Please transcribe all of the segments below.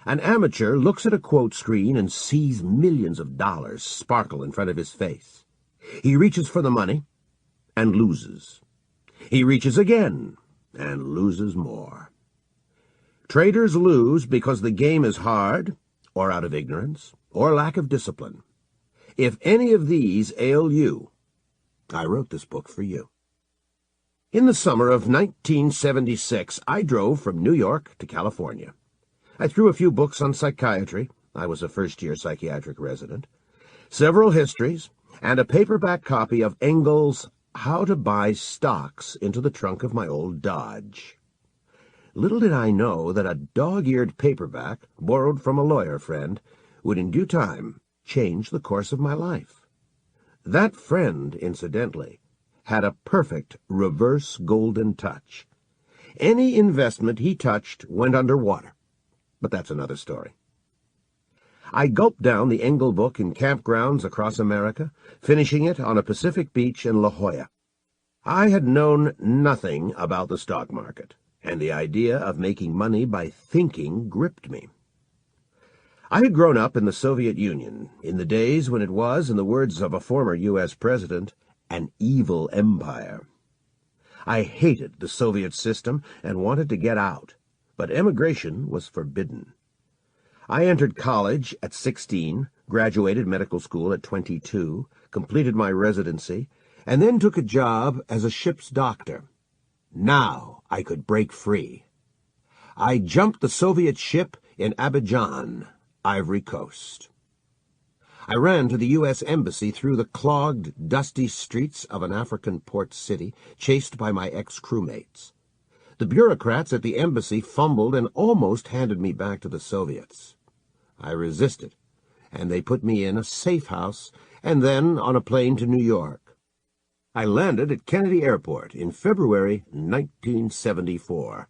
An amateur looks at a quote screen and sees millions of dollars sparkle in front of his face. He reaches for the money and loses. He reaches again and loses more. Traders lose because the game is hard, or out of ignorance, or lack of discipline. If any of these ail you, I wrote this book for you. In the summer of 1976, I drove from New York to California. I threw a few books on psychiatry. I was a first-year psychiatric resident, several histories, and a paperback copy of Engels' How to Buy Stocks into the trunk of my old Dodge. Little did I know that a dog-eared paperback, borrowed from a lawyer friend, would in due time change the course of my life. That friend, incidentally, had a perfect reverse golden touch. Any investment he touched went underwater. But that's another story. I gulped down the Engel book in campgrounds across America, finishing it on a Pacific beach in La Jolla. I had known nothing about the stock market, and the idea of making money by thinking gripped me. I had grown up in the Soviet Union, in the days when it was, in the words of a former U.S. president, an evil empire. I hated the Soviet system and wanted to get out, but emigration was forbidden. I entered college at 16, graduated medical school at 22, completed my residency, and then took a job as a ship's doctor. Now I could break free. I jumped the Soviet ship in Abidjan, Ivory Coast. I ran to the U.S. Embassy through the clogged, dusty streets of an African port city, chased by my ex-crewmates. The bureaucrats at the embassy fumbled and almost handed me back to the Soviets. I resisted, and they put me in a safe house and then on a plane to New York. I landed at Kennedy Airport in February 1974,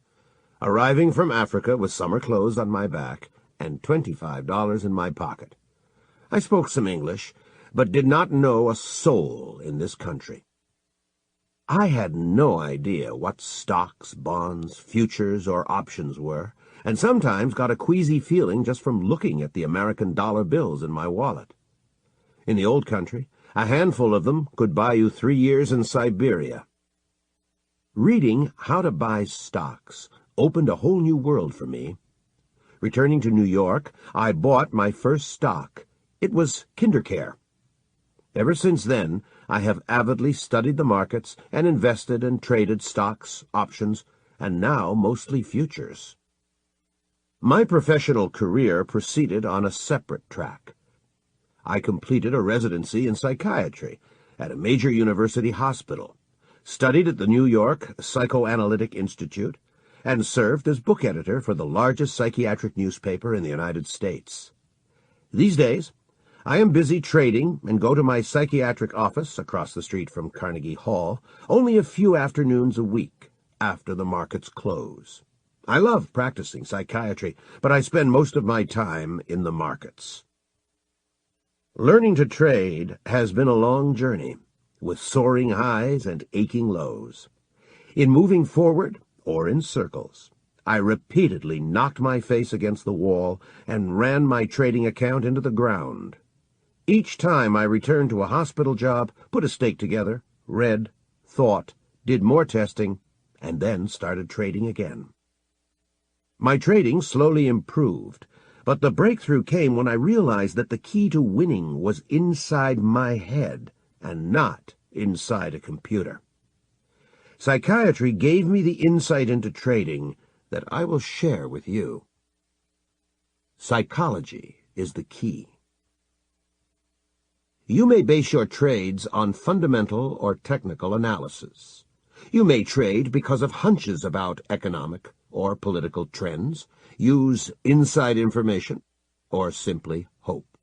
arriving from Africa with summer clothes on my back and $25 in my pocket. I spoke some English, but did not know a soul in this country. I had no idea what stocks, bonds, futures, or options were, and sometimes got a queasy feeling just from looking at the American dollar bills in my wallet. In the old country, a handful of them could buy you 3 years in Siberia. Reading How to Buy Stocks opened a whole new world for me. Returning to New York, I bought my first stock. It was KinderCare. Ever since then, I have avidly studied the markets and invested and traded stocks, options, and now mostly futures. My professional career proceeded on a separate track. I completed a residency in psychiatry at a major university hospital, studied at the New York Psychoanalytic Institute, and served as book editor for the largest psychiatric newspaper in the United States. These days, I am busy trading and go to my psychiatric office across the street from Carnegie Hall only a few afternoons a week after the markets close. I love practicing psychiatry, but I spend most of my time in the markets. Learning to trade has been a long journey, with soaring highs and aching lows. In moving forward or in circles, I repeatedly knocked my face against the wall and ran my trading account into the ground. Each time I returned to a hospital job, put a stake together, read, thought, did more testing, and then started trading again. My trading slowly improved, but the breakthrough came when I realized that the key to winning was inside my head and not inside a computer. Psychiatry gave me the insight into trading that I will share with you. Psychology is the key. You may base your trades on fundamental or technical analysis. You may trade because of hunches about economic or political trends, use inside information, or simply hope.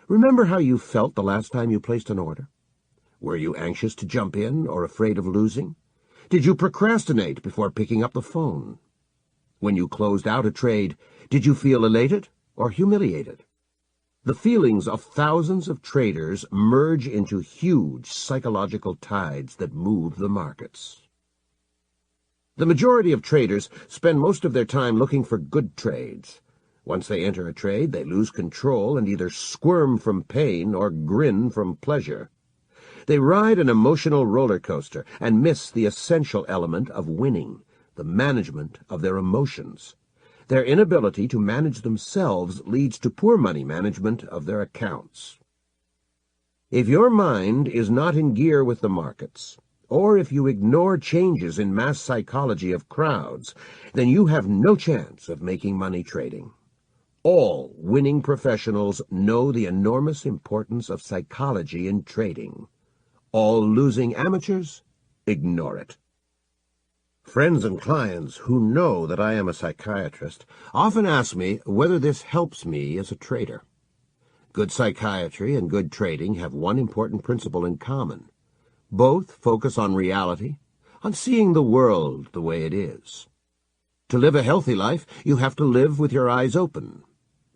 Remember how you felt the last time you placed an order? Were you anxious to jump in or afraid of losing? Did you procrastinate before picking up the phone? When you closed out a trade, did you feel elated or humiliated? The feelings of thousands of traders merge into huge psychological tides that move the markets. The majority of traders spend most of their time looking for good trades, Once they enter a trade, they lose control and either squirm from pain or grin from pleasure. They ride an emotional roller coaster and miss the essential element of winning, the management of their emotions. Their inability to manage themselves leads to poor money management of their accounts. If your mind is not in gear with the markets, or if you ignore changes in mass psychology of crowds, then you have no chance of making money trading. All winning professionals know the enormous importance of psychology in trading. All losing amateurs ignore it. Friends and clients who know that I am a psychiatrist often ask me whether this helps me as a trader. Good psychiatry and good trading have one important principle in common. Both focus on reality, on seeing the world the way it is. To live a healthy life, you have to live with your eyes open.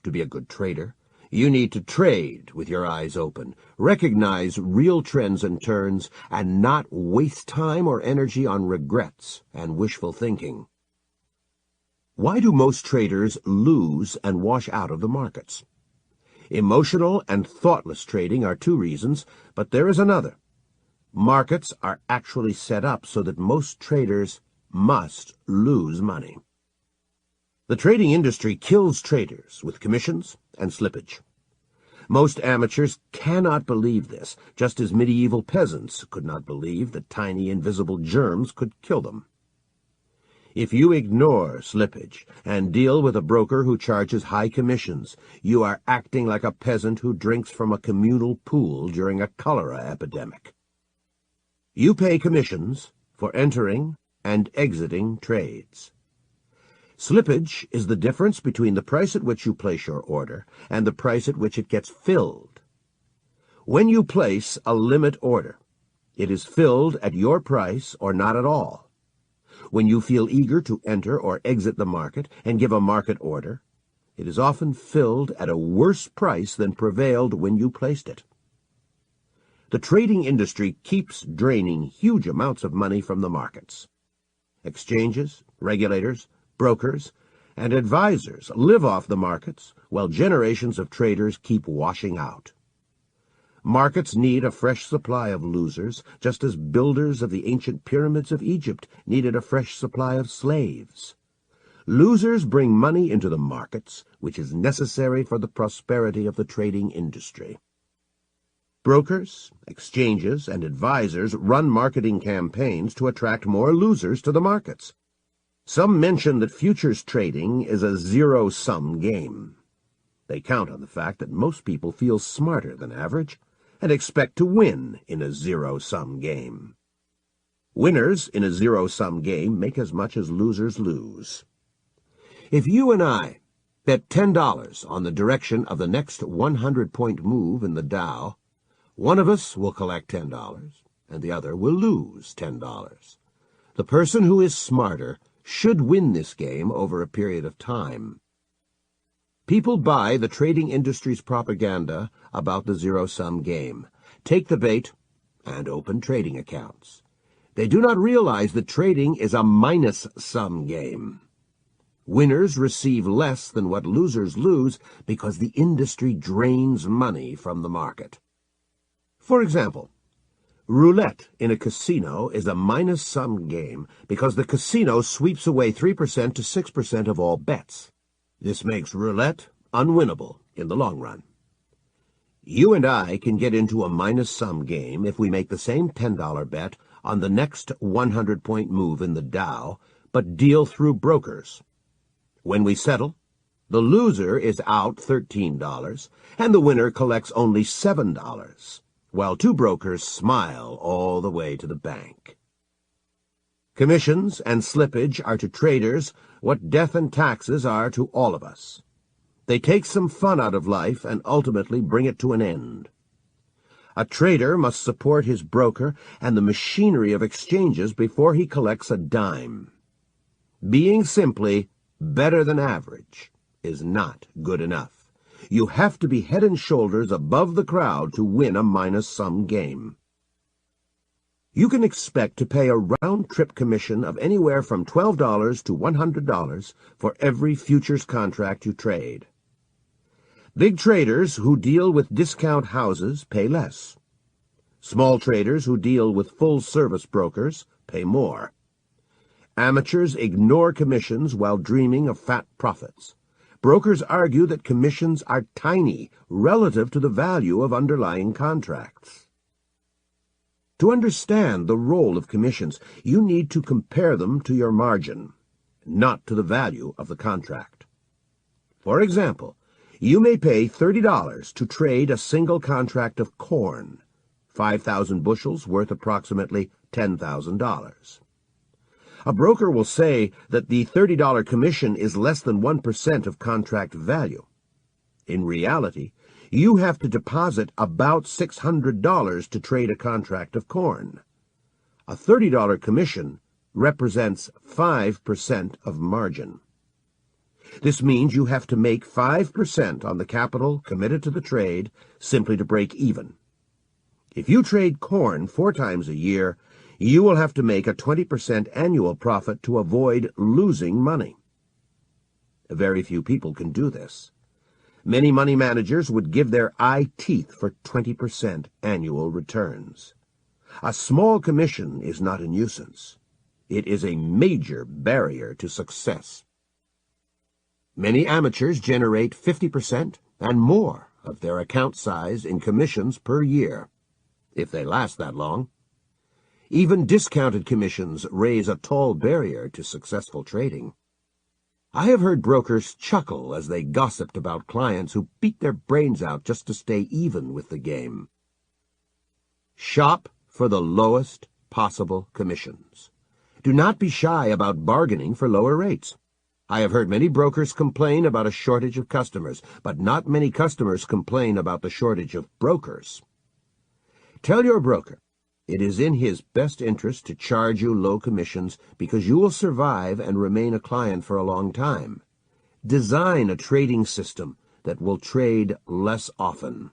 To be a good trader, you need to trade with your eyes open, recognize real trends and turns, and not waste time or energy on regrets and wishful thinking. Why do most traders lose and wash out of the markets? Emotional and thoughtless trading are two reasons, but there is another. Markets are actually set up so that most traders must lose money. The trading industry kills traders with commissions and slippage. Most amateurs cannot believe this, just as medieval peasants could not believe that tiny invisible germs could kill them. If you ignore slippage and deal with a broker who charges high commissions, you are acting like a peasant who drinks from a communal pool during a cholera epidemic. You pay commissions for entering and exiting trades. Slippage is the difference between the price at which you place your order and the price at which it gets filled. When you place a limit order, it is filled at your price or not at all. When you feel eager to enter or exit the market and give a market order, it is often filled at a worse price than prevailed when you placed it. The trading industry keeps draining huge amounts of money from the markets. Exchanges, regulators, brokers, and advisors live off the markets, while generations of traders keep washing out. Markets need a fresh supply of losers, just as builders of the ancient pyramids of Egypt needed a fresh supply of slaves. Losers bring money into the markets, which is necessary for the prosperity of the trading industry. Brokers, exchanges, and advisors run marketing campaigns to attract more losers to the markets. Some mention that futures trading is a zero-sum game. They count on the fact that most people feel smarter than average and expect to win in a zero-sum game. Winners in a zero-sum game make as much as losers lose. If you and I bet $10 on the direction of the next 100-point move in the Dow, one of us will collect $10 and the other will lose $10. The person who is smarter should win this game over a period of time. People buy the trading industry's propaganda about the zero-sum game, take the bait, and open trading accounts. They do not realize that trading is a minus-sum game. Winners receive less than what losers lose because the industry drains money from the market. For example, roulette in a casino is a minus-sum game because the casino sweeps away 3% to 6% of all bets. This makes roulette unwinnable in the long run. You and I can get into a minus-sum game if we make the same $10 bet on the next 100-point move in the Dow, but deal through brokers. When we settle, the loser is out $13, and the winner collects only $7. While two brokers smile all the way to the bank. Commissions and slippage are to traders what death and taxes are to all of us. They take some fun out of life and ultimately bring it to an end. A trader must support his broker and the machinery of exchanges before he collects a dime. Being simply better than average is not good enough. You have to be head and shoulders above the crowd to win a minus-sum game. You can expect to pay a round-trip commission of anywhere from $12 to $100 for every futures contract you trade. Big traders who deal with discount houses pay less. Small traders who deal with full-service brokers pay more. Amateurs ignore commissions while dreaming of fat profits. Brokers argue that commissions are tiny relative to the value of underlying contracts. To understand the role of commissions, you need to compare them to your margin, not to the value of the contract. For example, you may pay $30 to trade a single contract of corn, 5,000 bushels worth approximately $10,000. A broker will say that the $30 commission is less than 1% of contract value. In reality, you have to deposit about $600 to trade a contract of corn. A $30 commission represents 5% of margin. This means you have to make 5% on the capital committed to the trade simply to break even. If you trade corn 4 times a year, you will have to make a 20% annual profit to avoid losing money. Very few people can do this. Many money managers would give their eye teeth for 20% annual returns. A small commission is not a nuisance. It is a major barrier to success. Many amateurs generate 50% and more of their account size in commissions per year, if they last that long. Even discounted commissions raise a tall barrier to successful trading. I have heard brokers chuckle as they gossiped about clients who beat their brains out just to stay even with the game. Shop for the lowest possible commissions. Do not be shy about bargaining for lower rates. I have heard many brokers complain about a shortage of customers, but not many customers complain about the shortage of brokers. Tell your broker it is in his best interest to charge you low commissions because you will survive and remain a client for a long time. Design a trading system that will trade less often.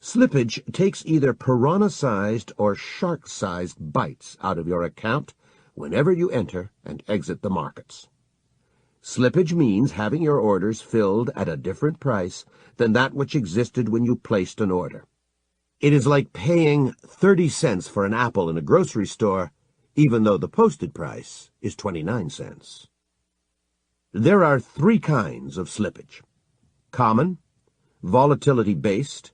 Slippage takes either piranha-sized or shark-sized bites out of your account whenever you enter and exit the markets. Slippage means having your orders filled at a different price than that which existed when you placed an order. It is like paying 30 cents for an apple in a grocery store, even though the posted price is 29 cents. There are 3 kinds of slippage: common, volatility-based,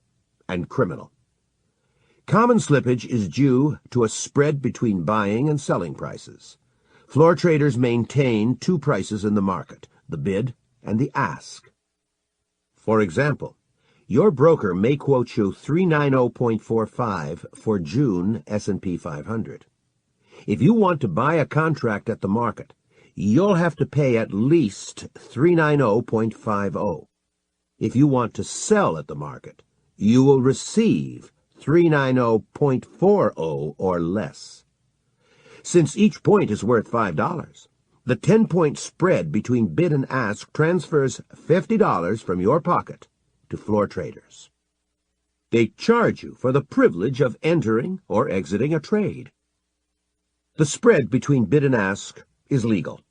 and criminal. Common slippage is due to a spread between buying and selling prices. Floor traders maintain 2 prices in the market, the bid and the ask. For example, your broker may quote you 390.45 for June S&P 500. If you want to buy a contract at the market, you'll have to pay at least 390.50. If you want to sell at the market, you will receive 390.40 or less. Since each point is worth $5, the 10-point spread between bid and ask transfers $50 from your pocket to floor traders. They charge you for the privilege of entering or exiting a trade. The spread between bid and ask is legal.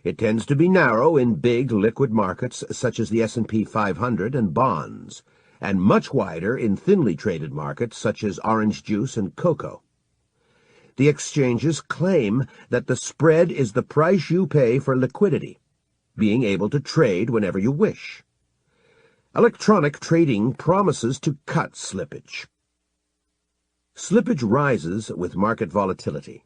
It tends to be narrow in big liquid markets such as the S&P 500 and bonds, and much wider in thinly traded markets such as orange juice and cocoa. The exchanges claim that the spread is the price you pay for liquidity, being able to trade whenever you wish. Electronic trading promises to cut slippage. Slippage rises with market volatility.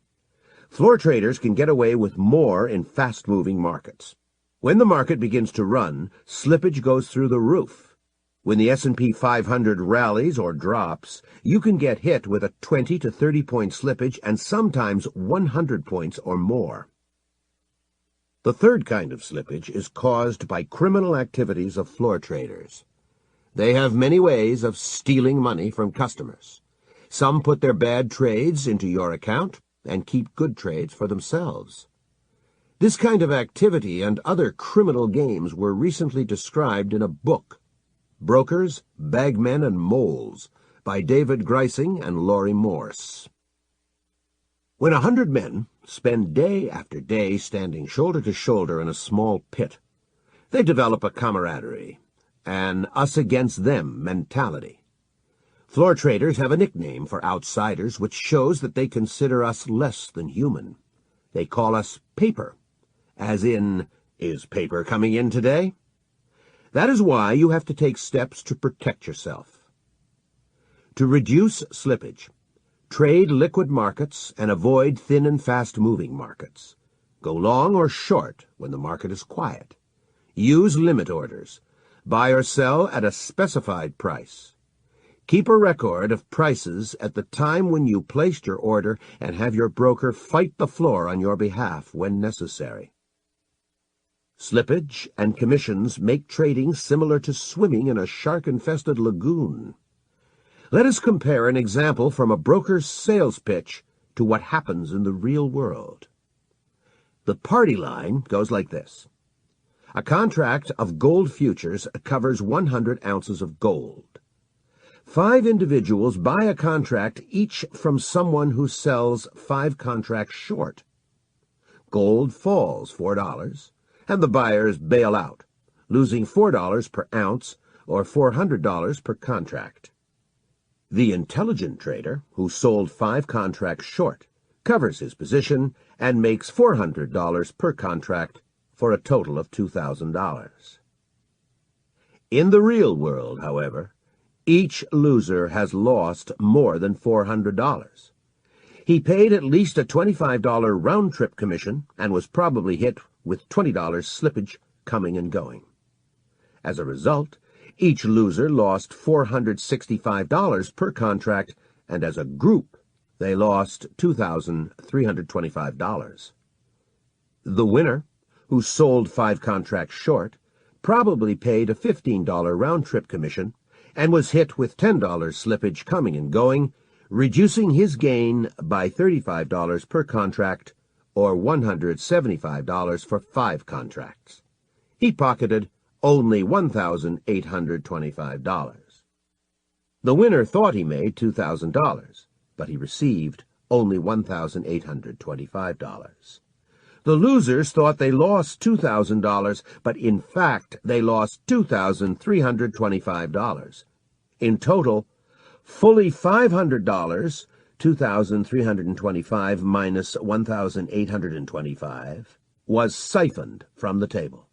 Floor traders can get away with more in fast-moving markets. When the market begins to run, slippage goes through the roof. When the S&P 500 rallies or drops, you can get hit with a 20 to 30-point slippage and sometimes 100 points or more. The third kind of slippage is caused by criminal activities of floor traders. They have many ways of stealing money from customers. Some put their bad trades into your account and keep good trades for themselves. This kind of activity and other criminal games were recently described in a book, Brokers, Bagmen, and Moles, by David Greising and Laurie Morse. When 100 men spend day after day standing shoulder to shoulder in a small pit, they develop a camaraderie, an us-against-them mentality. Floor traders have a nickname for outsiders which shows that they consider us less than human. They call us paper, as in, is paper coming in today? That is why you have to take steps to protect yourself. To reduce slippage, trade liquid markets and avoid thin and fast-moving markets. Go long or short when the market is quiet. Use limit orders. Buy or sell at a specified price. Keep a record of prices at the time when you placed your order and have your broker fight the floor on your behalf when necessary. Slippage and commissions make trading similar to swimming in a shark-infested lagoon. Let us compare an example from a broker's sales pitch to what happens in the real world. The party line goes like this. A contract of gold futures covers 100 ounces of gold. 5 individuals buy a contract each from someone who sells 5 contracts short. Gold falls $4, and the buyers bail out, losing $4 per ounce or $400 per contract. The intelligent trader, who sold 5 contracts short, covers his position and makes $400 per contract for a total of $2,000. In the real world, however, each loser has lost more than $400. He paid at least a $25 round-trip commission and was probably hit with $20 slippage coming and going. As a result, each loser lost $465 per contract, and as a group, they lost $2,325. The winner, who sold 5 contracts short, probably paid a $15 round-trip commission and was hit with $10 slippage coming and going, reducing his gain by $35 per contract, or $175 for 5 contracts. He pocketed only $1,825. The winner thought he made $2,000, but he received only $1,825. The losers thought they lost $2,000, but in fact they lost $2,325. In total, fully $500, $2,325 minus $1,825, was siphoned from the table.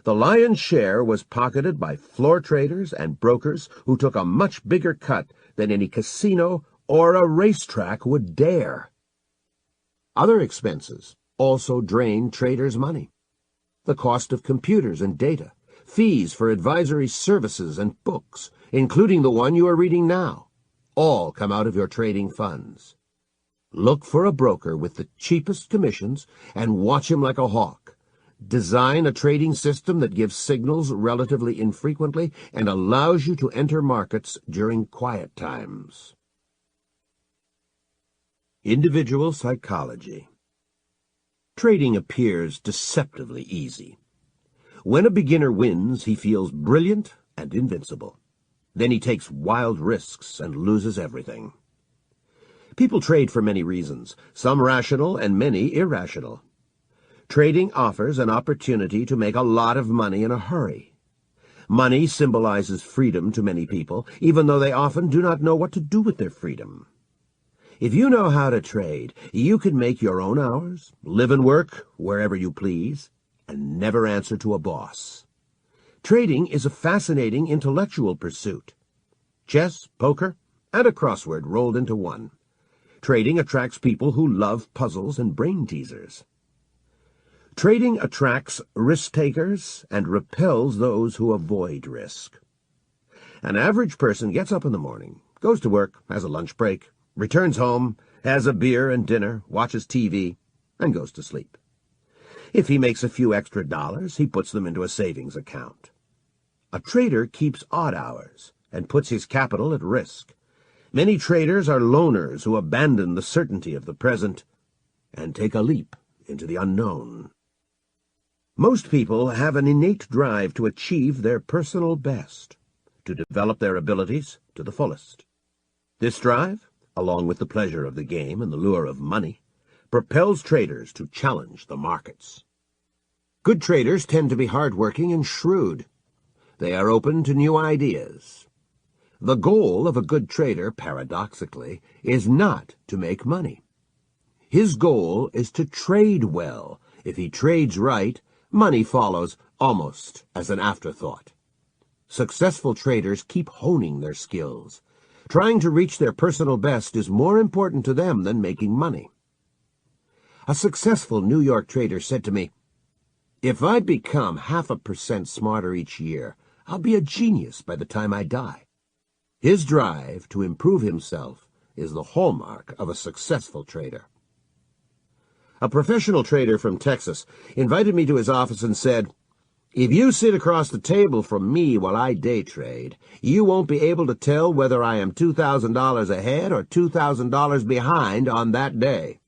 The lion's share was pocketed by floor traders and brokers who took a much bigger cut than any casino or a racetrack would dare. Other expenses also drained traders' money. The cost of computers and data, fees for advisory services and books, including the one you are reading now, all come out of your trading funds. Look for a broker with the cheapest commissions and watch him like a hawk. Design a trading system that gives signals relatively infrequently and allows you to enter markets during quiet times. Individual psychology. Trading appears deceptively easy. When a beginner wins, he feels brilliant and invincible. Then he takes wild risks and loses everything. People trade for many reasons, some rational and many irrational. Trading offers an opportunity to make a lot of money in a hurry. Money symbolizes freedom to many people, even though they often do not know what to do with their freedom. If you know how to trade, you can make your own hours, live and work wherever you please, and never answer to a boss. Trading is a fascinating intellectual pursuit. Chess, poker, and a crossword rolled into one. Trading attracts people who love puzzles and brain teasers. Trading attracts risk-takers and repels those who avoid risk. An average person gets up in the morning, goes to work, has a lunch break, returns home, has a beer and dinner, watches TV, and goes to sleep. If he makes a few extra dollars, he puts them into a savings account. A trader keeps odd hours and puts his capital at risk. Many traders are loners who abandon the certainty of the present and take a leap into the unknown. Most people have an innate drive to achieve their personal best, to develop their abilities to the fullest. This drive, along with the pleasure of the game and the lure of money, propels traders to challenge the markets. Good traders tend to be hardworking and shrewd. They are open to new ideas. The goal of a good trader, paradoxically, is not to make money. His goal is to trade well. If he trades right, money follows almost as an afterthought. Successful traders keep honing their skills. Trying to reach their personal best is more important to them than making money. A successful New York trader said to me, "If I become 0.5% smarter each year, I'll be a genius by the time I die." His drive to improve himself is the hallmark of a successful trader. A professional trader from Texas invited me to his office and said, "If you sit across the table from me while I day trade, you won't be able to tell whether I am $2,000 ahead or $2,000 behind on that day."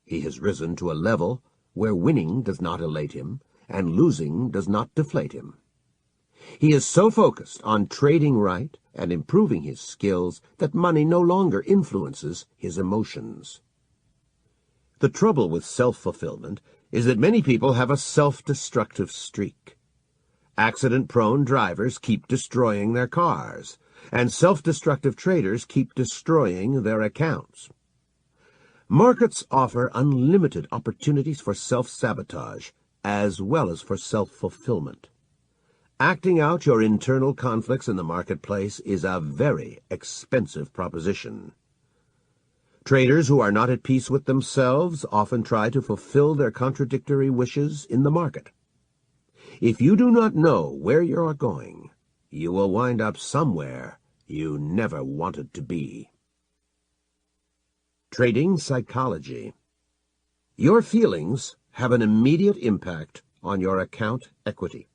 He has risen to a level where winning does not elate him and losing does not deflate him. He is so focused on trading right and improving his skills that money no longer influences his emotions. The trouble with self-fulfillment is that many people have a self-destructive streak. Accident-prone drivers keep destroying their cars, and self-destructive traders keep destroying their accounts. Markets offer unlimited opportunities for self-sabotage as well as for self-fulfillment. Acting out your internal conflicts in the marketplace is a very expensive proposition. Traders who are not at peace with themselves often try to fulfill their contradictory wishes in the market. If you do not know where you are going, you will wind up somewhere you never wanted to be. Trading psychology. Your feelings have an immediate impact on your account equity.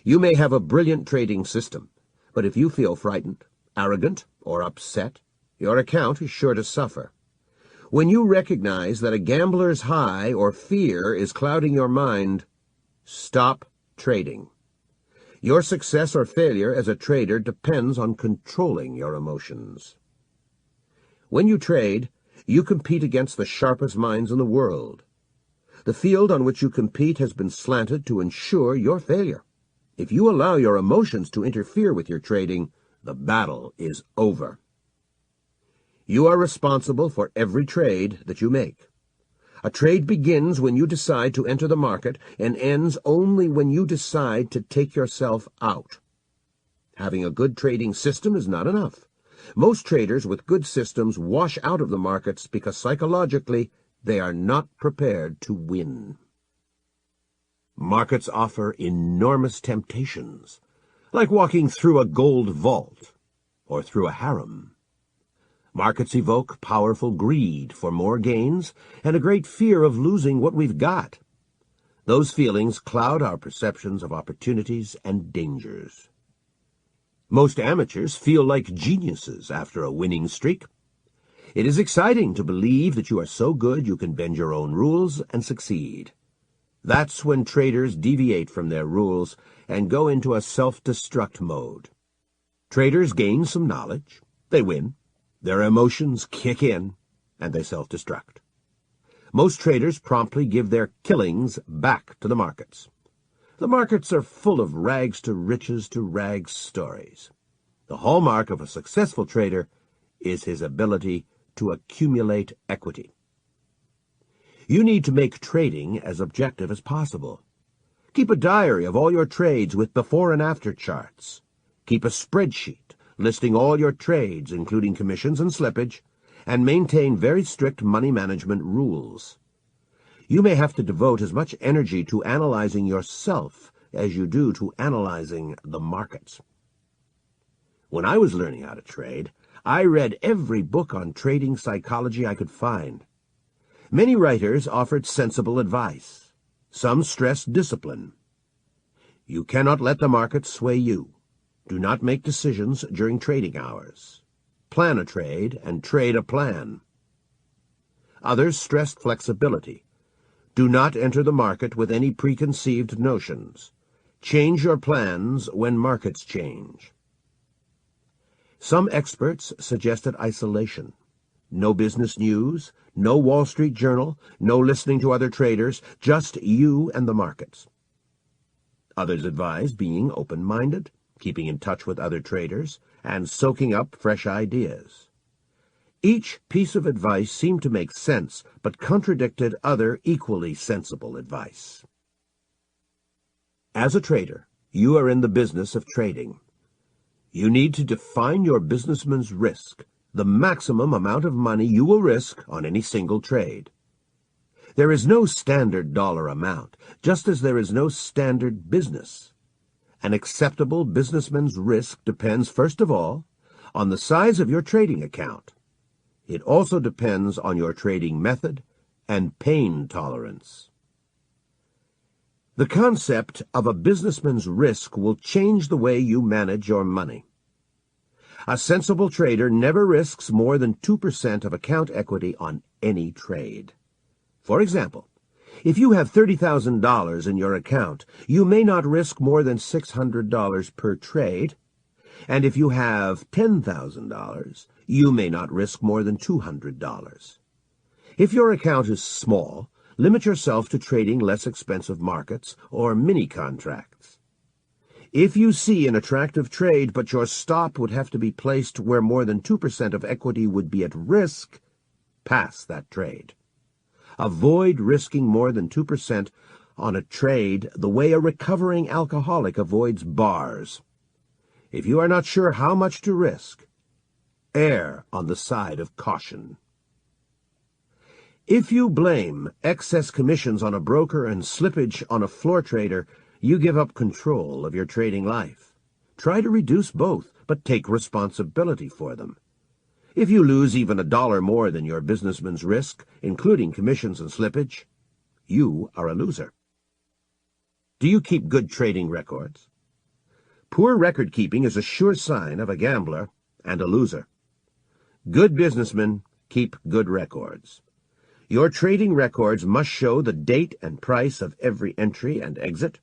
You may have a brilliant trading system, but if you feel frightened, arrogant, or upset, your account is sure to suffer. When you recognize that a gambler's high or fear is clouding your mind, stop trading. Your success or failure as a trader depends on controlling your emotions. When you trade, you compete against the sharpest minds in the world. The field on which you compete has been slanted to ensure your failure. If you allow your emotions to interfere with your trading, the battle is over. You are responsible for every trade that you make. A trade begins when you decide to enter the market and ends only when you decide to take yourself out. Having a good trading system is not enough. Most traders with good systems wash out of the markets because psychologically they are not prepared to win. Markets offer enormous temptations, like walking through a gold vault or through a harem. Markets evoke powerful greed for more gains and a great fear of losing what we've got. Those feelings cloud our perceptions of opportunities and dangers. Most amateurs feel like geniuses after a winning streak. It is exciting to believe that you are so good you can bend your own rules and succeed. That's when traders deviate from their rules and go into a self-destruct mode. Traders gain some knowledge, they win, their emotions kick in, and they self-destruct. Most traders promptly give their killings back to the markets. The markets are full of rags to rags stories. The hallmark of a successful trader is his ability to accumulate equity. You need to make trading as objective as possible. Keep a diary of all your trades with before and after charts. Keep a spreadsheet listing all your trades, including commissions and slippage, and maintain very strict money management rules. You may have to devote as much energy to analyzing yourself as you do to analyzing the markets. When I was learning how to trade, I read every book on trading psychology I could find. Many writers offered sensible advice. Some stressed discipline. You cannot let the market sway you. Do not make decisions during trading hours. Plan a trade and trade a plan. Others stressed flexibility. Do not enter the market with any preconceived notions. Change your plans when markets change. Some experts suggested isolation. No business news, no Wall Street Journal, no listening to other traders, just you and the markets. Others advised being open-minded, keeping in touch with other traders, and soaking up fresh ideas. Each piece of advice seemed to make sense, but contradicted other equally sensible advice. As a trader, you are in the business of trading. You need to define your businessman's risk, the maximum amount of money you will risk on any single trade. There is no standard dollar amount, just as there is no standard business. An acceptable businessman's risk depends, first of all, on the size of your trading account. It also depends on your trading method and pain tolerance. The concept of a businessman's risk will change the way you manage your money. A sensible trader never risks more than 2% of account equity on any trade. For example, if you have $30,000 in your account, you may not risk more than $600 per trade, and if you have $10,000, you may not risk more than $200. If your account is small, limit yourself to trading less expensive markets or mini-contracts. If you see an attractive trade but your stop would have to be placed where more than 2% of equity would be at risk, pass that trade. Avoid risking more than 2% on a trade the way a recovering alcoholic avoids bars. If you are not sure how much to risk, err on the side of caution. If you blame excess commissions on a broker and slippage on a floor trader, you give up control of your trading life. Try to reduce both, but take responsibility for them. If you lose even $1 more than your businessman's risk, including commissions and slippage, you are a loser. Do you keep good trading records? Poor record keeping is a sure sign of a gambler and a loser. Good businessmen keep good records. Your trading records must show the date and price of every entry and exit,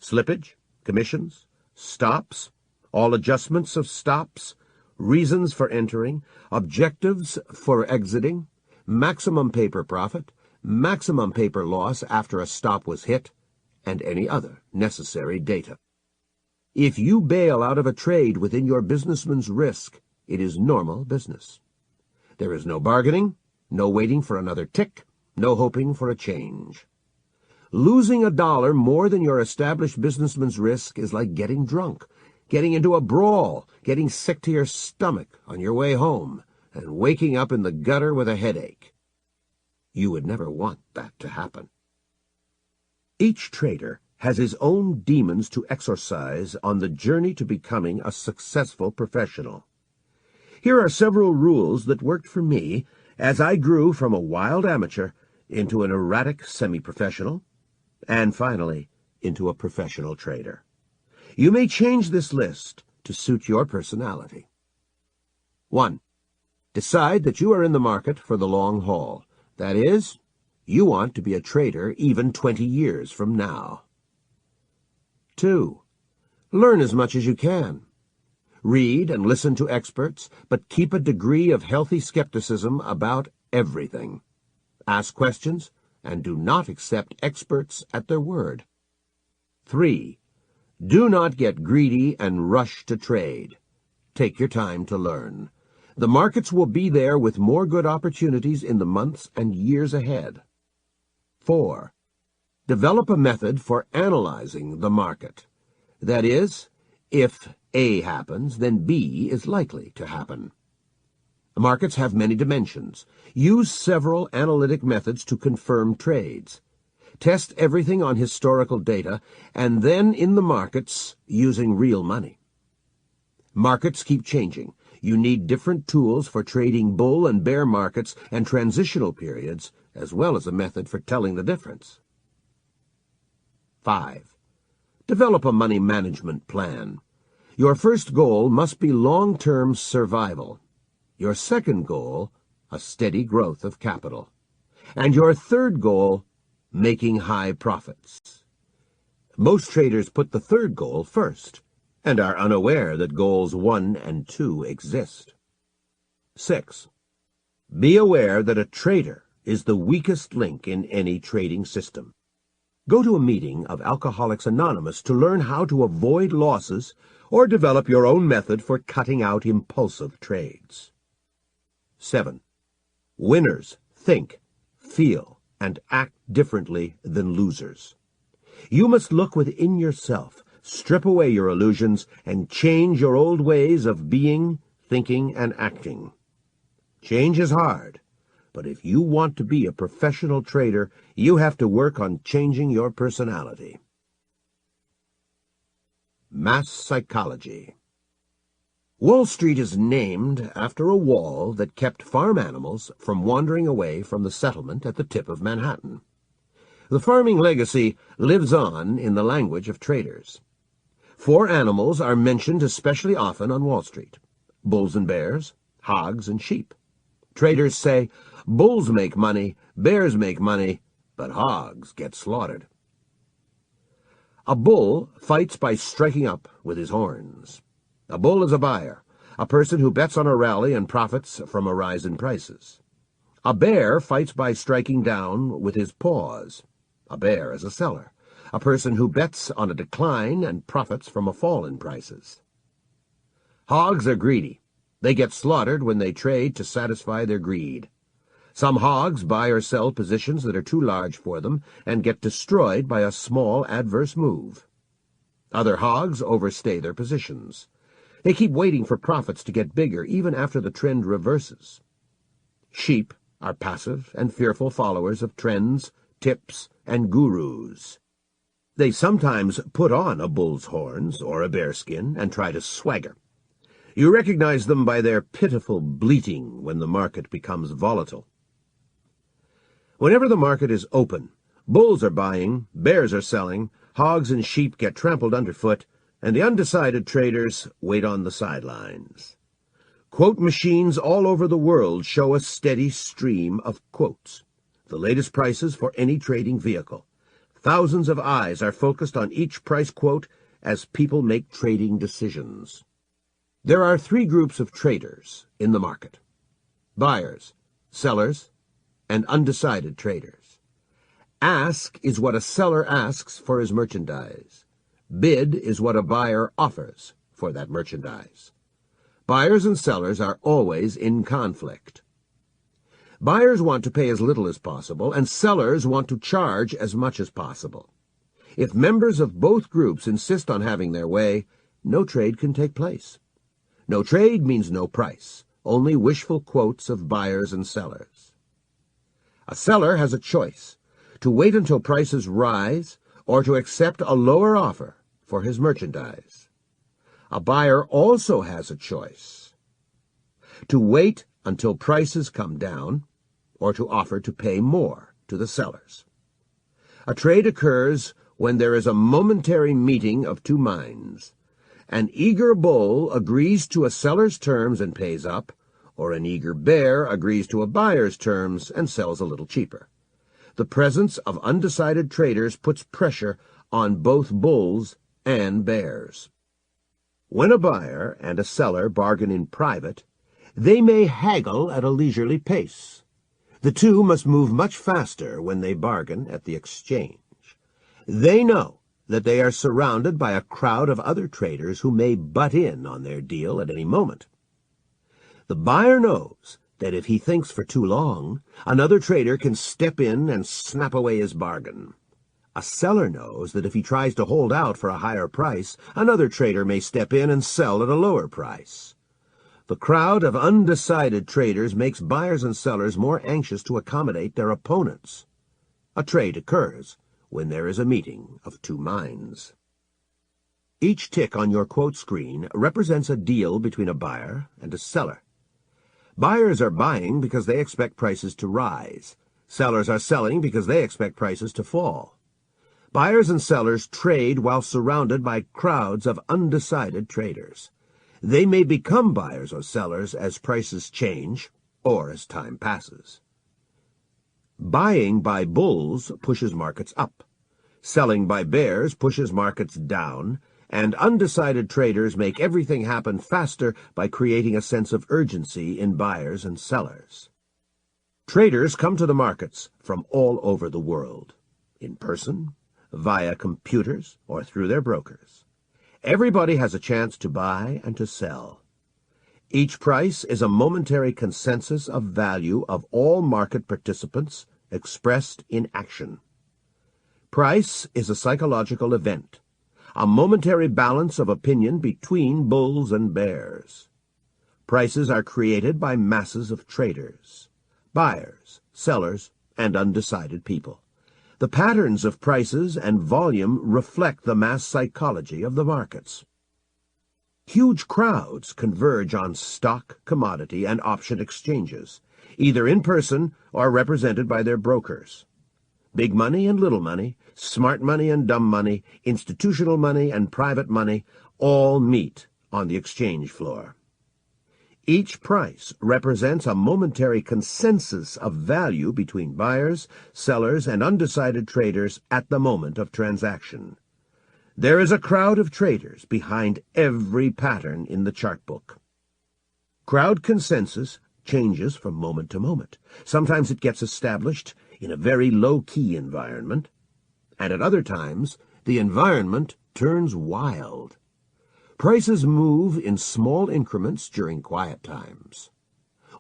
slippage, commissions, stops, all adjustments of stops, reasons for entering, objectives for exiting, maximum paper profit, maximum paper loss after a stop was hit, and any other necessary data. If you bail out of a trade within your businessman's risk, it is normal business. There is no bargaining, no waiting for another tick, no hoping for a change. Losing $1 more than your established businessman's risk is like getting drunk, getting into a brawl, getting sick to your stomach on your way home, and waking up in the gutter with a headache. You would never want that to happen. Each trader has his own demons to exorcise on the journey to becoming a successful professional. Here are several rules that worked for me as I grew from a wild amateur into an erratic semi-professional, and finally into a professional trader. You may change this list to suit your personality. 1. Decide that you are in the market for the long haul. That is, you want to be a trader even 20 years from now. 2. Learn as much as you can. Read and listen to experts, but keep a degree of healthy skepticism about everything. Ask questions, and do not accept experts at their word. 3. Do not get greedy and rush to trade. Take your time to learn. The markets will be there with more good opportunities in the months and years ahead. 4. Develop a method for analyzing the market. That is, if A happens, then B is likely to happen. Markets have many dimensions. Use several analytic methods to confirm trades. Test everything on historical data, and then in the markets using real money. Markets keep changing. You need different tools for trading bull and bear markets and transitional periods, as well as a method for telling the difference. 5. Develop a money management plan. Your first goal must be long-term survival. Your second goal, a steady growth of capital. And your third goal, making high profits. Most traders put the third goal first, and are unaware that goals 1 and 2 exist. 6. Be aware that a trader is the weakest link in any trading system. Go to a meeting of Alcoholics Anonymous to learn how to avoid losses or develop your own method for cutting out impulsive trades. 7. Winners think, feel, and act differently than losers. You must look within yourself, strip away your illusions, and change your old ways of being, thinking, and acting. Change is hard, but if you want to be a professional trader, you have to work on changing your personality. Mass psychology. Wall Street is named after a wall that kept farm animals from wandering away from the settlement at the tip of Manhattan. The farming legacy lives on in the language of traders. 4 animals are mentioned especially often on Wall Street: bulls and bears, hogs and sheep. Traders say, bulls make money, bears make money, but hogs get slaughtered. A bull fights by striking up with his horns. A bull is a buyer, a person who bets on a rally and profits from a rise in prices. A bear fights by striking down with his paws. A bear is a seller, a person who bets on a decline and profits from a fall in prices. Hogs are greedy. They get slaughtered when they trade to satisfy their greed. Some hogs buy or sell positions that are too large for them and get destroyed by a small adverse move. Other hogs overstay their positions. They keep waiting for profits to get bigger even after the trend reverses. Sheep are passive and fearful followers of trends, tips, and gurus. They sometimes put on a bull's horns or a bearskin and try to swagger. You recognize them by their pitiful bleating when the market becomes volatile. Whenever the market is open, bulls are buying, bears are selling, hogs and sheep get trampled underfoot, and the undecided traders wait on the sidelines. Quote machines all over the world show a steady stream of quotes, the latest prices for any trading vehicle. Thousands of eyes are focused on each price quote as people make trading decisions. There are 3 groups of traders in the market: buyers, sellers, and undecided traders. Ask is what a seller asks for his merchandise. Bid is what a buyer offers for that merchandise. Buyers and sellers are always in conflict. Buyers want to pay as little as possible, and sellers want to charge as much as possible. If members of both groups insist on having their way, no trade can take place. No trade means no price, only wishful quotes of buyers and sellers. A seller has a choice: to wait until prices rise or to accept a lower offer for his merchandise. A buyer also has a choice: to wait until prices come down or to offer to pay more to the sellers. A trade occurs when there is a momentary meeting of 2 minds. An eager bull agrees to a seller's terms and pays up, or an eager bear agrees to a buyer's terms and sells a little cheaper. The presence of undecided traders puts pressure on both bulls and bears. When a buyer and a seller bargain in private, they may haggle at a leisurely pace. The 2 must move much faster when they bargain at the exchange. They know that they are surrounded by a crowd of other traders who may butt in on their deal at any moment. The buyer knows that if he thinks for too long, another trader can step in and snap away his bargain. A seller knows that if he tries to hold out for a higher price, another trader may step in and sell at a lower price. The crowd of undecided traders makes buyers and sellers more anxious to accommodate their opponents. A trade occurs when there is a meeting of 2 minds. Each tick on your quote screen represents a deal between a buyer and a seller. Buyers are buying because they expect prices to rise. Sellers are selling because they expect prices to fall. Buyers and sellers trade while surrounded by crowds of undecided traders. They may become buyers or sellers as prices change or as time passes. Buying by bulls pushes markets up. Selling by bears pushes markets down, And undecided traders make everything happen faster by creating a sense of urgency in buyers and sellers. Traders come to the markets from all over the world, in person, via computers, or through their brokers. Everybody has a chance to buy and to sell. Each price is a momentary consensus of value of all market participants expressed in action. Price is a psychological event, a momentary balance of opinion between bulls and bears. Prices are created by masses of traders, buyers, sellers, and undecided people. The patterns of prices and volume reflect the mass psychology of the markets. Huge crowds converge on stock, commodity, and option exchanges, either in person or represented by their brokers. Big money and little money, smart money and dumb money, institutional money and private money, all meet on the exchange floor. Each price represents a momentary consensus of value between buyers, sellers, and undecided traders at the moment of transaction. There is a crowd of traders behind every pattern in the chart book. Crowd consensus changes from moment to moment. Sometimes it gets established in a very low-key environment, and at other times the environment turns wild. Prices move in small increments during quiet times.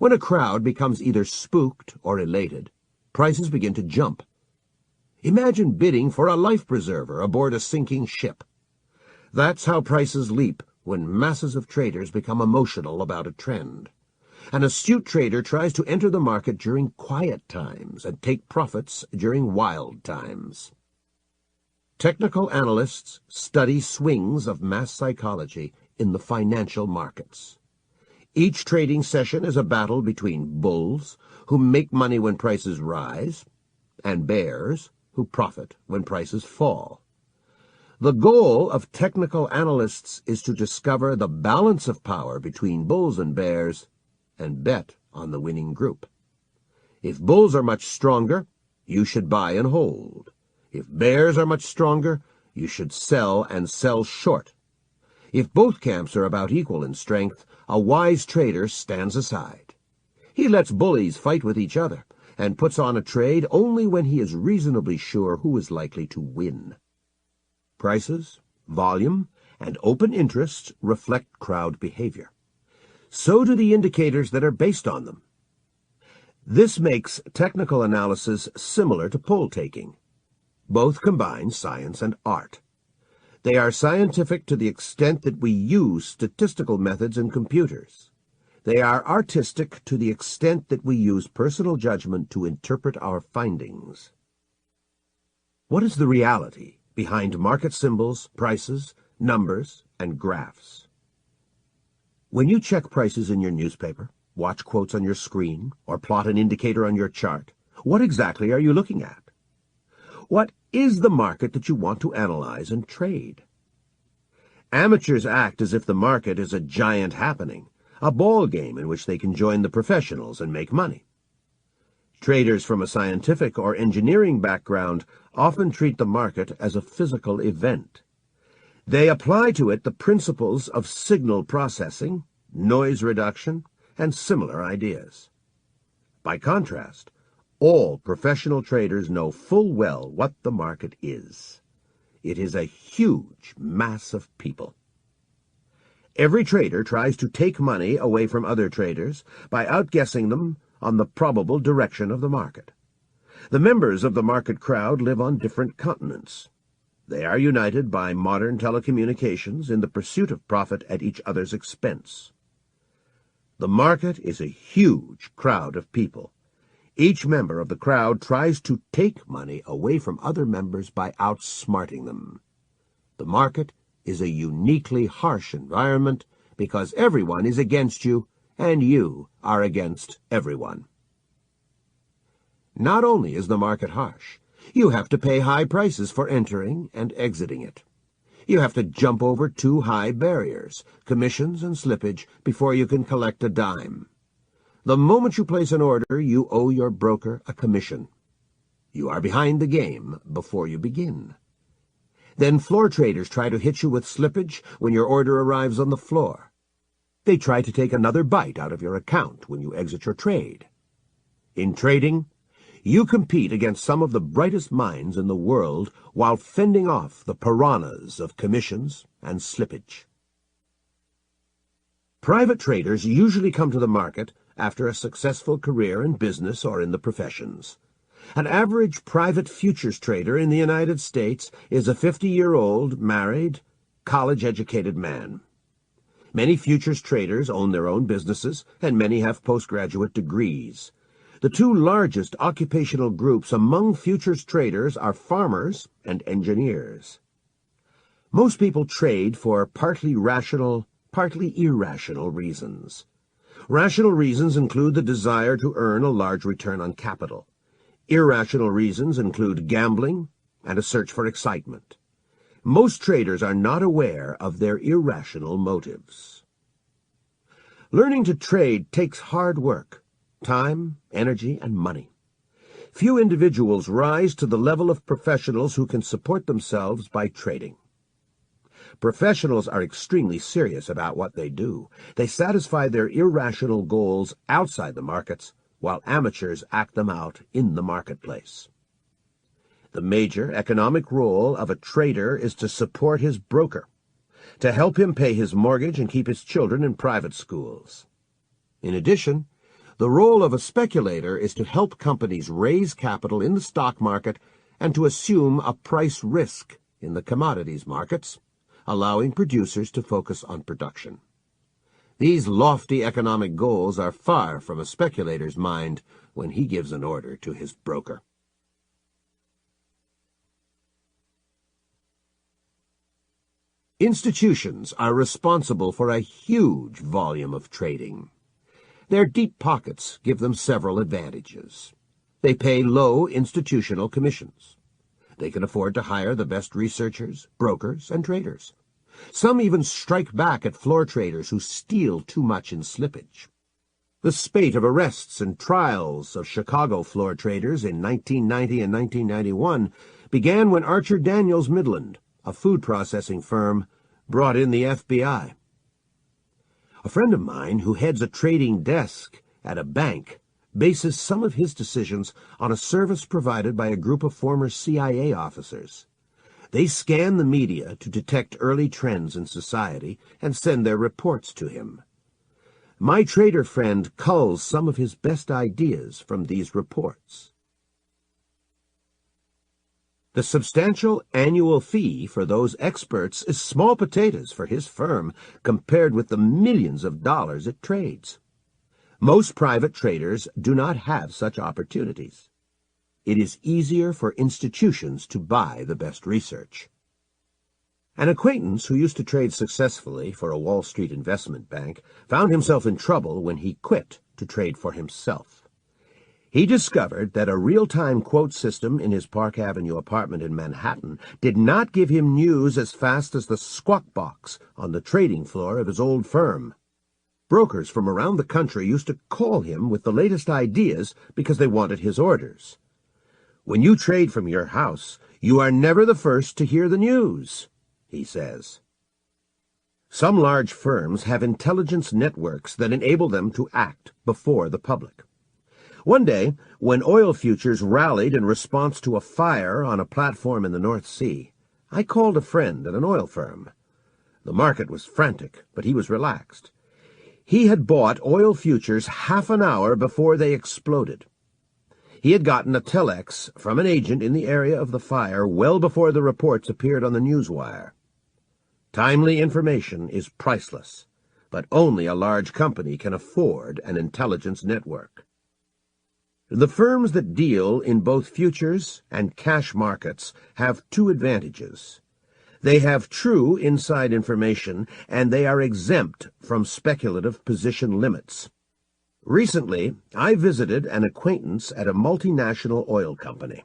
When a crowd becomes either spooked or elated, prices begin to jump. Imagine bidding for a life preserver aboard a sinking ship. That's how prices leap when masses of traders become emotional about a trend. An astute trader tries to enter the market during quiet times and take profits during wild times. Technical analysts study swings of mass psychology in the financial markets. Each trading session is a battle between bulls, who make money when prices rise, and bears, who profit when prices fall. The goal of technical analysts is to discover the balance of power between bulls and bears and bet on the winning group. If bulls are much stronger, you should buy and hold. If bears are much stronger, you should sell and sell short. If both camps are about equal in strength, a wise trader stands aside. He lets bullies fight with each other and puts on a trade only when he is reasonably sure who is likely to win. Prices, volume, and open interest reflect crowd behavior. So do the indicators that are based on them. This makes technical analysis similar to poll-taking. Both combine science and art. They are scientific to the extent that we use statistical methods in computers. They are artistic to the extent that we use personal judgment to interpret our findings. What is the reality behind market symbols, prices, numbers, and graphs? When you check prices in your newspaper, watch quotes on your screen, or plot an indicator on your chart, what exactly are you looking at? What is the market that you want to analyze and trade? Amateurs act as if the market is a giant happening, a ball game in which they can join the professionals and make money. Traders from a scientific or engineering background often treat the market as a physical event. They apply to it the principles of signal processing, noise reduction, and similar ideas. By contrast, all professional traders know full well what the market is. It is a huge mass of people. Every trader tries to take money away from other traders by outguessing them on the probable direction of the market. The members of the market crowd live on different continents. They are united by modern telecommunications in the pursuit of profit at each other's expense. The market is a huge crowd of people. Each member of the crowd tries to take money away from other members by outsmarting them. The market is a uniquely harsh environment because everyone is against you and you are against everyone. Not only is the market harsh, you have to pay high prices for entering and exiting it. You have to jump over 2 high barriers, commissions and slippage, before you can collect a dime. The moment you place an order, you owe your broker a commission. You are behind the game before you begin. Then floor traders try to hit you with slippage when your order arrives on the floor. They try to take another bite out of your account when you exit your trade. In trading, you compete against some of the brightest minds in the world while fending off the piranhas of commissions and slippage. Private traders usually come to the market after a successful career in business or in the professions. An average private futures trader in the United States is a 50-year-old, married, college-educated man. Many futures traders own their own businesses, and many have postgraduate degrees. The two largest occupational groups among futures traders are farmers and engineers. Most people trade for partly rational, partly irrational reasons. Rational reasons include the desire to earn a large return on capital. Irrational reasons include gambling and a search for excitement. Most traders are not aware of their irrational motives. Learning to trade takes hard work, time, energy, and money. Few individuals rise to the level of professionals who can support themselves by trading. Professionals are extremely serious about what they do. They satisfy their irrational goals outside the markets, while amateurs act them out in the marketplace. The major economic role of a trader is to support his broker, to help him pay his mortgage and keep his children in private schools. In addition, the role of a speculator is to help companies raise capital in the stock market and to assume a price risk in the commodities markets, allowing producers to focus on production. These lofty economic goals are far from a speculator's mind when he gives an order to his broker. Institutions are responsible for a huge volume of trading. Their deep pockets give them several advantages. They pay low institutional commissions. They can afford to hire the best researchers, brokers, and traders. Some even strike back at floor traders who steal too much in slippage. The spate of arrests and trials of Chicago floor traders in 1990 and 1991 began when Archer Daniels Midland, a food processing firm, brought in the FBI. A friend of mine who heads a trading desk at a bank bases some of his decisions on a service provided by a group of former CIA officers. They scan the media to detect early trends in society and send their reports to him. My trader friend culls some of his best ideas from these reports. The substantial annual fee for those experts is small potatoes for his firm compared with the millions of dollars it trades. Most private traders do not have such opportunities. It is easier for institutions to buy the best research. An acquaintance who used to trade successfully for a Wall Street investment bank found himself in trouble when he quit to trade for himself. He discovered that a real-time quote system in his Park Avenue apartment in Manhattan did not give him news as fast as the squawk box on the trading floor of his old firm. Brokers from around the country used to call him with the latest ideas because they wanted his orders. When you trade from your house, you are never the first to hear the news, he says. Some large firms have intelligence networks that enable them to act before the public. One day, when oil futures rallied in response to a fire on a platform in the North Sea, I called a friend at an oil firm. The market was frantic, but he was relaxed. He had bought oil futures half an hour before they exploded. He had gotten a telex from an agent in the area of the fire well before the reports appeared on the newswire. Timely information is priceless, but only a large company can afford an intelligence network. The firms that deal in both futures and cash markets have two advantages. They have true inside information, and they are exempt from speculative position limits. Recently, I visited an acquaintance at a multinational oil company.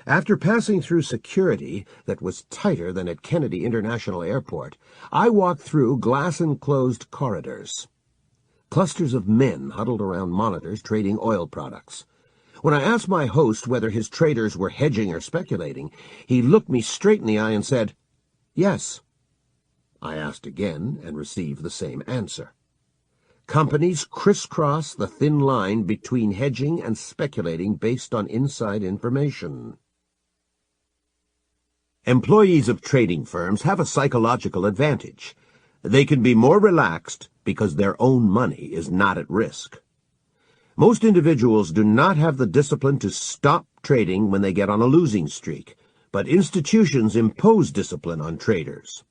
After passing through security that was tighter than at Kennedy International Airport, I walked through glass-enclosed corridors. Clusters of men huddled around monitors trading oil products. When I asked my host whether his traders were hedging or speculating, he looked me straight in the eye and said, "Yes." I asked again and received the same answer. Companies crisscross the thin line between hedging and speculating based on inside information. Employees of trading firms have a psychological advantage. They can be more relaxed because their own money is not at risk. Most individuals do not have the discipline to stop trading when they get on a losing streak, but institutions impose discipline on traders.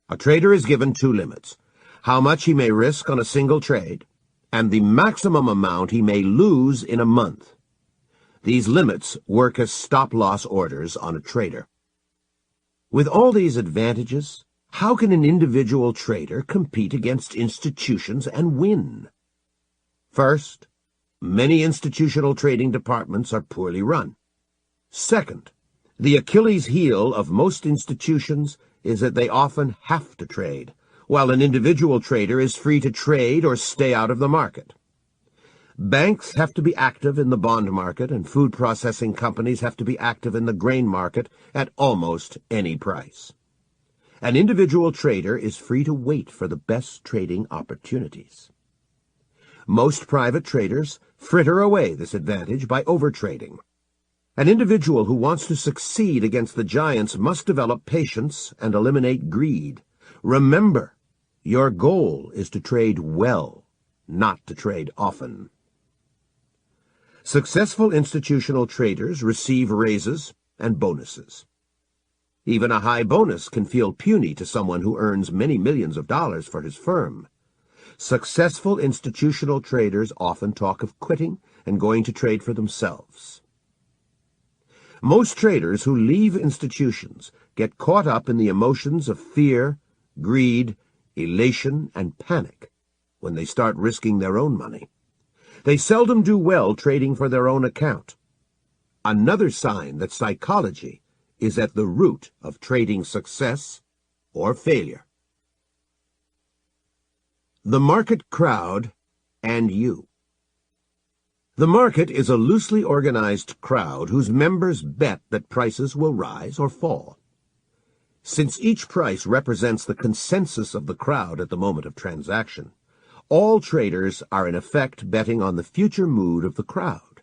A trader is given two limits: how much he may risk on a single trade, and the maximum amount he may lose in a month. These limits work as stop-loss orders on a trader. With all these advantages, how can an individual trader compete against institutions and win? First, many institutional trading departments are poorly run. Second, the Achilles heel of most institutions is that they often have to trade, while an individual trader is free to trade or stay out of the market. Banks have to be active in the bond market, and food processing companies have to be active in the grain market at almost any price. An individual trader is free to wait for the best trading opportunities. Most private traders fritter away this advantage by overtrading. An individual who wants to succeed against the giants must develop patience and eliminate greed. Remember, your goal is to trade well, not to trade often. Successful institutional traders receive raises and bonuses. Even a high bonus can feel puny to someone who earns many millions of dollars for his firm. Successful institutional traders often talk of quitting and going to trade for themselves. Most traders who leave institutions get caught up in the emotions of fear, greed, elation, and panic when they start risking their own money. They seldom do well trading for their own account. Another sign that psychology is at the root of trading success or failure. The market crowd and you. The market is a loosely organized crowd whose members bet that prices will rise or fall. Since each price represents the consensus of the crowd at the moment of transaction, all traders are in effect betting on the future mood of the crowd.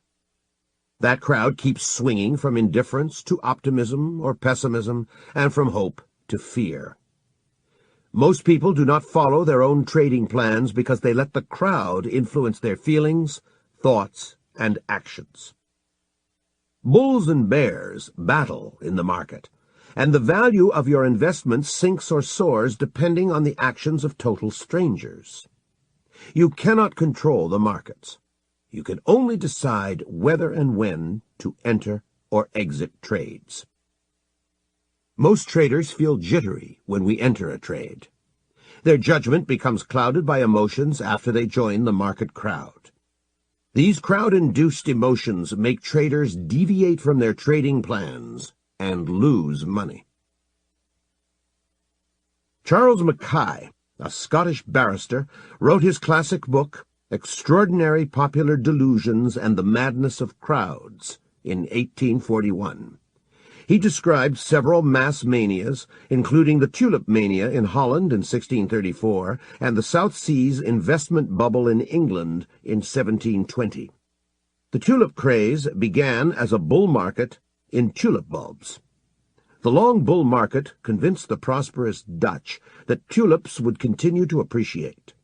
That crowd keeps swinging from indifference to optimism or pessimism, and from hope to fear. Most people do not follow their own trading plans because they let the crowd influence their feelings, thoughts, and actions. Bulls and bears battle in the market, and the value of your investment sinks or soars depending on the actions of total strangers. You cannot control the markets. You can only decide whether and when to enter or exit trades. Most traders feel jittery when we enter a trade. Their judgment becomes clouded by emotions after they join the market crowd. These crowd-induced emotions make traders deviate from their trading plans and lose money. Charles Mackay, a Scottish barrister, wrote his classic book, Extraordinary Popular Delusions and the Madness of Crowds, in 1841. He described several mass manias, including the tulip mania in Holland in 1634 and the South Seas investment bubble in England in 1720. The tulip craze began as a bull market in tulip bulbs. The long bull market convinced the prosperous Dutch that tulips would continue to appreciate.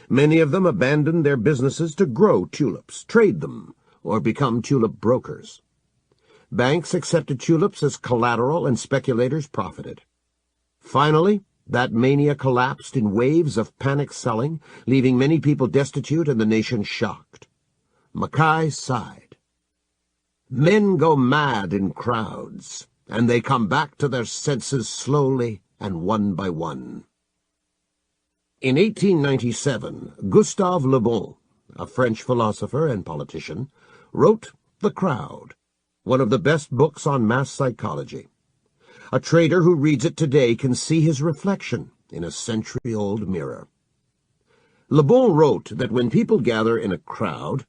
Many of them abandoned their businesses to grow tulips, trade them, or become tulip brokers. Banks accepted tulips as collateral, and speculators profited. Finally, that mania collapsed in waves of panic selling, leaving many people destitute and the nation shocked. Mackay sighed. Men go mad in crowds, and they come back to their senses slowly and one by one. In 1897, Gustave Le Bon, a French philosopher and politician, wrote The Crowd, one of the best books on mass psychology. A trader who reads it today can see his reflection in a century-old mirror. Le Bon wrote that when people gather in a crowd,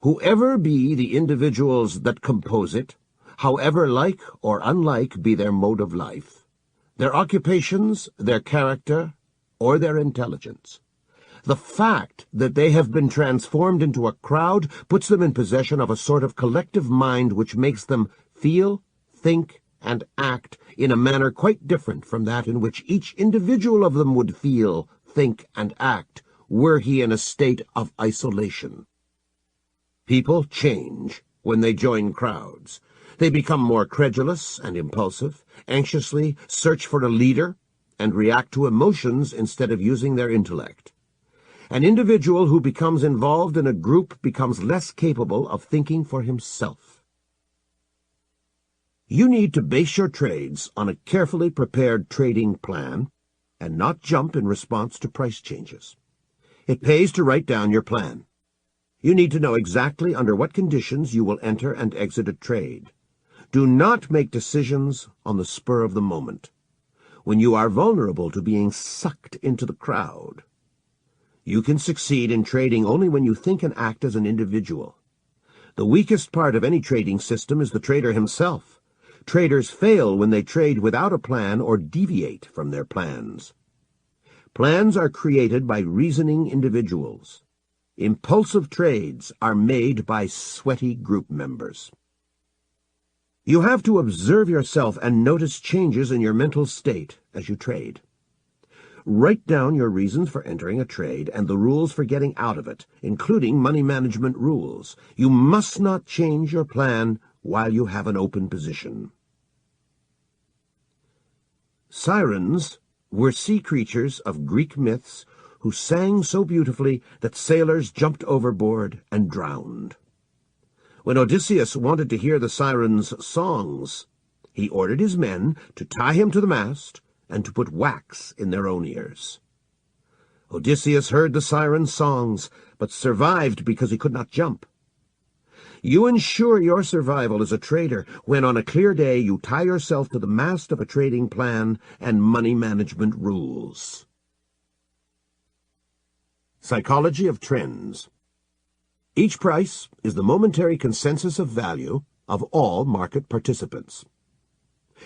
Whoever be the individuals that compose it, however like or unlike be their mode of life, their occupations, their character, or their intelligence, the fact that they have been transformed into a crowd puts them in possession of a sort of collective mind which makes them feel, think, and act in a manner quite different from that in which each individual of them would feel, think, and act were he in a state of isolation. People change when they join crowds. They become more credulous and impulsive, anxiously search for a leader, and react to emotions instead of using their intellect. An individual who becomes involved in a group becomes less capable of thinking for himself. You need to base your trades on a carefully prepared trading plan and not jump in response to price changes. It pays to write down your plan. You need to know exactly under what conditions you will enter and exit a trade. Do not make decisions on the spur of the moment, when you are vulnerable to being sucked into the crowd. You can succeed in trading only when you think and act as an individual. The weakest part of any trading system is the trader himself. Traders fail when they trade without a plan or deviate from their plans. Plans are created by reasoning individuals. Impulsive trades are made by sweaty group members. You have to observe yourself and notice changes in your mental state as you trade. Write down your reasons for entering a trade and the rules for getting out of it, including money management rules. You must not change your plan while you have an open position. Sirens were sea creatures of Greek myths who sang so beautifully that sailors jumped overboard and drowned. When Odysseus wanted to hear the sirens' songs, he ordered his men to tie him to the mast and to put wax in their own ears. Odysseus heard the sirens' songs, but survived because he could not jump. You ensure your survival as a trader when on a clear day you tie yourself to the mast of a trading plan and money management rules. Psychology of trends. Each price is the momentary consensus of value of all market participants.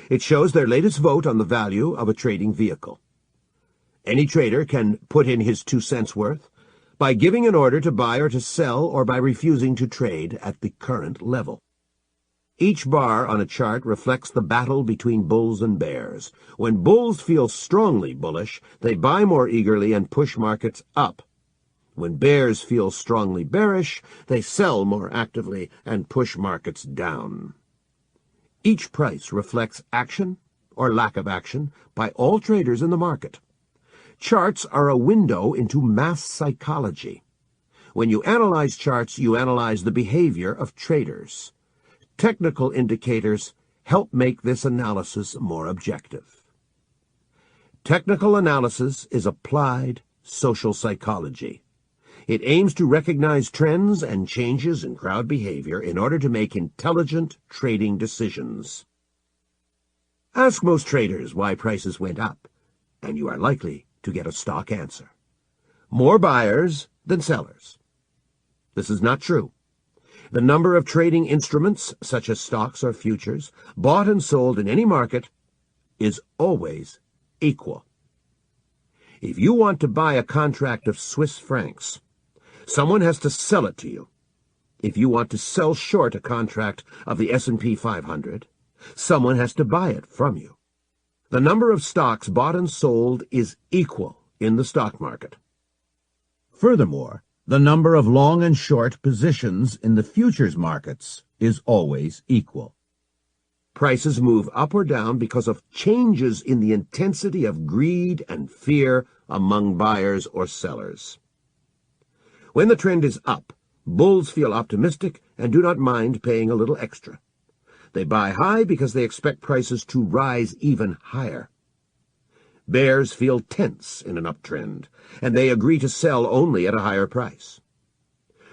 It shows their latest vote on the value of a trading vehicle. Any trader can put in his 2 cents worth by giving an order to buy or to sell or by refusing to trade at the current level. Each bar on a chart reflects the battle between bulls and bears. When bulls feel strongly bullish, they buy more eagerly and push markets up. When bears feel strongly bearish, they sell more actively and push markets down. Each price reflects action or lack of action by all traders in the market. Charts are a window into mass psychology. When you analyze charts, you analyze the behavior of traders. Technical indicators help make this analysis more objective. Technical analysis is applied social psychology. It aims to recognize trends and changes in crowd behavior in order to make intelligent trading decisions. Ask most traders why prices went up, and you are likely to get a stock answer. More buyers than sellers. This is not true. The number of trading instruments, such as stocks or futures, bought and sold in any market is always equal. If you want to buy a contract of Swiss francs, someone has to sell it to you. If you want to sell short a contract of the S&P 500, someone has to buy it from you. The number of stocks bought and sold is equal in the stock market. Furthermore, the number of long and short positions in the futures markets is always equal. Prices move up or down because of changes in the intensity of greed and fear among buyers or sellers. When the trend is up, bulls feel optimistic and do not mind paying a little extra. They buy high because they expect prices to rise even higher. Bears feel tense in an uptrend, and they agree to sell only at a higher price.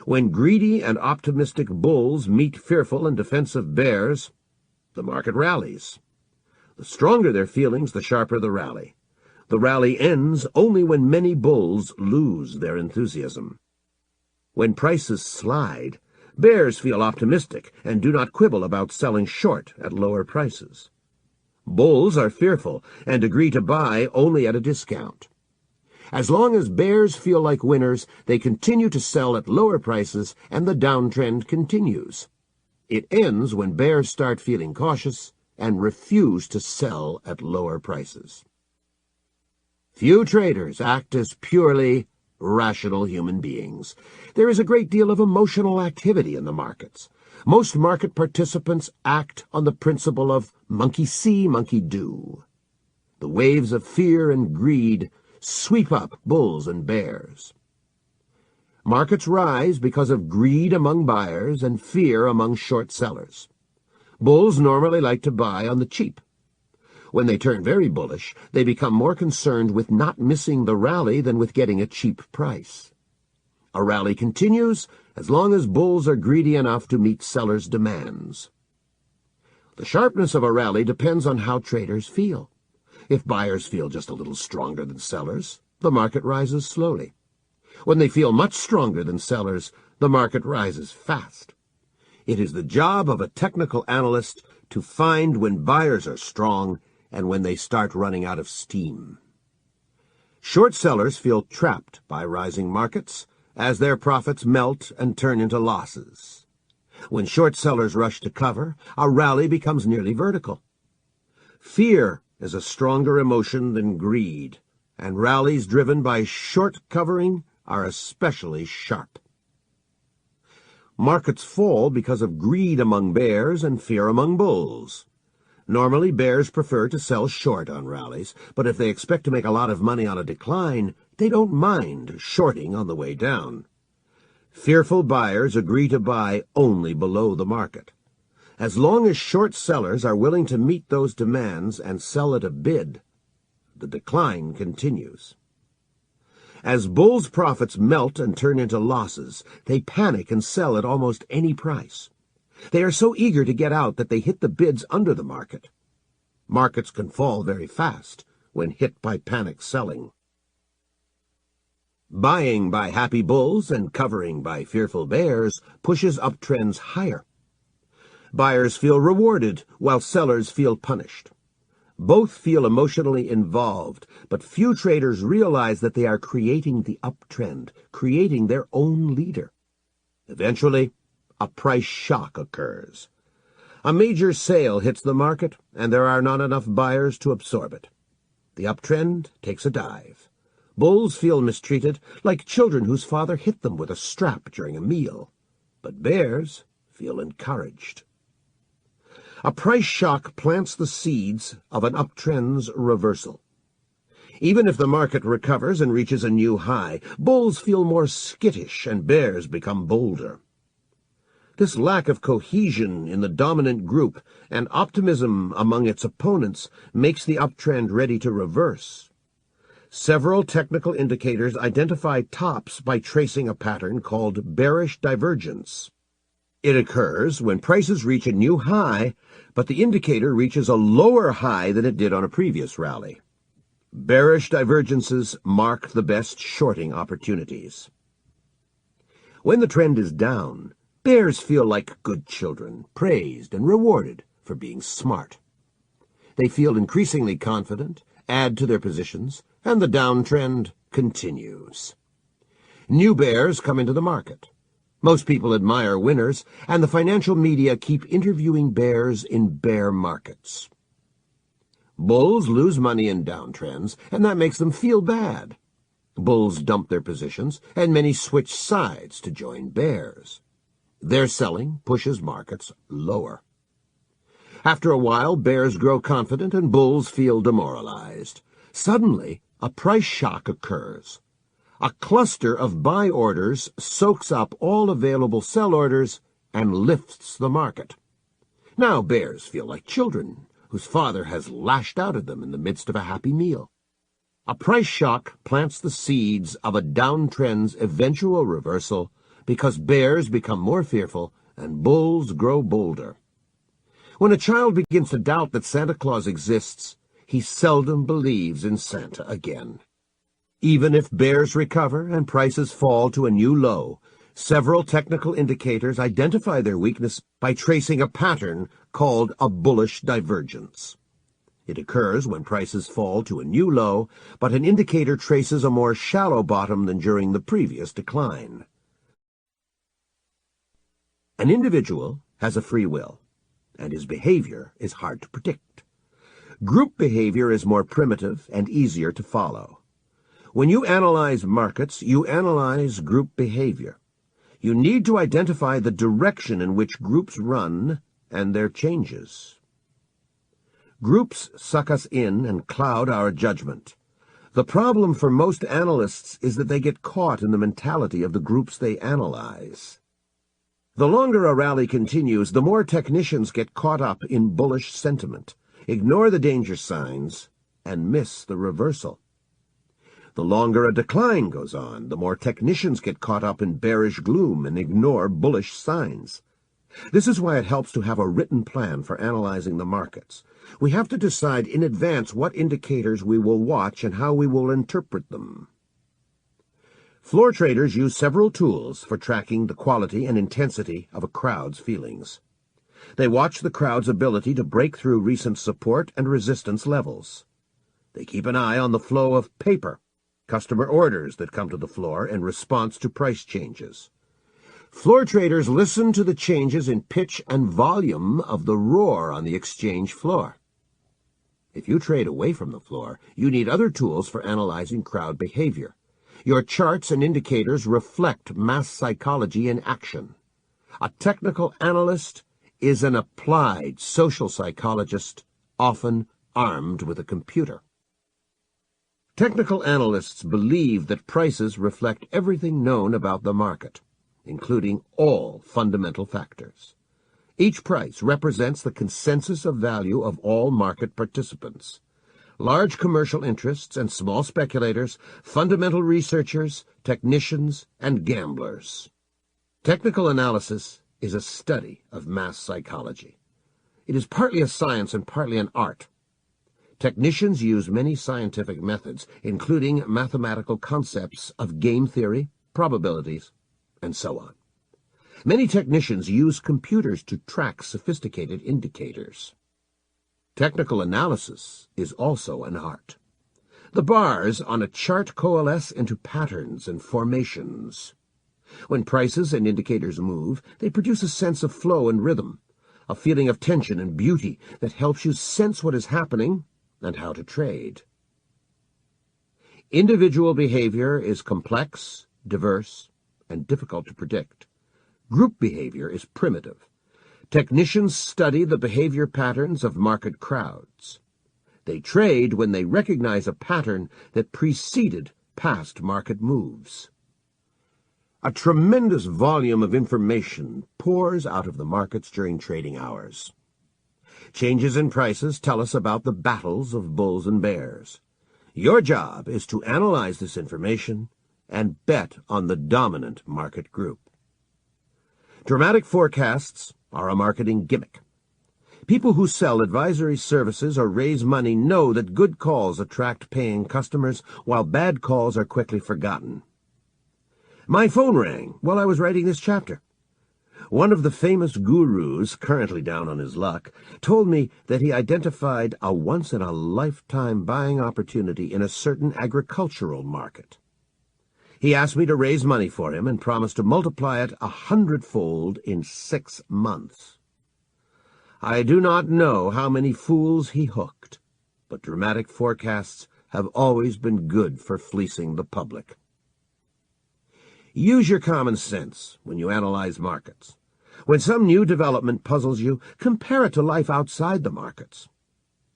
When greedy and optimistic bulls meet fearful and defensive bears, the market rallies. The stronger their feelings, the sharper the rally. The rally ends only when many bulls lose their enthusiasm. When prices slide, Bears feel optimistic and do not quibble about selling short at lower prices. Bulls are fearful and agree to buy only at a discount. As long as bears feel like winners, they continue to sell at lower prices and the downtrend continues. It ends when bears start feeling cautious and refuse to sell at lower prices. Few traders act as purely rational human beings. There is a great deal of emotional activity in the markets. Most market participants act on the principle of monkey see, monkey do. The waves of fear and greed sweep up bulls and bears. Markets rise because of greed among buyers and fear among short sellers. Bulls normally like to buy on the cheap. When they turn very bullish, they become more concerned with not missing the rally than with getting a cheap price. A rally continues as long as bulls are greedy enough to meet sellers' demands. The sharpness of a rally depends on how traders feel. If buyers feel just a little stronger than sellers, the market rises slowly. When they feel much stronger than sellers, the market rises fast. It is the job of a technical analyst to find when buyers are strong and when they start running out of steam. Short sellers feel trapped by rising markets as their profits melt and turn into losses. When short sellers rush to cover, a rally becomes nearly vertical. Fear is a stronger emotion than greed, and rallies driven by short covering are especially sharp. Markets fall because of greed among bears and fear among bulls. Normally, bears prefer to sell short on rallies, but if they expect to make a lot of money on a decline, they don't mind shorting on the way down. Fearful buyers agree to buy only below the market. As long as short sellers are willing to meet those demands and sell at a bid, the decline continues. As bulls' profits melt and turn into losses, they panic and sell at almost any price. They are so eager to get out that they hit the bids under the market. Markets can fall very fast when hit by panic selling. Buying by happy bulls and covering by fearful bears pushes uptrends higher. Buyers feel rewarded while sellers feel punished. Both feel emotionally involved, but few traders realize that they are creating the uptrend, creating their own leader. Eventually, a price shock occurs. A major sale hits the market, and there are not enough buyers to absorb it. The uptrend takes a dive. Bulls feel mistreated, like children whose father hit them with a strap during a meal. But bears feel encouraged. A price shock plants the seeds of an uptrend's reversal. Even if the market recovers and reaches a new high, bulls feel more skittish and bears become bolder. This lack of cohesion in the dominant group and optimism among its opponents makes the uptrend ready to reverse. Several technical indicators identify tops by tracing a pattern called bearish divergence. It occurs when prices reach a new high, but the indicator reaches a lower high than it did on a previous rally. Bearish divergences mark the best shorting opportunities. When the trend is down, bears feel like good children, praised and rewarded for being smart. They feel increasingly confident, add to their positions, and the downtrend continues. New bears come into the market. Most people admire winners, and the financial media keep interviewing bears in bear markets. Bulls lose money in downtrends, and that makes them feel bad. Bulls dump their positions, and many switch sides to join bears. Their selling pushes markets lower. After a while, bears grow confident and bulls feel demoralized. Suddenly, a price shock occurs. A cluster of buy orders soaks up all available sell orders and lifts the market. Now bears feel like children whose father has lashed out at them in the midst of a happy meal. A price shock plants the seeds of a downtrend's eventual reversal because bears become more fearful and bulls grow bolder. When a child begins to doubt that Santa Claus exists, he seldom believes in Santa again. Even if bears recover and prices fall to a new low, Several technical indicators identify their weakness by tracing a pattern called a bullish divergence. It occurs when prices fall to a new low, but an indicator traces a more shallow bottom than during the previous decline. An individual has a free will, and his behavior is hard to predict. Group behavior is more primitive and easier to follow. When you analyze markets, you analyze group behavior. You need to identify the direction in which groups run and their changes. Groups suck us in and cloud our judgment. The problem for most analysts is that they get caught in the mentality of the groups they analyze. The longer a rally continues, the more technicians get caught up in bullish sentiment, ignore the danger signs, and miss the reversal. The longer a decline goes on, the more technicians get caught up in bearish gloom and ignore bullish signs. This is why it helps to have a written plan for analyzing the markets. We have to decide in advance what indicators we will watch and how we will interpret them. Floor traders use several tools for tracking the quality and intensity of a crowd's feelings. They watch the crowd's ability to break through recent support and resistance levels. They keep an eye on the flow of paper, customer orders that come to the floor in response to price changes. Floor traders listen to the changes in pitch and volume of the roar on the exchange floor. If you trade away from the floor, you need other tools for analyzing crowd behavior. Your charts and indicators reflect mass psychology in action. A technical analyst is an applied social psychologist, often armed with a computer. Technical analysts believe that prices reflect everything known about the market, including all fundamental factors. Each price represents the consensus of value of all market participants. Large commercial interests and small speculators, fundamental researchers, technicians, and gamblers. Technical analysis is a study of mass psychology. It is partly a science and partly an art. Technicians use many scientific methods, including mathematical concepts of game theory, probabilities, and so on. Many technicians use computers to track sophisticated indicators. Technical analysis is also an art. The bars on a chart coalesce into patterns and formations. When prices and indicators move, they produce a sense of flow and rhythm, a feeling of tension and beauty that helps you sense what is happening and how to trade. Individual behavior is complex, diverse, and difficult to predict. Group behavior is primitive. Technicians study the behavior patterns of market crowds. They trade when they recognize a pattern that preceded past market moves. A tremendous volume of information pours out of the markets during trading hours. Changes in prices tell us about the battles of bulls and bears. Your job is to analyze this information and bet on the dominant market group. Dramatic forecasts are a marketing gimmick. People who sell advisory services or raise money know that good calls attract paying customers, while bad calls are quickly forgotten. My phone rang while I was writing this chapter. One of the famous gurus, currently down on his luck, told me that he identified a once-in-a-lifetime buying opportunity in a certain agricultural market. He asked me to raise money for him and promised to multiply it 100-fold in 6 months. I do not know how many fools he hooked, but dramatic forecasts have always been good for fleecing the public. Use your common sense when you analyze markets. When some new development puzzles you, compare it to life outside the markets.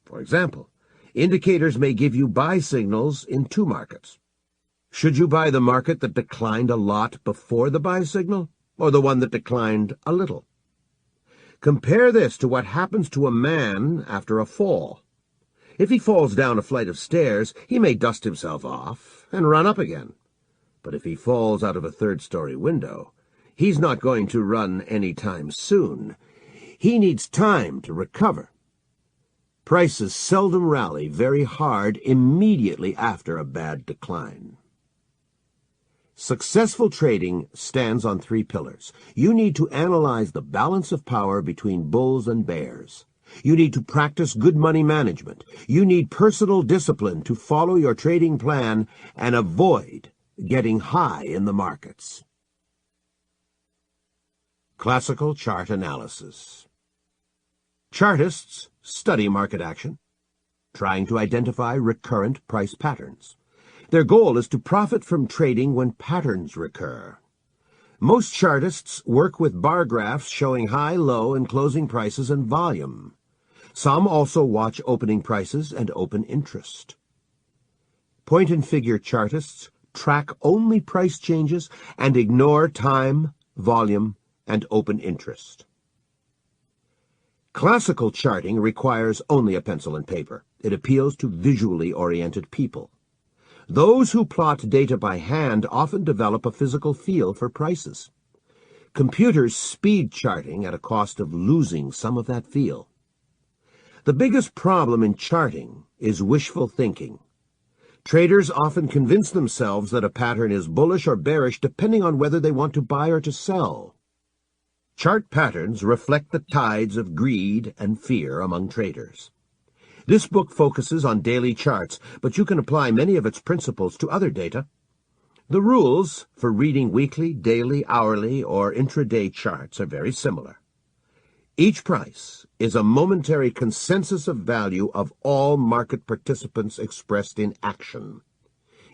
For example, indicators may give you buy signals in 2 markets. Should you buy the market that declined a lot before the buy signal, or the one that declined a little? Compare this to what happens to a man after a fall. If he falls down a flight of stairs, he may dust himself off and run up again. But if he falls out of a 3rd-story window, he's not going to run any time soon. He needs time to recover. Prices seldom rally very hard immediately after a bad decline. Successful trading stands on three pillars. You need to analyze the balance of power between bulls and bears. You need to practice good money management. You need personal discipline to follow your trading plan and avoid getting high in the markets. Classical chart analysis. Chartists study market action, trying to identify recurrent price patterns. Their goal is to profit from trading when patterns recur. Most chartists work with bar graphs showing high, low, and closing prices and volume. Some also watch opening prices and open interest. Point-and-figure chartists track only price changes and ignore time, volume, and open interest. Classical charting requires only a pencil and paper. It appeals to visually oriented people. Those who plot data by hand often develop a physical feel for prices. Computers speed charting at a cost of losing some of that feel. The biggest problem in charting is wishful thinking. Traders often convince themselves that a pattern is bullish or bearish depending on whether they want to buy or to sell. Chart patterns reflect the tides of greed and fear among traders. This book focuses on daily charts, but you can apply many of its principles to other data. The rules for reading weekly, daily, hourly, or intraday charts are very similar. Each price is a momentary consensus of value of all market participants expressed in action.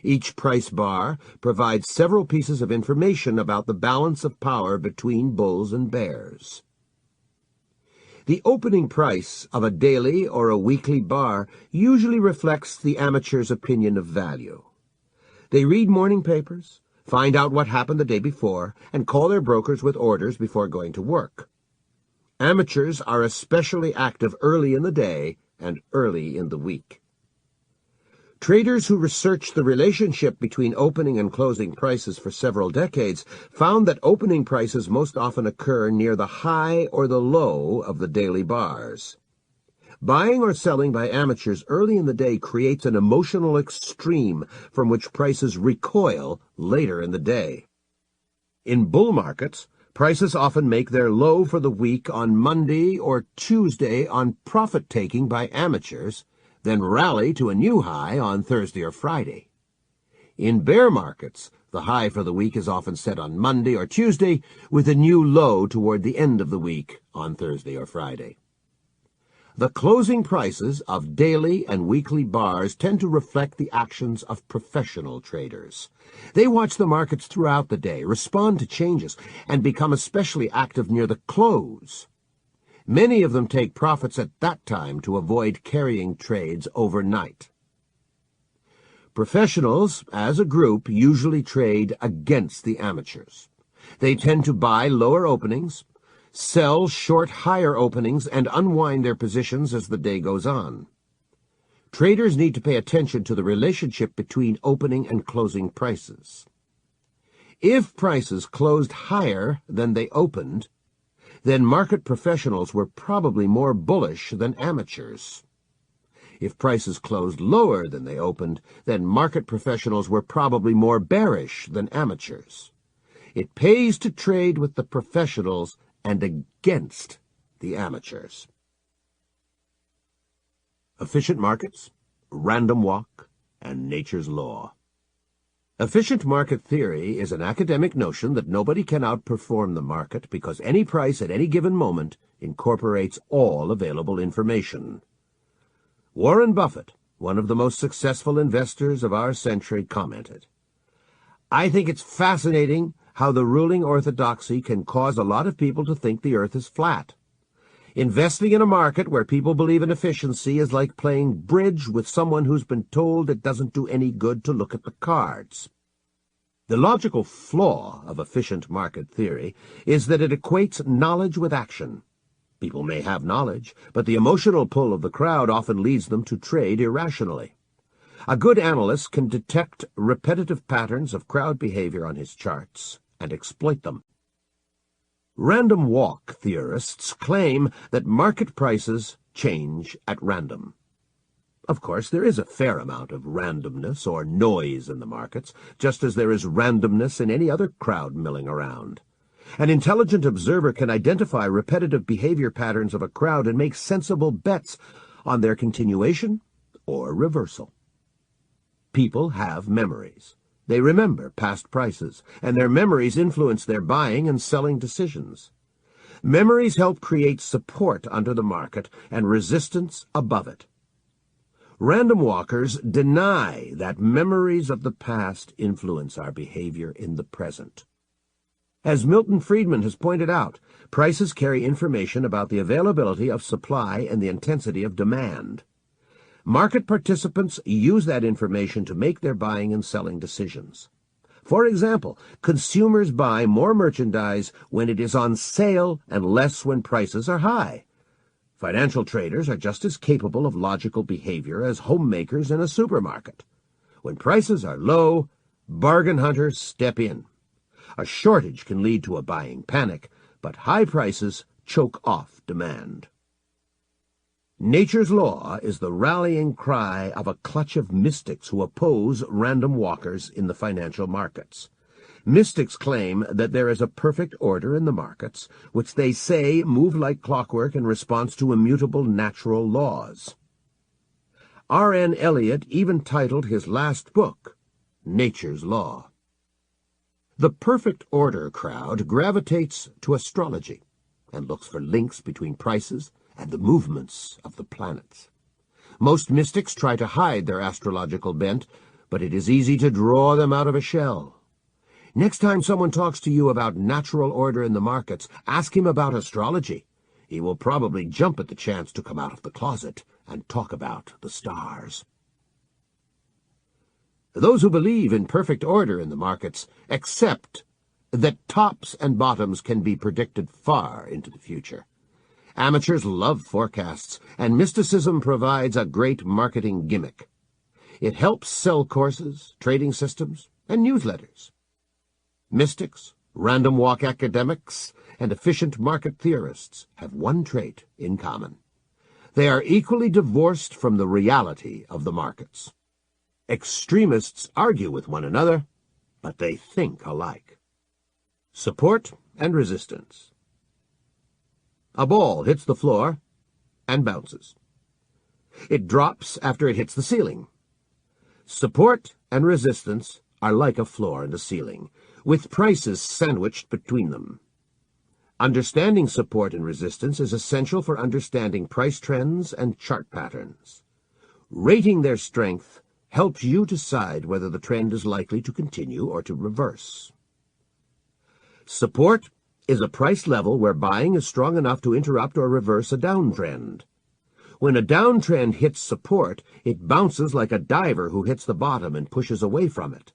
Each price bar provides several pieces of information about the balance of power between bulls and bears. The opening price of a daily or a weekly bar usually reflects the amateur's opinion of value. They read morning papers, find out what happened the day before, and call their brokers with orders before going to work. Amateurs are especially active early in the day and early in the week. Traders who researched the relationship between opening and closing prices for several decades found that opening prices most often occur near the high or the low of the daily bars. Buying or selling by amateurs early in the day creates an emotional extreme from which prices recoil later in the day. In bull markets, prices often make their low for the week on Monday or Tuesday on profit-taking by amateurs, then rally to a new high on Thursday or Friday. In bear markets, the high for the week is often set on Monday or Tuesday, with a new low toward the end of the week on Thursday or Friday. The closing prices of daily and weekly bars tend to reflect the actions of professional traders. They watch the markets throughout the day, respond to changes, and become especially active near the close. Many of them take profits at that time to avoid carrying trades overnight. Professionals, as a group, usually trade against the amateurs. They tend to buy lower openings, sell short higher openings, and unwind their positions as the day goes on. Traders need to pay attention to the relationship between opening and closing prices. If prices closed higher than they opened, then market professionals were probably more bullish than amateurs. If prices closed lower than they opened, then market professionals were probably more bearish than amateurs. It pays to trade with the professionals and against the amateurs. Efficient markets, random walk, and nature's law. Efficient market theory is an academic notion that nobody can outperform the market because any price at any given moment incorporates all available information. Warren Buffett, one of the most successful investors of our century, commented, "I think it's fascinating how the ruling orthodoxy can cause a lot of people to think the earth is flat. Investing in a market where people believe in efficiency is like playing bridge with someone who's been told it doesn't do any good to look at the cards." The logical flaw of efficient market theory is that it equates knowledge with action. People may have knowledge, but the emotional pull of the crowd often leads them to trade irrationally. A good analyst can detect repetitive patterns of crowd behavior on his charts and exploit them. Random walk theorists claim that market prices change at random. Of course, there is a fair amount of randomness or noise in the markets, just as there is randomness in any other crowd milling around. An intelligent observer can identify repetitive behavior patterns of a crowd and make sensible bets on their continuation or reversal. People have memories. They remember past prices, and their memories influence their buying and selling decisions. Memories help create support under the market and resistance above it. Random walkers deny that memories of the past influence our behavior in the present. As Milton Friedman has pointed out, prices carry information about the availability of supply and the intensity of demand. Market participants use that information to make their buying and selling decisions. For example, consumers buy more merchandise when it is on sale and less when prices are high. Financial traders are just as capable of logical behavior as homemakers in a supermarket. When prices are low, bargain hunters step in. A shortage can lead to a buying panic, but high prices choke off demand. Nature's law is the rallying cry of a clutch of mystics who oppose random walkers in the financial markets. Mystics claim that there is a perfect order in the markets, which they say move like clockwork in response to immutable natural laws. R.N. Elliott even titled his last book, Nature's Law. The perfect order crowd gravitates to astrology and looks for links between prices and the movements of the planets. Most mystics try to hide their astrological bent, but it is easy to draw them out of a shell. Next time someone talks to you about natural order in the markets, ask him about astrology. He will probably jump at the chance to come out of the closet and talk about the stars. Those who believe in perfect order in the markets accept that tops and bottoms can be predicted far into the future. Amateurs love forecasts, and mysticism provides a great marketing gimmick. It helps sell courses, trading systems, and newsletters. Mystics, random walk academics, and efficient market theorists have one trait in common. They are equally divorced from the reality of the markets. Extremists argue with one another, but they think alike. Support and resistance. A ball hits the floor and bounces. It drops after it hits the ceiling. Support and resistance are like a floor and a ceiling, with prices sandwiched between them. Understanding support and resistance is essential for understanding price trends and chart patterns. Rating their strength helps you decide whether the trend is likely to continue or to reverse. Support is a price level where buying is strong enough to interrupt or reverse a downtrend. When a downtrend hits support, it bounces like a diver who hits the bottom and pushes away from it.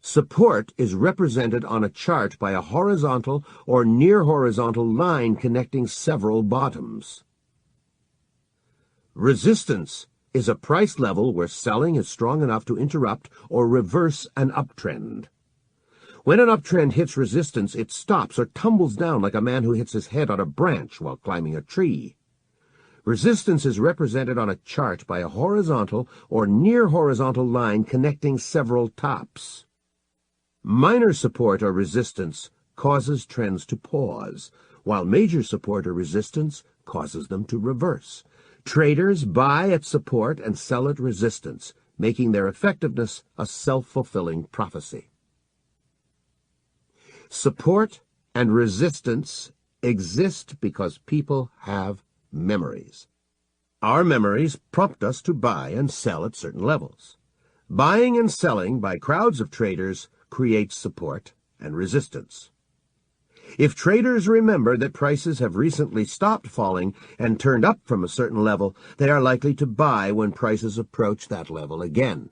Support is represented on a chart by a horizontal or near-horizontal line connecting several bottoms. Resistance is a price level where selling is strong enough to interrupt or reverse an uptrend. When an uptrend hits resistance, it stops or tumbles down like a man who hits his head on a branch while climbing a tree. Resistance is represented on a chart by a horizontal or near-horizontal line connecting several tops. Minor support or resistance causes trends to pause, while major support or resistance causes them to reverse. Traders buy at support and sell at resistance, making their effectiveness a self-fulfilling prophecy. Support and resistance exist because people have memories. Our memories prompt us to buy and sell at certain levels. Buying and selling by crowds of traders creates support and resistance. If traders remember that prices have recently stopped falling and turned up from a certain level, they are likely to buy when prices approach that level again.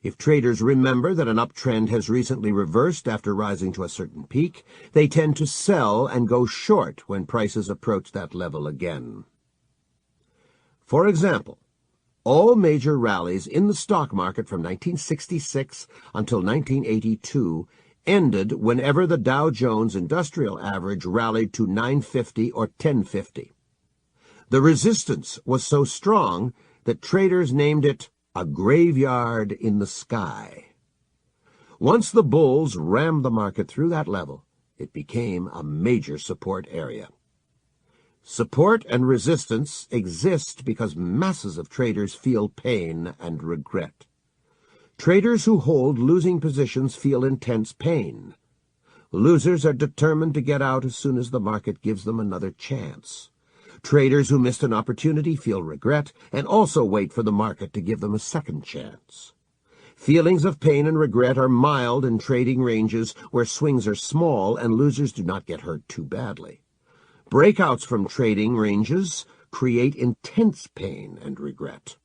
If traders remember that an uptrend has recently reversed after rising to a certain peak, they tend to sell and go short when prices approach that level again. For example, all major rallies in the stock market from 1966 until 1982 ended whenever the Dow Jones Industrial Average rallied to 950 or 1050. The resistance was so strong that traders named it a graveyard in the sky. Once the bulls rammed the market through that level, it became a major support area. Support and resistance exist because masses of traders feel pain and regret. Traders who hold losing positions feel intense pain. Losers are determined to get out as soon as the market gives them another chance. Traders who missed an opportunity feel regret and also wait for the market to give them a second chance. Feelings of pain and regret are mild in trading ranges where swings are small and losers do not get hurt too badly. Breakouts from trading ranges create intense pain and regret.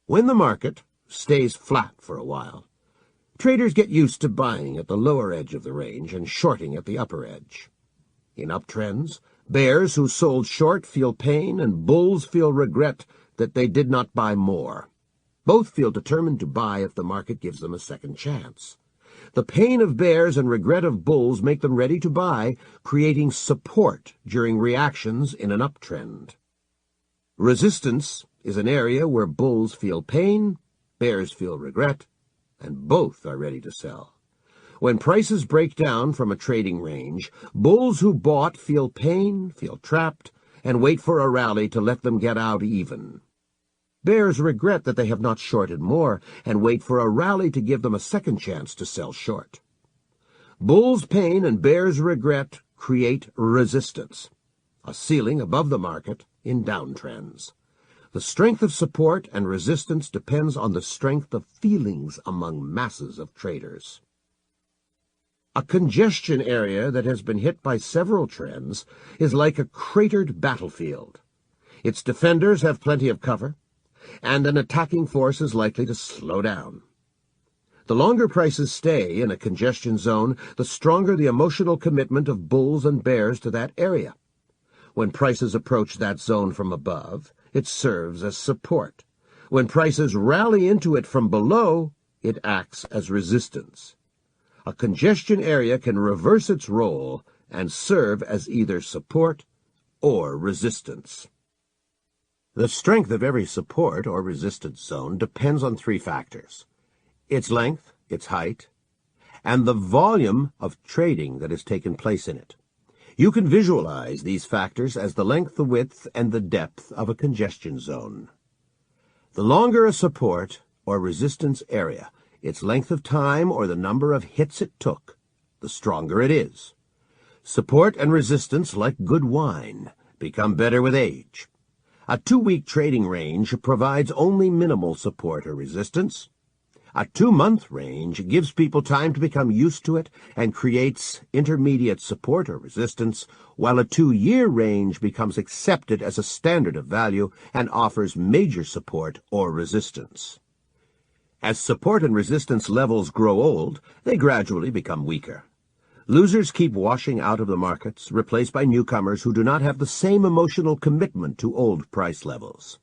When the market stays flat for a while, traders get used to buying at the lower edge of the range and shorting at the upper edge. In uptrends, bears who sold short feel pain and bulls feel regret that they did not buy more. Both feel determined to buy if the market gives them a second chance. The pain of bears and regret of bulls make them ready to buy, creating support during reactions in an uptrend. Resistance is an area where bulls feel pain, bears feel regret, and both are ready to sell. When prices break down from a trading range, bulls who bought feel pain, feel trapped, and wait for a rally to let them get out even. Bears regret that they have not shorted more and wait for a rally to give them a second chance to sell short. Bulls' pain and bears' regret create resistance, a ceiling above the market in downtrends. The strength of support and resistance depends on the strength of feelings among masses of traders. A congestion area that has been hit by several trends is like a cratered battlefield. Its defenders have plenty of cover, and an attacking force is likely to slow down. The longer prices stay in a congestion zone, the stronger the emotional commitment of bulls and bears to that area. When prices approach that zone from above, it serves as support. When prices rally into it from below, it acts as resistance. A congestion area can reverse its role and serve as either support or resistance. The strength of every support or resistance zone depends on three factors: its length, its height, and the volume of trading that has taken place in it. You can visualize these factors as the length, the width, and the depth of a congestion zone. The longer a support or resistance area, its length of time or the number of hits it took, the stronger it is. Support and resistance, like good wine, become better with age. A 2-week trading range provides only minimal support or resistance. A 2-month range gives people time to become used to it and creates intermediate support or resistance, while a 2-year range becomes accepted as a standard of value and offers major support or resistance. As support and resistance levels grow old, they gradually become weaker. Losers keep washing out of the markets, replaced by newcomers who do not have the same emotional commitment to old price levels.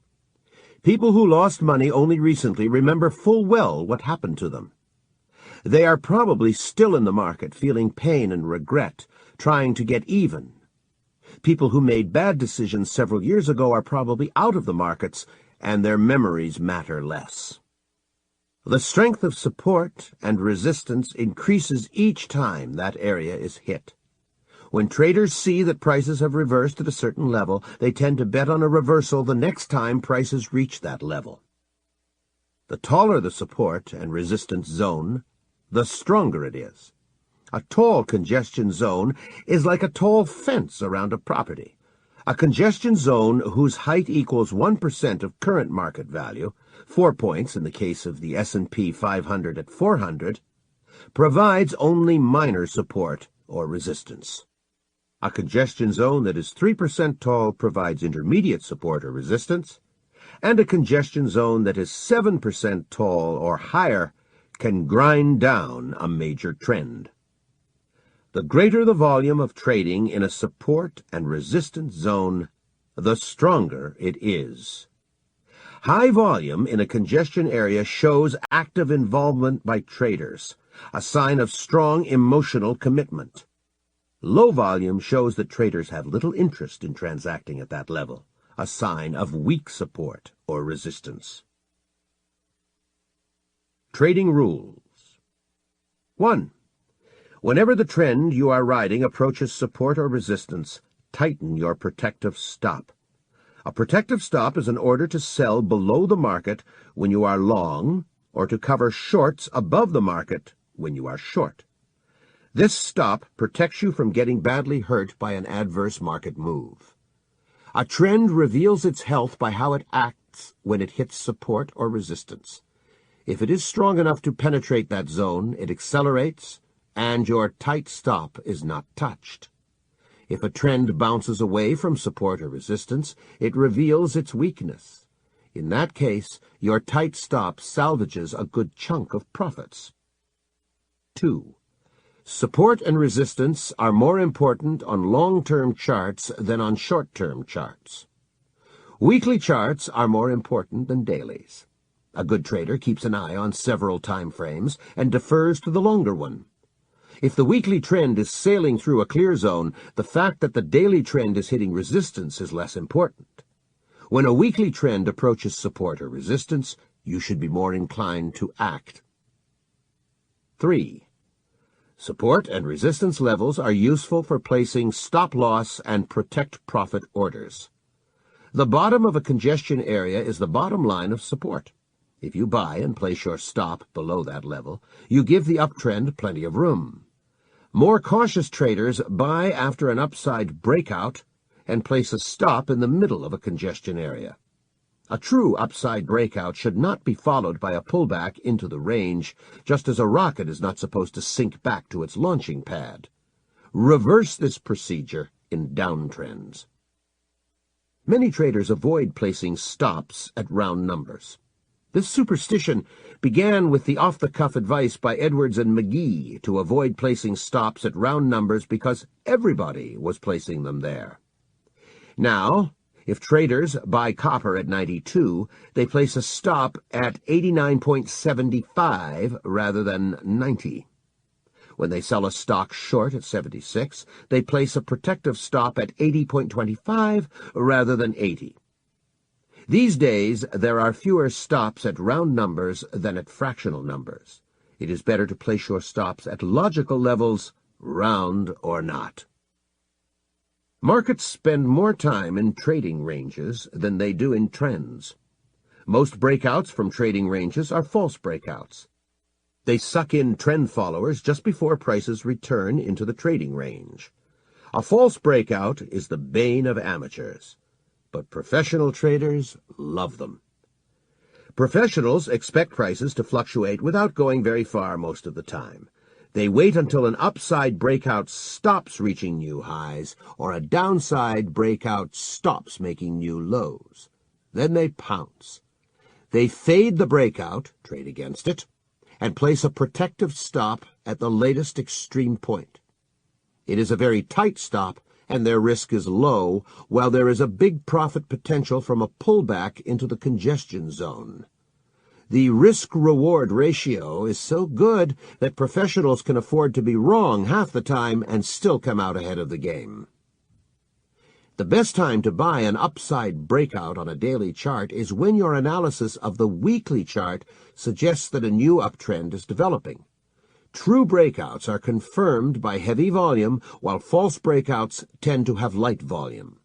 People who lost money only recently remember full well what happened to them. They are probably still in the market, feeling pain and regret, trying to get even. People who made bad decisions several years ago are probably out of the markets, and their memories matter less. The strength of support and resistance increases each time that area is hit. When traders see that prices have reversed at a certain level, they tend to bet on a reversal the next time prices reach that level. The taller the support and resistance zone, the stronger it is. A tall congestion zone is like a tall fence around a property. A congestion zone whose height equals 1% of current market value, 4 points in the case of the S&P 500 at 400, provides only minor support or resistance. A congestion zone that is 3% tall provides intermediate support or resistance, and a congestion zone that is 7% tall or higher can grind down a major trend. The greater the volume of trading in a support and resistance zone, the stronger it is. High volume in a congestion area shows active involvement by traders, a sign of strong emotional commitment. Low volume shows that traders have little interest in transacting at that level, a sign of weak support or resistance. Trading rules. 1. Whenever the trend you are riding approaches support or resistance, tighten your protective stop. A protective stop is an order to sell below the market when you are long, or to cover shorts above the market when you are short. This stop protects you from getting badly hurt by an adverse market move. A trend reveals its health by how it acts when it hits support or resistance. If it is strong enough to penetrate that zone, it accelerates, and your tight stop is not touched. If a trend bounces away from support or resistance, it reveals its weakness. In that case, your tight stop salvages a good chunk of profits. 2. Support and resistance are more important on long-term charts than on short-term charts. Weekly charts are more important than dailies. A good trader keeps an eye on several time frames and defers to the longer one. If the weekly trend is sailing through a clear zone, the fact that the daily trend is hitting resistance is less important. When a weekly trend approaches support or resistance, you should be more inclined to act. 3. Support and resistance levels are useful for placing stop-loss and protect-profit orders. The bottom of a congestion area is the bottom line of support. If you buy and place your stop below that level, you give the uptrend plenty of room. More cautious traders buy after an upside breakout and place a stop in the middle of a congestion area. A true upside breakout should not be followed by a pullback into the range, just as a rocket is not supposed to sink back to its launching pad. Reverse this procedure in downtrends. Many traders avoid placing stops at round numbers. This superstition began with the off-the-cuff advice by Edwards and McGee to avoid placing stops at round numbers because everybody was placing them there. Now, if traders buy copper at 92, they place a stop at 89.75 rather than 90. When they sell a stock short at 76, they place a protective stop at 80.25 rather than 80. These days, there are fewer stops at round numbers than at fractional numbers. It is better to place your stops at logical levels, round or not. Markets spend more time in trading ranges than they do in trends. Most breakouts from trading ranges are false breakouts. They suck in trend followers just before prices return into the trading range. A false breakout is the bane of amateurs, but professional traders love them. Professionals expect prices to fluctuate without going very far most of the time. They wait until an upside breakout stops reaching new highs or a downside breakout stops making new lows. Then they pounce. They fade the breakout, trade against it, and place a protective stop at the latest extreme point. It is a very tight stop, and their risk is low, while there is a big profit potential from a pullback into the congestion zone. The risk-reward ratio is so good that professionals can afford to be wrong half the time and still come out ahead of the game. The best time to buy an upside breakout on a daily chart is when your analysis of the weekly chart suggests that a new uptrend is developing. True breakouts are confirmed by heavy volume, while false breakouts tend to have light volume.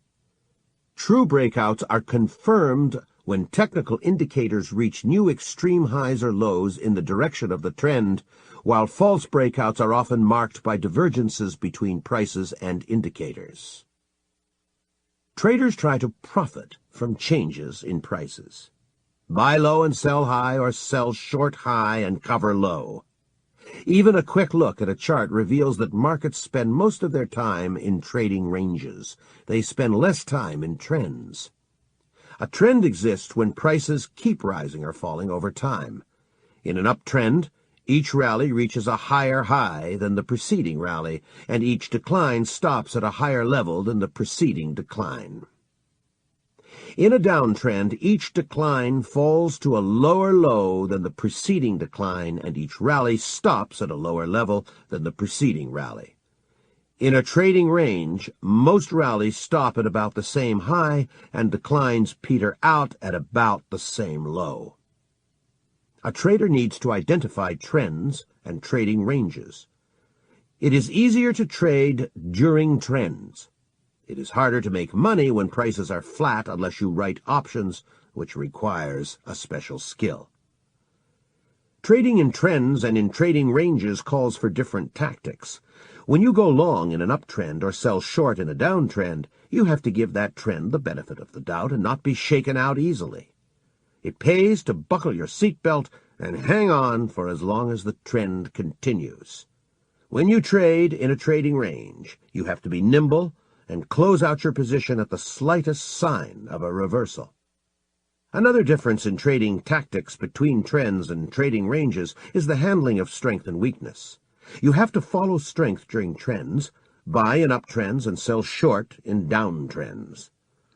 True breakouts are confirmed when technical indicators reach new extreme highs or lows in the direction of the trend, while false breakouts are often marked by divergences between prices and indicators. Traders try to profit from changes in prices. Buy low and sell high, or sell short high and cover low. Even a quick look at a chart reveals that markets spend most of their time in trading ranges. They spend less time in trends. A trend exists when prices keep rising or falling over time. In an uptrend, each rally reaches a higher high than the preceding rally, and each decline stops at a higher level than the preceding decline. In a downtrend, each decline falls to a lower low than the preceding decline, and each rally stops at a lower level than the preceding rally. In a trading range, most rallies stop at about the same high and declines peter out at about the same low. A trader needs to identify trends and trading ranges. It is easier to trade during trends. It is harder to make money when prices are flat unless you write options, which requires a special skill. Trading in trends and in trading ranges calls for different tactics. When you go long in an uptrend or sell short in a downtrend, you have to give that trend the benefit of the doubt and not be shaken out easily. It pays to buckle your seatbelt and hang on for as long as the trend continues. When you trade in a trading range, you have to be nimble and close out your position at the slightest sign of a reversal. Another difference in trading tactics between trends and trading ranges is the handling of strength and weakness. You have to follow strength during trends, buy in uptrends, and sell short in downtrends.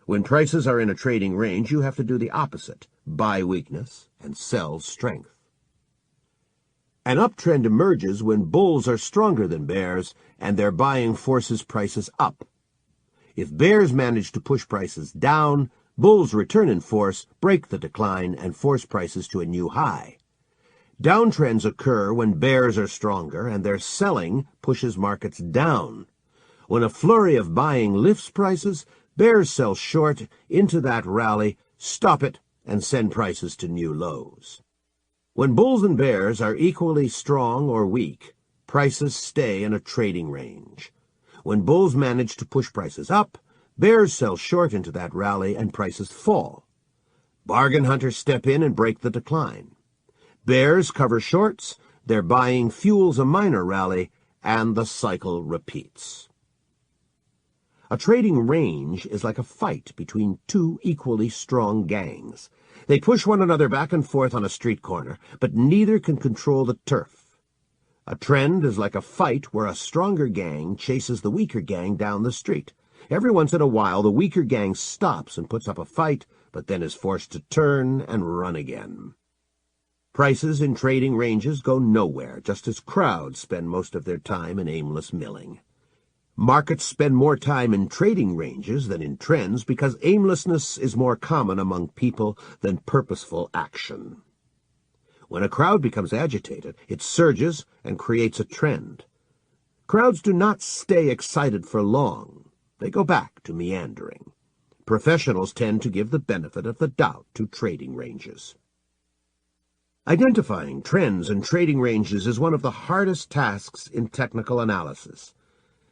When prices are in a trading range, you have to do the opposite, buy weakness and sell strength. An uptrend emerges when bulls are stronger than bears, and their buying forces prices up. If bears manage to push prices down, bulls return in force, break the decline, and force prices to a new high. Downtrends occur when bears are stronger, and their selling pushes markets down. When a flurry of buying lifts prices, bears sell short into that rally, stop it, and send prices to new lows. When bulls and bears are equally strong or weak, prices stay in a trading range. When bulls manage to push prices up, bears sell short into that rally and prices fall. Bargain hunters step in and break the decline. Bears cover shorts, their buying fuels a minor rally, and the cycle repeats. A trading range is like a fight between two equally strong gangs. They push one another back and forth on a street corner, but neither can control the turf. A trend is like a fight where a stronger gang chases the weaker gang down the street. Every once in a while, the weaker gang stops and puts up a fight, but then is forced to turn and run again. Prices in trading ranges go nowhere, just as crowds spend most of their time in aimless milling. Markets spend more time in trading ranges than in trends because aimlessness is more common among people than purposeful action. When a crowd becomes agitated, it surges and creates a trend. Crowds do not stay excited for long. They go back to meandering. Professionals tend to give the benefit of the doubt to trading ranges. Identifying trends and trading ranges is one of the hardest tasks in technical analysis.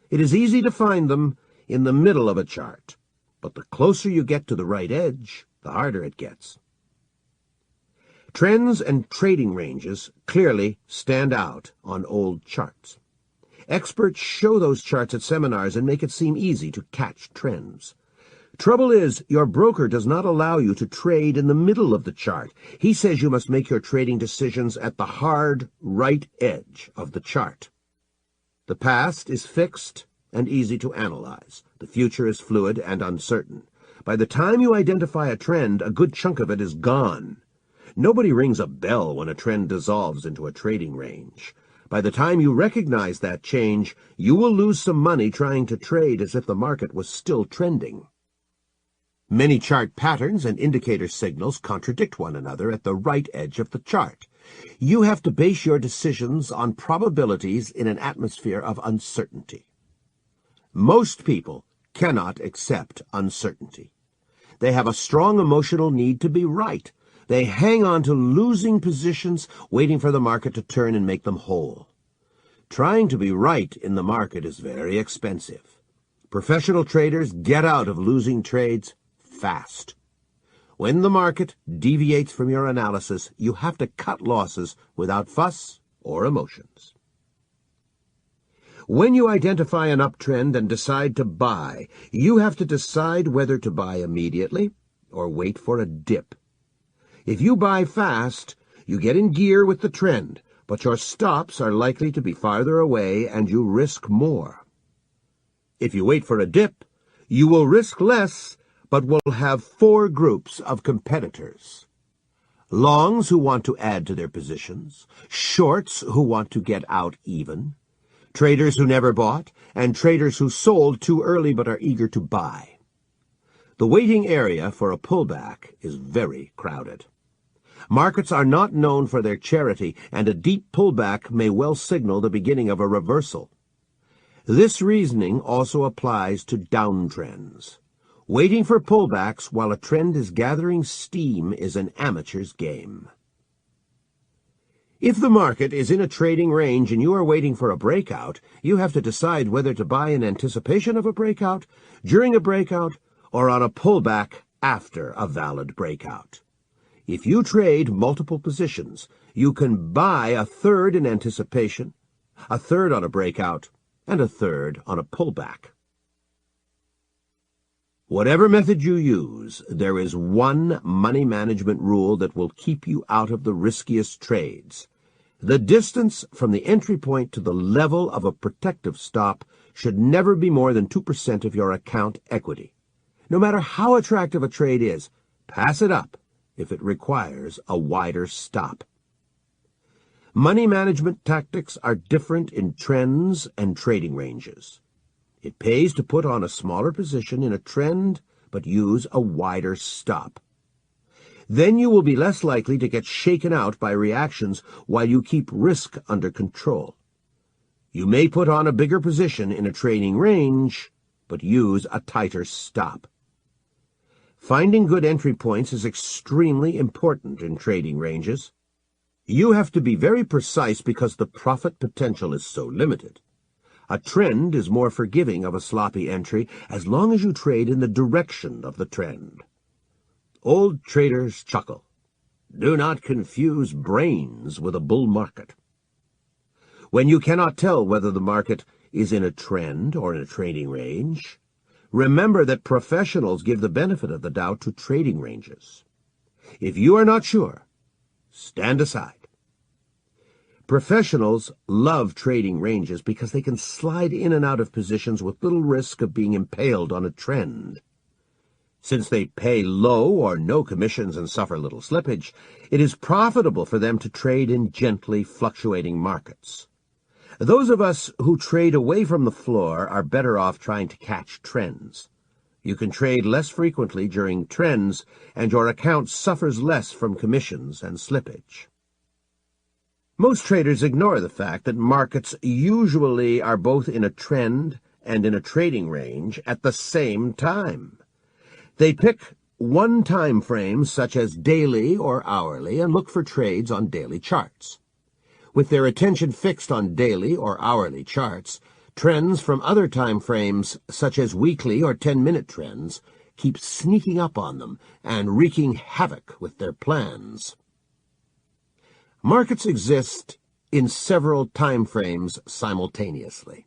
It is easy to find them in the middle of a chart, but the closer you get to the right edge, the harder it gets. Trends and trading ranges clearly stand out on old charts. Experts show those charts at seminars and make it seem easy to catch trends. Trouble is, your broker does not allow you to trade in the middle of the chart. He says you must make your trading decisions at the hard right edge of the chart. The past is fixed and easy to analyze. The future is fluid and uncertain. By the time you identify a trend, a good chunk of it is gone. Nobody rings a bell when a trend dissolves into a trading range. By the time you recognize that change, you will lose some money trying to trade as if the market was still trending. Many chart patterns and indicator signals contradict one another at the right edge of the chart. You have to base your decisions on probabilities in an atmosphere of uncertainty. Most people cannot accept uncertainty. They have a strong emotional need to be right. They hang on to losing positions, waiting for the market to turn and make them whole. Trying to be right in the market is very expensive. Professional traders get out of losing trades fast. When the market deviates from your analysis, you have to cut losses without fuss or emotions. When you identify an uptrend and decide to buy, you have to decide whether to buy immediately or wait for a dip. If you buy fast, you get in gear with the trend, but your stops are likely to be farther away and you risk more. If you wait for a dip, you will risk less, but will have four groups of competitors. Longs who want to add to their positions, shorts who want to get out even, traders who never bought, and traders who sold too early but are eager to buy. The waiting area for a pullback is very crowded. Markets are not known for their charity, and a deep pullback may well signal the beginning of a reversal. This reasoning also applies to downtrends. Waiting for pullbacks while a trend is gathering steam is an amateur's game. If the market is in a trading range and you are waiting for a breakout, you have to decide whether to buy in anticipation of a breakout, during a breakout, or on a pullback after a valid breakout. If you trade multiple positions, you can buy a third in anticipation, a third on a breakout, and a third on a pullback. Whatever method you use, there is one money management rule that will keep you out of the riskiest trades. The distance from the entry point to the level of a protective stop should never be more than 2% of your account equity. No matter how attractive a trade is, pass it up if it requires a wider stop. Money management tactics are different in trends and trading ranges. It pays to put on a smaller position in a trend, but use a wider stop. Then you will be less likely to get shaken out by reactions while you keep risk under control. You may put on a bigger position in a trading range, but use a tighter stop. Finding good entry points is extremely important in trading ranges. You have to be very precise because the profit potential is so limited. A trend is more forgiving of a sloppy entry as long as you trade in the direction of the trend. Old traders chuckle. Do not confuse brains with a bull market. When you cannot tell whether the market is in a trend or in a trading range, remember that professionals give the benefit of the doubt to trading ranges. If you are not sure, stand aside. Professionals love trading ranges because they can slide in and out of positions with little risk of being impaled on a trend. Since they pay low or no commissions and suffer little slippage, it is profitable for them to trade in gently fluctuating markets. Those of us who trade away from the floor are better off trying to catch trends. You can trade less frequently during trends, and your account suffers less from commissions and slippage. Most traders ignore the fact that markets usually are both in a trend and in a trading range at the same time. They pick one time frame, such as daily or hourly, and look for trades on daily charts. With their attention fixed on daily or hourly charts, trends from other time frames, such as weekly or 10-minute trends, keep sneaking up on them and wreaking havoc with their plans. Markets exist in several time frames simultaneously.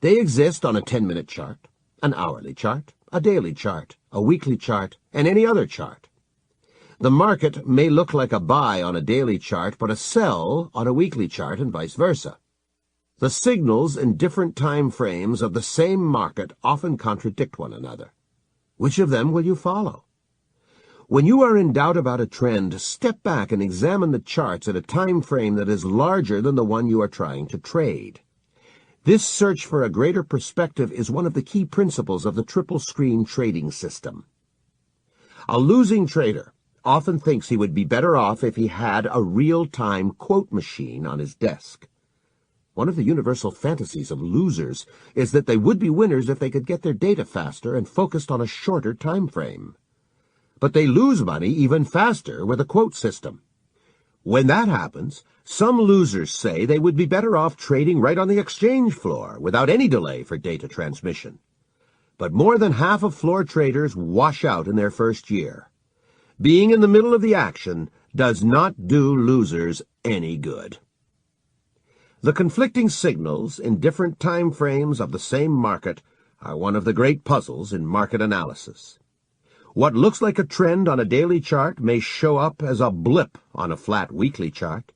They exist on a 10-minute chart, an hourly chart, a daily chart, a weekly chart, and any other chart. The market may look like a buy on a daily chart, but a sell on a weekly chart, and vice versa. The signals in different time frames of the same market often contradict one another. Which of them will you follow? When you are in doubt about a trend, step back and examine the charts at a time frame that is larger than the one you are trying to trade. This search for a greater perspective is one of the key principles of the triple-screen trading system. A losing trader often thinks he would be better off if he had a real-time quote machine on his desk. One of the universal fantasies of losers is that they would be winners if they could get their data faster and focused on a shorter time frame. But they lose money even faster with a quote system. When that happens, some losers say they would be better off trading right on the exchange floor without any delay for data transmission. But more than half of floor traders wash out in their first year. Being in the middle of the action does not do losers any good. The conflicting signals in different time frames of the same market are one of the great puzzles in market analysis. What looks like a trend on a daily chart may show up as a blip on a flat weekly chart.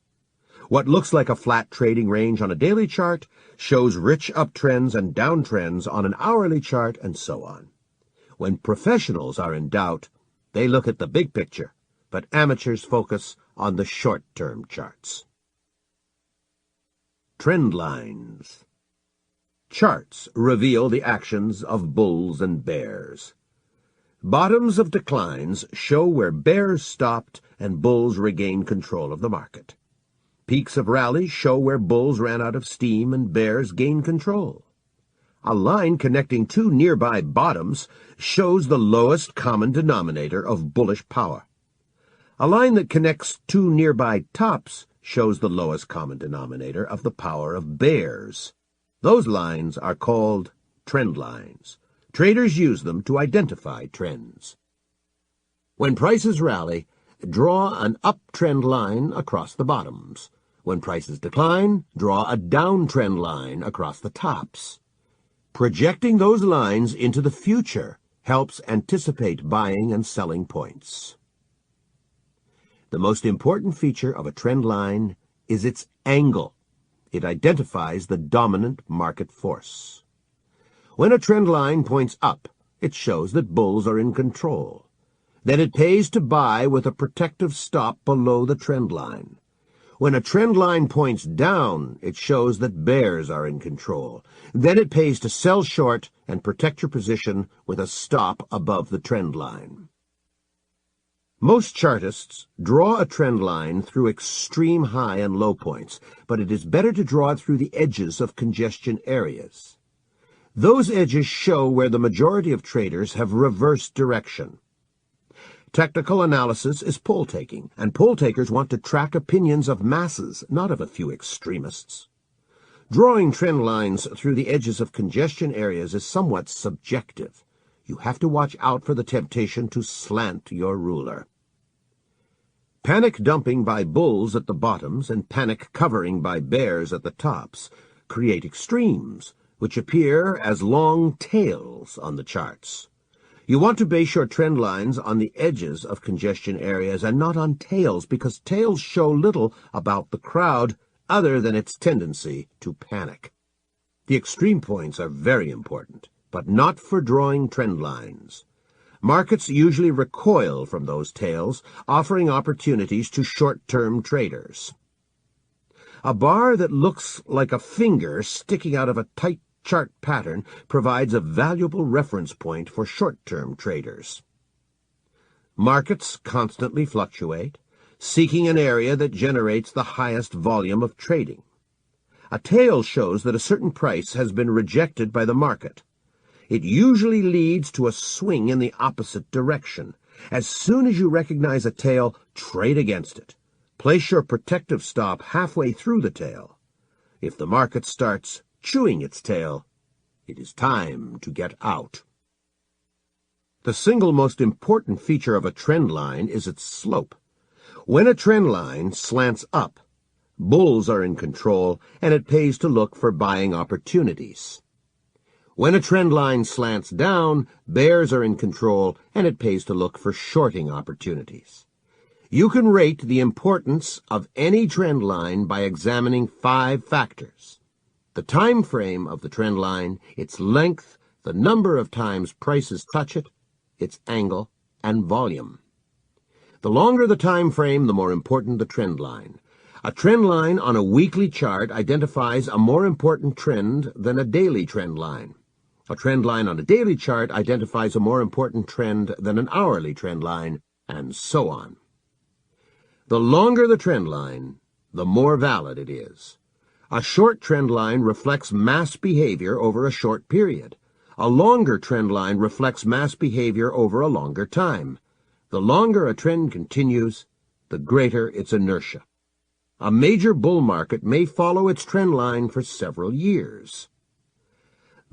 What looks like a flat trading range on a daily chart shows rich uptrends and downtrends on an hourly chart, and so on. When professionals are in doubt, they look at the big picture, but amateurs focus on the short-term charts. Trend lines. Charts reveal the actions of bulls and bears. Bottoms of declines show where bears stopped and bulls regained control of the market. Peaks of rallies show where bulls ran out of steam and bears gained control. A line connecting two nearby bottoms shows the lowest common denominator of bullish power. A line that connects two nearby tops shows the lowest common denominator of the power of bears. Those lines are called trend lines. Traders use them to identify trends. When prices rally, draw an uptrend line across the bottoms. When prices decline, draw a downtrend line across the tops. Projecting those lines into the future helps anticipate buying and selling points. The most important feature of a trend line is its angle. It identifies the dominant market force. When a trend line points up, it shows that bulls are in control. Then it pays to buy with a protective stop below the trend line. When a trend line points down, it shows that bears are in control. Then it pays to sell short and protect your position with a stop above the trend line. Most chartists draw a trend line through extreme high and low points, but it is better to draw it through the edges of congestion areas. Those edges show where the majority of traders have reversed direction. Technical analysis is poll-taking, and poll-takers want to track opinions of masses, not of a few extremists. Drawing trend lines through the edges of congestion areas is somewhat subjective. You have to watch out for the temptation to slant your ruler. Panic dumping by bulls at the bottoms and panic covering by bears at the tops create extremes, which appear as long tails on the charts. You want to base your trend lines on the edges of congestion areas and not on tails, because tails show little about the crowd other than its tendency to panic. The extreme points are very important, but not for drawing trend lines. Markets usually recoil from those tails, offering opportunities to short-term traders. A bar that looks like a finger sticking out of a tight chart pattern provides a valuable reference point for short-term traders. Markets constantly fluctuate, seeking an area that generates the highest volume of trading. A tail shows that a certain price has been rejected by the market. It usually leads to a swing in the opposite direction. As soon as you recognize a tail, trade against it. Place your protective stop halfway through the tail. If the market starts chewing its tail, it is time to get out. The single most important feature of a trend line is its slope. When a trend line slants up, bulls are in control, and it pays to look for buying opportunities. When a trend line slants down, bears are in control, and it pays to look for shorting opportunities. You can rate the importance of any trend line by examining 5 factors: the time frame of the trend line, its length, the number of times prices touch it, its angle, and volume. The longer the time frame, the more important the trend line. A trend line on a weekly chart identifies a more important trend than a daily trend line. A trend line on a daily chart identifies a more important trend than an hourly trend line, and so on. The longer the trend line, the more valid it is. A short trend line reflects mass behavior over a short period. A longer trend line reflects mass behavior over a longer time. The longer a trend continues, the greater its inertia. A major bull market may follow its trend line for several years.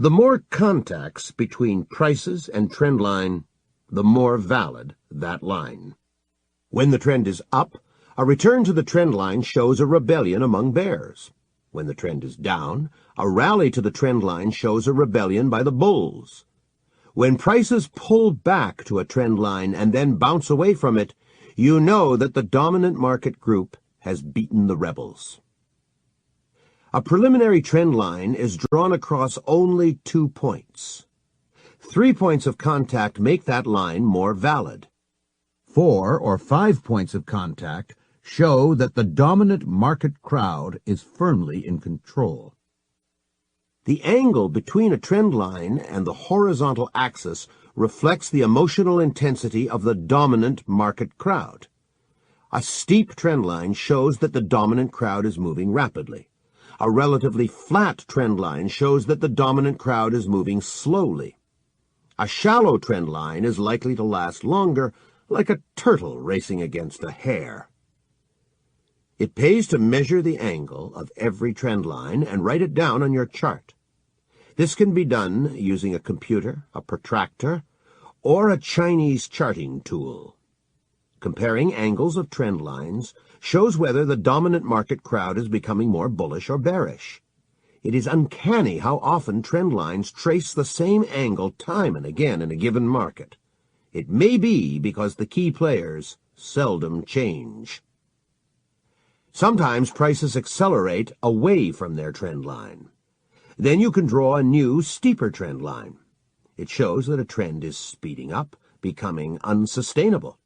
The more contacts between prices and trend line, the more valid that line. When the trend is up, a return to the trend line shows a rebellion among bears. When the trend is down, a rally to the trend line shows a rebellion by the bulls. When prices pull back to a trend line and then bounce away from it, you know that the dominant market group has beaten the rebels. A preliminary trend line is drawn across only 2 points. 3 points of contact make that line more valid. 4 or 5 points of contact show that the dominant market crowd is firmly in control. The angle between a trend line and the horizontal axis reflects the emotional intensity of the dominant market crowd. A steep trend line shows that the dominant crowd is moving rapidly. A relatively flat trend line shows that the dominant crowd is moving slowly. A shallow trend line is likely to last longer, like a turtle racing against a hare. It pays to measure the angle of every trend line and write it down on your chart. This can be done using a computer, a protractor, or a Chinese charting tool. Comparing angles of trend lines shows whether the dominant market crowd is becoming more bullish or bearish. It is uncanny how often trend lines trace the same angle time and again in a given market. It may be because the key players seldom change. Sometimes prices accelerate away from their trend line. Then you can draw a new, steeper trend line. It shows that a trend is speeding up, becoming unsustainable.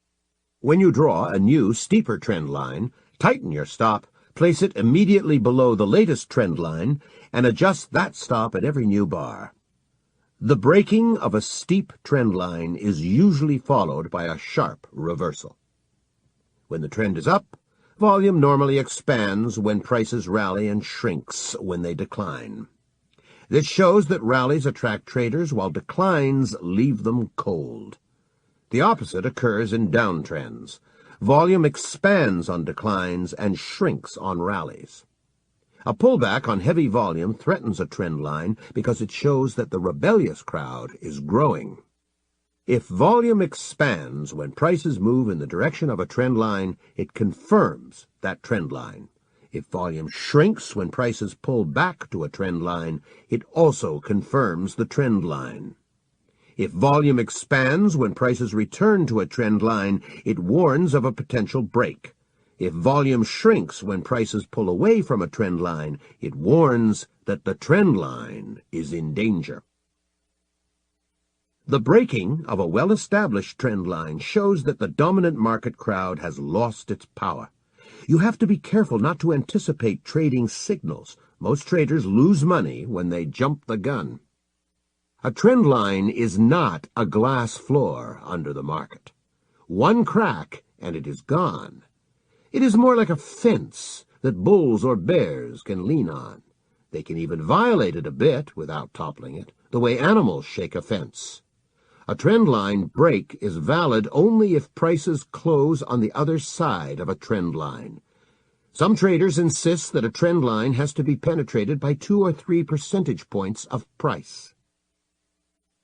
When you draw a new, steeper trend line, tighten your stop, place it immediately below the latest trend line, and adjust that stop at every new bar. The breaking of a steep trend line is usually followed by a sharp reversal. When the trend is up, volume normally expands when prices rally and shrinks when they decline. This shows that rallies attract traders while declines leave them cold. The opposite occurs in downtrends. Volume expands on declines and shrinks on rallies. A pullback on heavy volume threatens a trend line because it shows that the rebellious crowd is growing. If volume expands when prices move in the direction of a trend line, it confirms that trend line. If volume shrinks when prices pull back to a trend line, it also confirms the trend line. If volume expands when prices return to a trend line, it warns of a potential break. If volume shrinks when prices pull away from a trend line, it warns that the trend line is in danger. The breaking of a well-established trend line shows that the dominant market crowd has lost its power. You have to be careful not to anticipate trading signals. Most traders lose money when they jump the gun. A trend line is not a glass floor under the market. One crack and it is gone. It is more like a fence that bulls or bears can lean on. They can even violate it a bit without toppling it, the way animals shake a fence. A trend line break is valid only if prices close on the other side of a trend line. Some traders insist that a trend line has to be penetrated by 2 or 3 percentage points of price.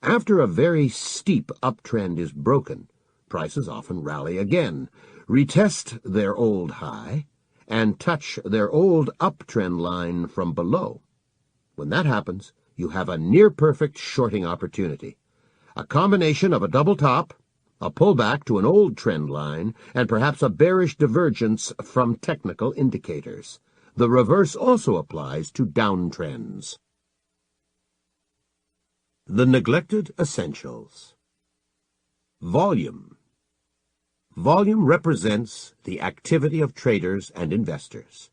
After a very steep uptrend is broken, prices often rally again, retest their old high, and touch their old uptrend line from below. When that happens, you have a near-perfect shorting opportunity. A combination of a double top, a pullback to an old trend line, and perhaps a bearish divergence from technical indicators. The reverse also applies to downtrends. The neglected essentials. Volume. Volume represents the activity of traders and investors.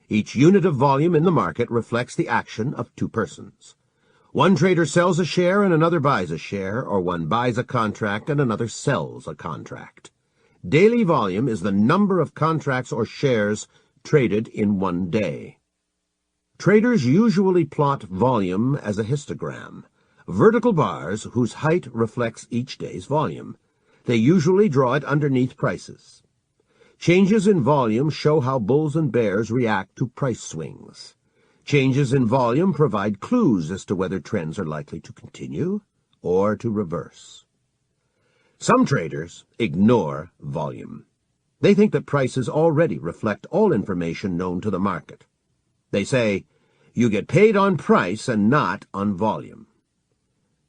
Each unit of volume in the market reflects the action of 2 persons. One trader sells a share and another buys a share, or one buys a contract and another sells a contract. Daily volume is the number of contracts or shares traded in one day. Traders usually plot volume as a histogram, vertical bars whose height reflects each day's volume. They usually draw it underneath prices. Changes in volume show how bulls and bears react to price swings. Changes in volume provide clues as to whether trends are likely to continue or to reverse. Some traders ignore volume. They think that prices already reflect all information known to the market. They say, "You get paid on price and not on volume."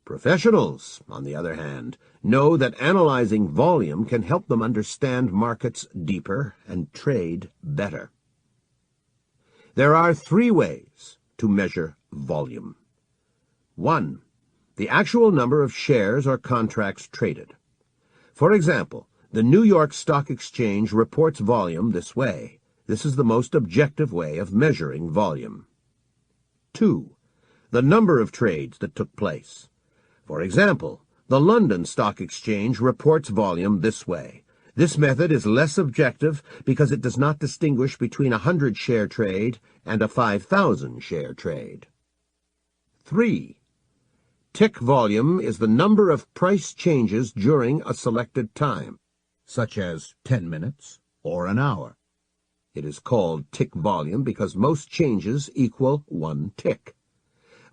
Professionals, on the other hand, know that analyzing volume can help them understand markets deeper and trade better. There are 3 ways to measure volume. 1. The actual number of shares or contracts traded. For example, the New York Stock Exchange reports volume this way. This is the most objective way of measuring volume. 2. the number of trades that took place. For example, the London Stock Exchange reports volume this way. This method is less objective because it does not distinguish between a 100-share trade and a 5,000-share trade. 3. Tick volume is the number of price changes during a selected time, such as 10 minutes or an hour. It is called tick volume because most changes equal 1 tick.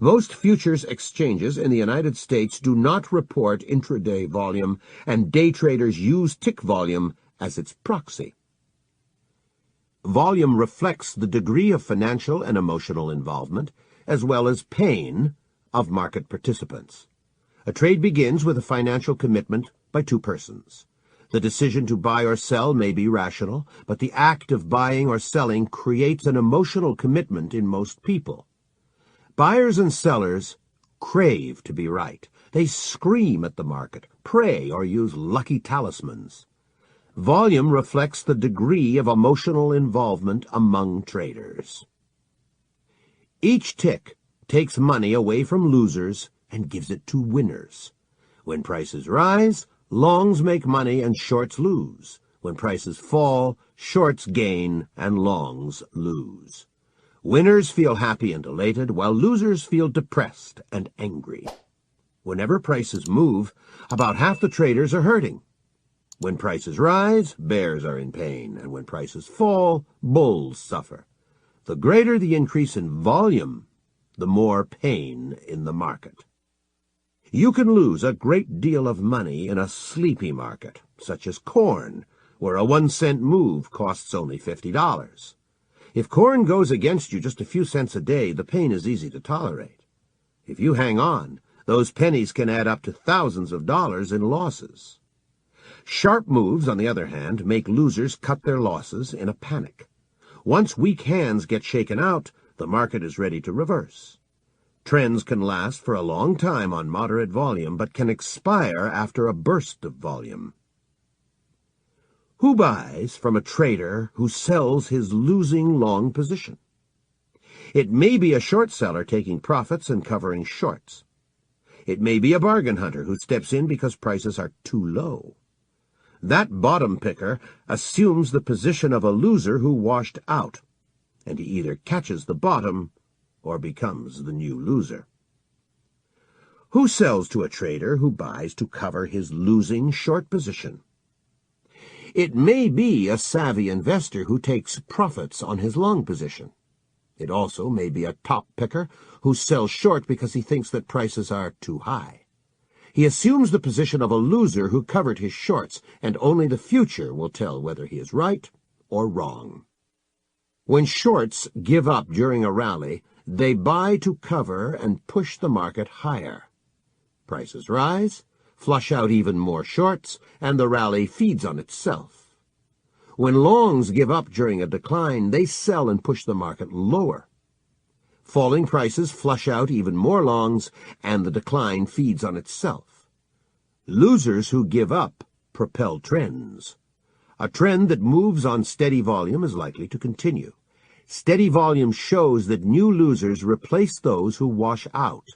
Most futures exchanges in the United States do not report intraday volume, and day traders use tick volume as its proxy. Volume reflects the degree of financial and emotional involvement, as well as pain, of market participants. A trade begins with a financial commitment by 2 persons. The decision to buy or sell may be rational, but the act of buying or selling creates an emotional commitment in most people. Buyers and sellers crave to be right. They scream at the market, pray, or use lucky talismans. Volume reflects the degree of emotional involvement among traders. Each tick takes money away from losers and gives it to winners. When prices rise, longs make money and shorts lose. When prices fall, shorts gain and longs lose. Winners feel happy and elated, while losers feel depressed and angry. Whenever prices move, about half the traders are hurting. When prices rise, bears are in pain, and when prices fall, bulls suffer. The greater the increase in volume, the more pain in the market. You can lose a great deal of money in a sleepy market, such as corn, where a 1-cent move costs only $50. If corn goes against you just a few cents a day, the pain is easy to tolerate. If you hang on, those pennies can add up to thousands of dollars in losses. Sharp moves, on the other hand, make losers cut their losses in a panic. Once weak hands get shaken out, the market is ready to reverse. Trends can last for a long time on moderate volume, but can expire after a burst of volume. Who buys from a trader who sells his losing long position? It may be a short seller taking profits and covering shorts. It may be a bargain hunter who steps in because prices are too low. That bottom picker assumes the position of a loser who washed out, and he either catches the bottom or becomes the new loser. Who sells to a trader who buys to cover his losing short position? It may be a savvy investor who takes profits on his long position. It also may be a top picker who sells short because he thinks that prices are too high. He assumes the position of a loser who covered his shorts, and only the future will tell whether he is right or wrong. When shorts give up during a rally, they buy to cover and push the market higher. Prices rise, flush out even more shorts, and the rally feeds on itself. When longs give up during a decline, they sell and push the market lower. Falling prices flush out even more longs, and the decline feeds on itself. Losers who give up propel trends. A trend that moves on steady volume is likely to continue. Steady volume shows that new losers replace those who wash out.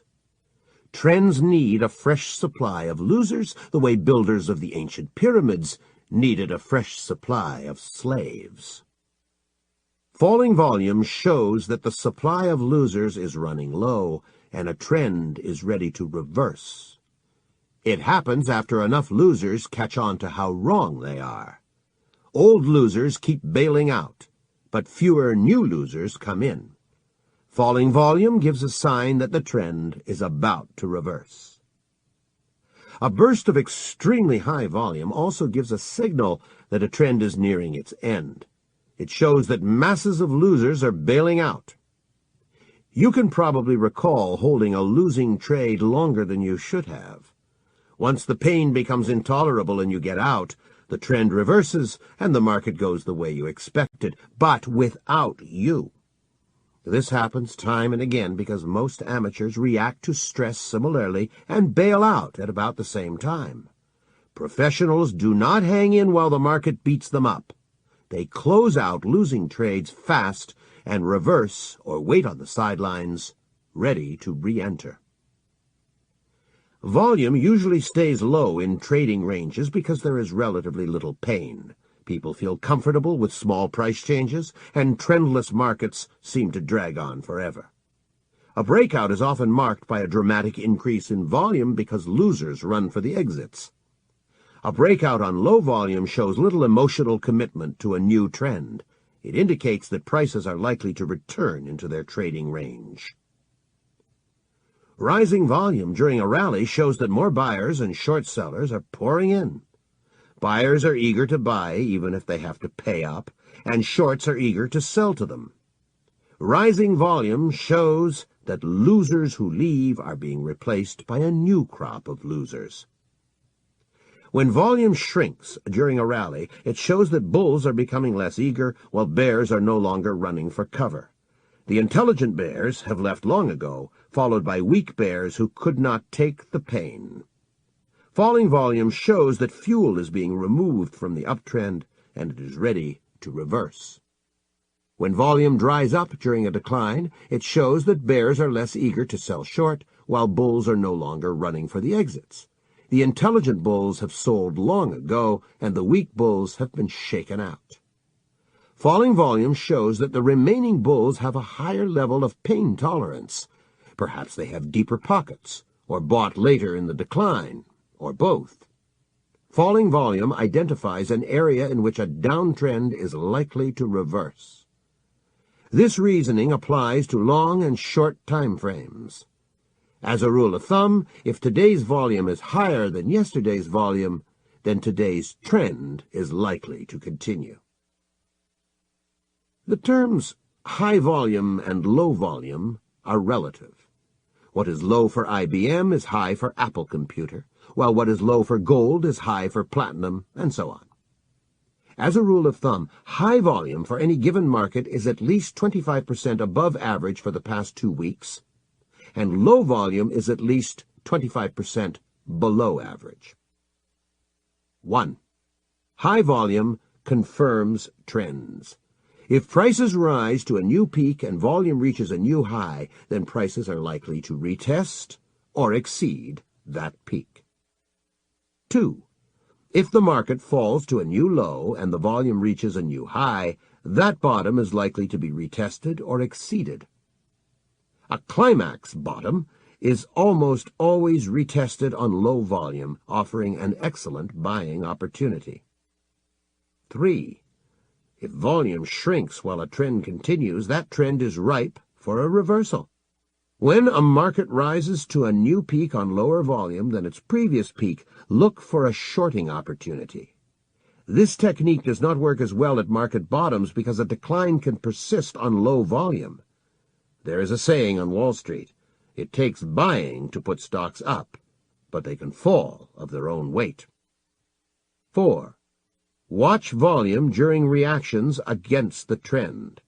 Trends need a fresh supply of losers, the way builders of the ancient pyramids needed a fresh supply of slaves. Falling volume shows that the supply of losers is running low, and a trend is ready to reverse. It happens after enough losers catch on to how wrong they are. Old losers keep bailing out, but fewer new losers come in. Falling volume gives a sign that the trend is about to reverse. A burst of extremely high volume also gives a signal that a trend is nearing its end. It shows that masses of losers are bailing out. You can probably recall holding a losing trade longer than you should have. Once the pain becomes intolerable and you get out, the trend reverses and the market goes the way you expected, but without you. This happens time and again because most amateurs react to stress similarly and bail out at about the same time. Professionals do not hang in while the market beats them up. They close out losing trades fast and reverse or wait on the sidelines ready to re-enter. Volume usually stays low in trading ranges because there is relatively little pain. People feel comfortable with small price changes, and trendless markets seem to drag on forever. A breakout is often marked by a dramatic increase in volume because losers run for the exits. A breakout on low volume shows little emotional commitment to a new trend. It indicates that prices are likely to return into their trading range. Rising volume during a rally shows that more buyers and short sellers are pouring in. Buyers are eager to buy even if they have to pay up, and shorts are eager to sell to them. Rising volume shows that losers who leave are being replaced by a new crop of losers. When volume shrinks during a rally, it shows that bulls are becoming less eager, while bears are no longer running for cover. The intelligent bears have left long ago, followed by weak bears who could not take the pain. Falling volume shows that fuel is being removed from the uptrend, and it is ready to reverse. When volume dries up during a decline, it shows that bears are less eager to sell short, while bulls are no longer running for the exits. The intelligent bulls have sold long ago, and the weak bulls have been shaken out. Falling volume shows that the remaining bulls have a higher level of pain tolerance. Perhaps they have deeper pockets, or bought later in the decline, or both. Falling volume identifies an area in which a downtrend is likely to reverse. This reasoning applies to long and short time frames. As a rule of thumb, if today's volume is higher than yesterday's volume, then today's trend is likely to continue. The terms high volume and low volume are relative. What is low for IBM is high for Apple Computer, while what is low for gold is high for platinum, and so on. As a rule of thumb, high volume for any given market is at least 25% above average for the past 2 weeks, and low volume is at least 25% below average. 1. High volume confirms trends. If prices rise to a new peak and volume reaches a new high, then prices are likely to retest or exceed that peak. 2. If the market falls to a new low and the volume reaches a new high, that bottom is likely to be retested or exceeded. A climax bottom is almost always retested on low volume, offering an excellent buying opportunity. 3. If volume shrinks while a trend continues, that trend is ripe for a reversal. When a market rises to a new peak on lower volume than its previous peak, look for a shorting opportunity. This technique does not work as well at market bottoms because a decline can persist on low volume. There is a saying on Wall Street, it takes buying to put stocks up, but they can fall of their own weight. 4. Watch volume during reactions against the trend.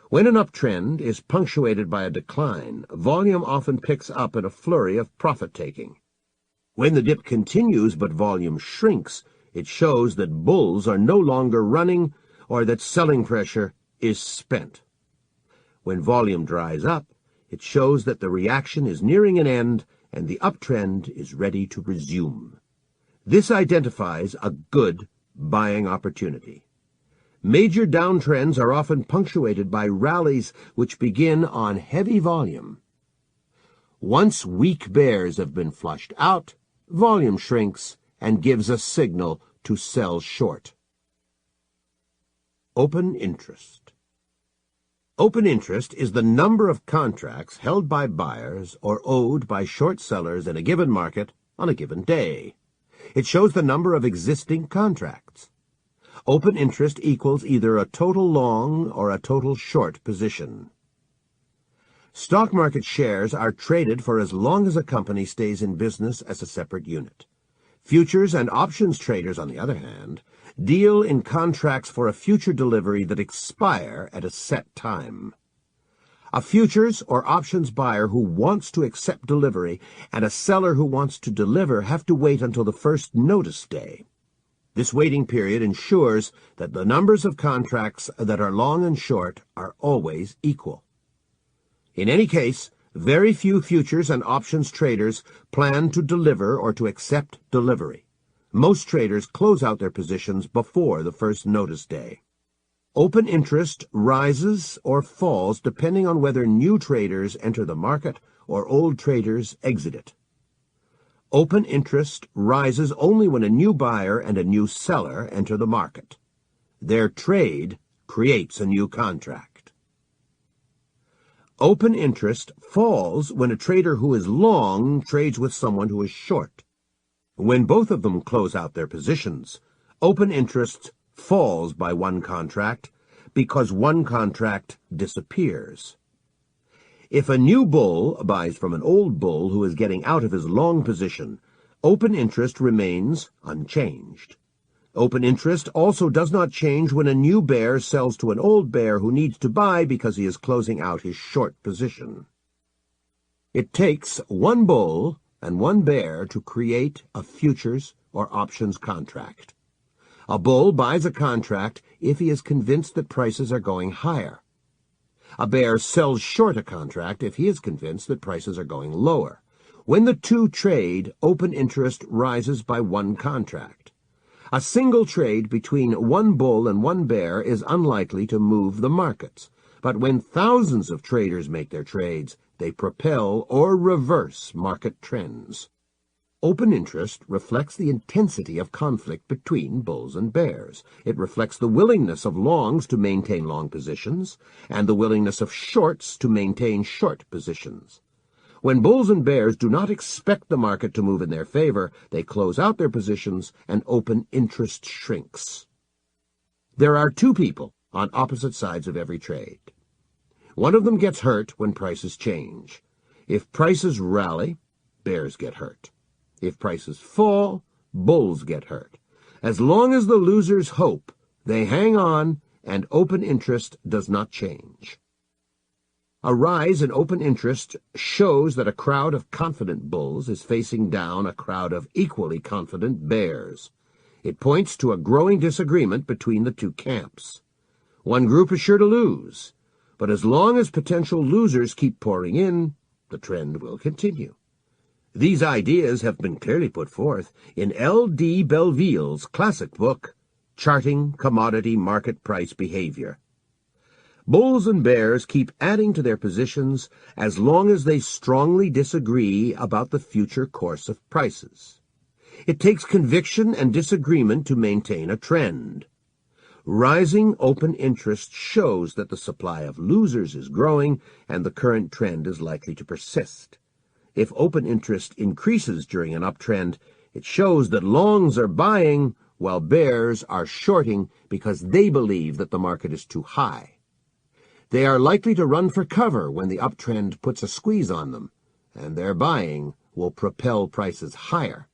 When an uptrend is punctuated by a decline, volume often picks up in a flurry of profit-taking. When the dip continues but volume shrinks, it shows that bulls are no longer running or that selling pressure is spent. When volume dries up, it shows that the reaction is nearing an end and the uptrend is ready to resume. This identifies a good buying opportunity. Major downtrends are often punctuated by rallies which begin on heavy volume. Once weak bears have been flushed out, volume shrinks and gives a signal to sell short. Open interest. Open interest is the number of contracts held by buyers or owed by short sellers in a given market on a given day. It shows the number of existing contracts. Open interest equals either a total long or a total short position. Stock market shares are traded for as long as a company stays in business as a separate unit. Futures and options traders, on the other hand, deal in contracts for a future delivery that expire at a set time. A futures or options buyer who wants to accept delivery and a seller who wants to deliver have to wait until the first notice day. This waiting period ensures that the numbers of contracts that are long and short are always equal. In any case, Very few futures and options traders plan to deliver or to accept delivery. Most traders close out their positions before the first notice day. Open interest rises or falls depending on whether new traders enter the market or old traders exit it. Open interest rises only when a new buyer and a new seller enter the market. Their trade creates a new contract. Open interest falls when a trader who is long trades with someone who is short. When both of them close out their positions, open interest falls by one contract because one contract disappears. If a new bull buys from an old bull who is getting out of his long position, open interest remains unchanged. Open interest also does not change when a new bear sells to an old bear who needs to buy because he is closing out his short position. It takes one bull and one bear to create a futures or options contract. A bull buys a contract if he is convinced that prices are going higher. A bear sells short a contract if he is convinced that prices are going lower. When the two trade, open interest rises by one contract. A single trade between one bull and one bear is unlikely to move the markets, but when thousands of traders make their trades, they propel or reverse market trends. Open interest reflects the intensity of conflict between bulls and bears. It reflects the willingness of longs to maintain long positions and the willingness of shorts to maintain short positions. When bulls and bears do not expect the market to move in their favor, they close out their positions and open interest shrinks. There are two people on opposite sides of every trade. One of them gets hurt when prices change. If prices rally, bears get hurt. If prices fall, bulls get hurt. As long as the losers hope, they hang on, and open interest does not change. A rise in open interest shows that a crowd of confident bulls is facing down a crowd of equally confident bears. It points to a growing disagreement between the two camps. One group is sure to lose, but as long as potential losers keep pouring in, the trend will continue. These ideas have been clearly put forth in L.D. Belleville's classic book, Charting Commodity Market Price Behavior. Bulls and bears keep adding to their positions as long as they strongly disagree about the future course of prices. It takes conviction and disagreement to maintain a trend. Rising open interest shows that the supply of losers is growing and the current trend is likely to persist. If open interest increases during an uptrend, it shows that longs are buying while bears are shorting because they believe that the market is too high. They are likely to run for cover when the uptrend puts a squeeze on them, and their buying will propel prices higher.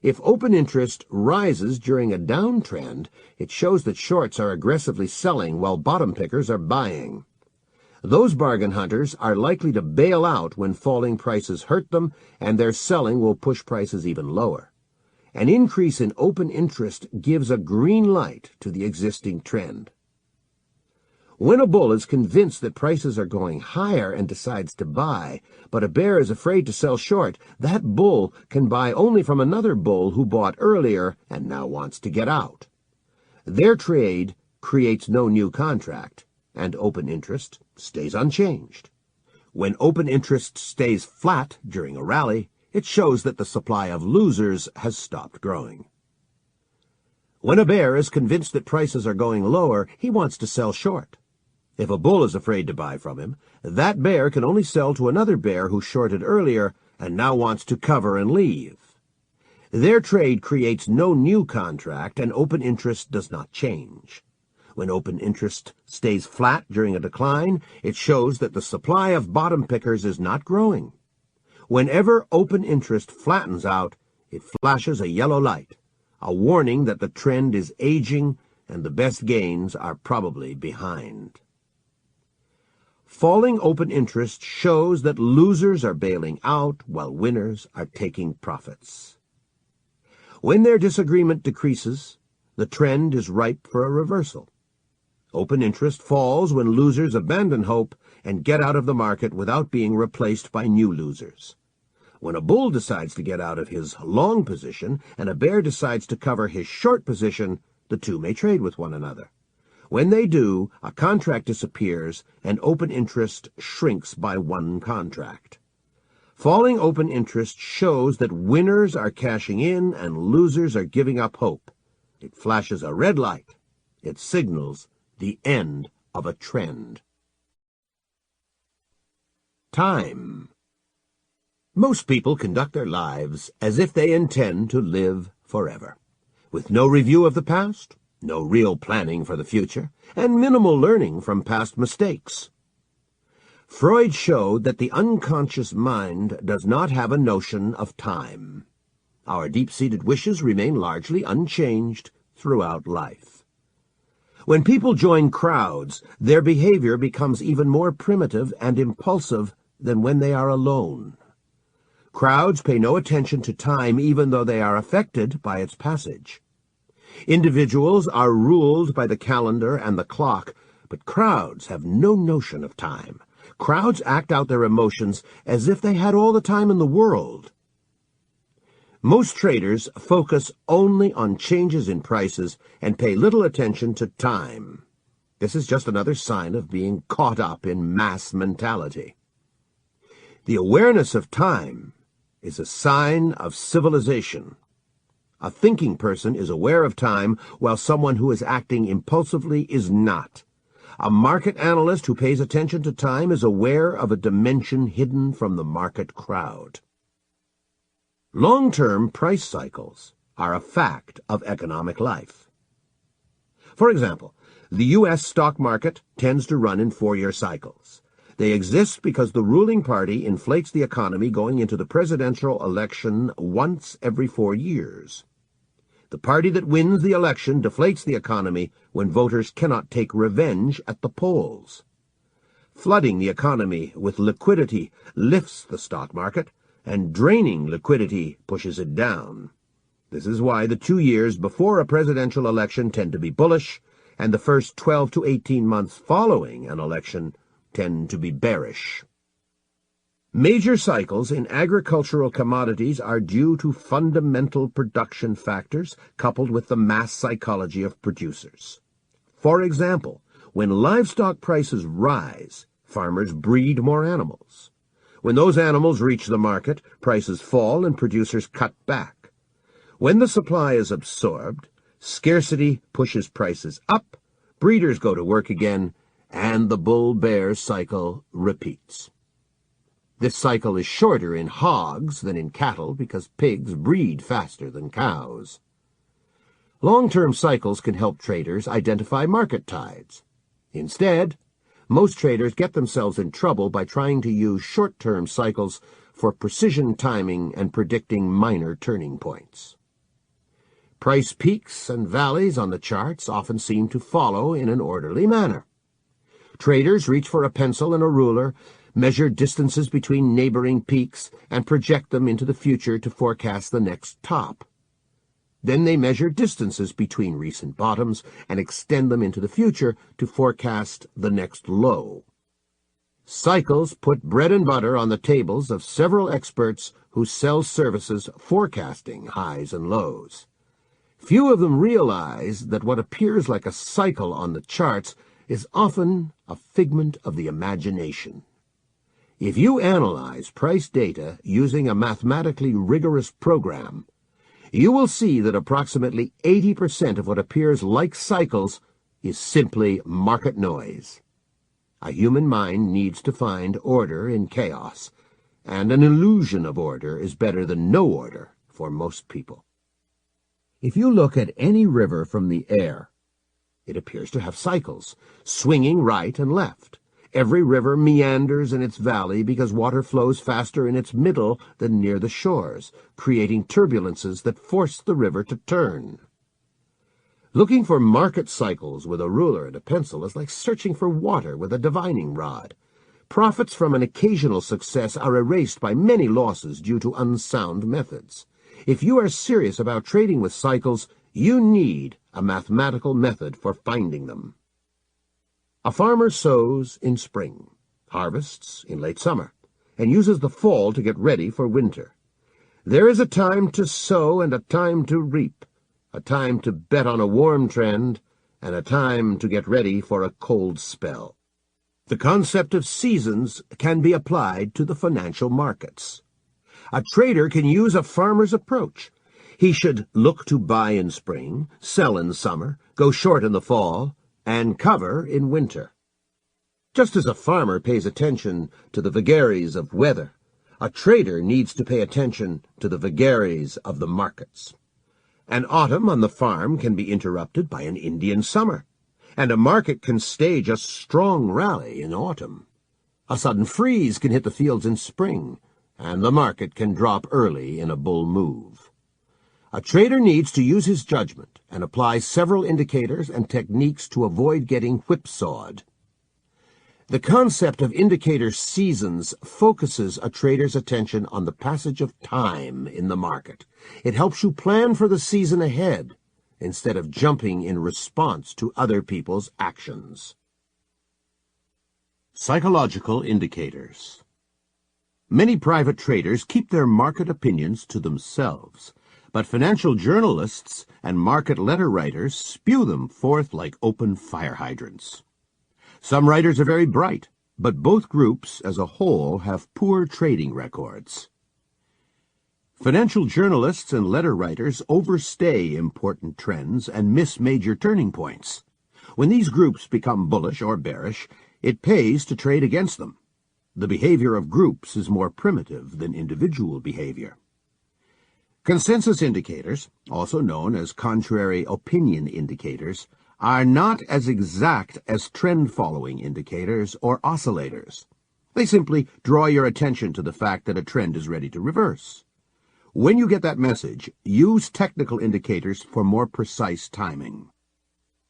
If open interest rises during a downtrend, it shows that shorts are aggressively selling while bottom pickers are buying. Those bargain hunters are likely to bail out when falling prices hurt them, and their selling will push prices even lower. An increase in open interest gives a green light to the existing trend. When a bull is convinced that prices are going higher and decides to buy, but a bear is afraid to sell short, that bull can buy only from another bull who bought earlier and now wants to get out. Their trade creates no new contract, and open interest stays unchanged. When open interest stays flat during a rally, it shows that the supply of losers has stopped growing. When a bear is convinced that prices are going lower, he wants to sell short. If a bull is afraid to buy from him, that bear can only sell to another bear who shorted earlier and now wants to cover and leave. Their trade creates no new contract, and open interest does not change. When open interest stays flat during a decline, it shows that the supply of bottom pickers is not growing. Whenever open interest flattens out, it flashes a yellow light, a warning that the trend is aging and the best gains are probably behind. Falling open interest shows that losers are bailing out while winners are taking profits. When their disagreement decreases, the trend is ripe for a reversal. Open interest falls when losers abandon hope and get out of the market without being replaced by new losers. When a bull decides to get out of his long position and a bear decides to cover his short position, the two may trade with one another. When they do, a contract disappears and open interest shrinks by one contract. Falling open interest shows that winners are cashing in and losers are giving up hope. It flashes a red light. It signals the end of a trend. Time. Most people conduct their lives as if they intend to live forever, with no review of the past, no real planning for the future, and minimal learning from past mistakes. Freud showed that the unconscious mind does not have a notion of time. Our deep-seated wishes remain largely unchanged throughout life. When people join crowds, their behavior becomes even more primitive and impulsive than when they are alone. Crowds pay no attention to time even though they are affected by its passage. Individuals are ruled by the calendar and the clock, but crowds have no notion of time. Crowds act out their emotions as if they had all the time in the world. Most traders focus only on changes in prices and pay little attention to time. This is just another sign of being caught up in mass mentality. The awareness of time is a sign of civilization. A thinking person is aware of time, while someone who is acting impulsively is not. A market analyst who pays attention to time is aware of a dimension hidden from the market crowd. Long-term price cycles are a fact of economic life. For example, the U.S. stock market tends to run in 4-year cycles. They exist because the ruling party inflates the economy going into the presidential election once every 4 years. The party that wins the election deflates the economy when voters cannot take revenge at the polls. Flooding the economy with liquidity lifts the stock market, and draining liquidity pushes it down. This is why the 2 years before a presidential election tend to be bullish, and the first 12 to 18 months following an election tend to be bearish. Major cycles in agricultural commodities are due to fundamental production factors coupled with the mass psychology of producers. For example, when livestock prices rise, farmers breed more animals. When those animals reach the market, prices fall and producers cut back. When the supply is absorbed, scarcity pushes prices up, breeders go to work again, and the bull-bear cycle repeats. This cycle is shorter in hogs than in cattle because pigs breed faster than cows. Long-term cycles can help traders identify market tides. Instead, most traders get themselves in trouble by trying to use short-term cycles for precision timing and predicting minor turning points. Price peaks and valleys on the charts often seem to follow in an orderly manner. Traders reach for a pencil and a ruler, measure distances between neighboring peaks, and project them into the future to forecast the next top. Then they measure distances between recent bottoms and extend them into the future to forecast the next low. Cycles put bread and butter on the tables of several experts who sell services forecasting highs and lows. Few of them realize that what appears like a cycle on the charts is often a figment of the imagination. If you analyze price data using a mathematically rigorous program, you will see that approximately 80% of what appears like cycles is simply market noise. A human mind needs to find order in chaos, and an illusion of order is better than no order for most people. If you look at any river from the air, it appears to have cycles, swinging right and left. Every river meanders in its valley because water flows faster in its middle than near the shores, creating turbulences that force the river to turn. Looking for market cycles with a ruler and a pencil is like searching for water with a divining rod. Profits from an occasional success are erased by many losses due to unsound methods. If you are serious about trading with cycles, you need a mathematical method for finding them. A farmer sows in spring, harvests in late summer, and uses the fall to get ready for winter. There is a time to sow and a time to reap, a time to bet on a warm trend, and a time to get ready for a cold spell. The concept of seasons can be applied to the financial markets. A trader can use a farmer's approach. He should look to buy in spring, sell in summer, go short in the fall, and cover in winter. Just as a farmer pays attention to the vagaries of weather, a trader needs to pay attention to the vagaries of the markets. An autumn on the farm can be interrupted by an Indian summer, and a market can stage a strong rally in autumn. A sudden freeze can hit the fields in spring, and the market can drop early in a bull move. A trader needs to use his judgment and apply several indicators and techniques to avoid getting whipsawed. The concept of indicator seasons focuses a trader's attention on the passage of time in the market. It helps you plan for the season ahead instead of jumping in response to other people's actions. Psychological indicators. Many private traders keep their market opinions to themselves, but financial journalists and market letter writers spew them forth like open fire hydrants. Some writers are very bright, but both groups as a whole have poor trading records. Financial journalists and letter writers overstay important trends and miss major turning points. When these groups become bullish or bearish, it pays to trade against them. The behavior of groups is more primitive than individual behavior. Consensus indicators, also known as contrary opinion indicators, are not as exact as trend-following indicators or oscillators. They simply draw your attention to the fact that a trend is ready to reverse. When you get that message, use technical indicators for more precise timing.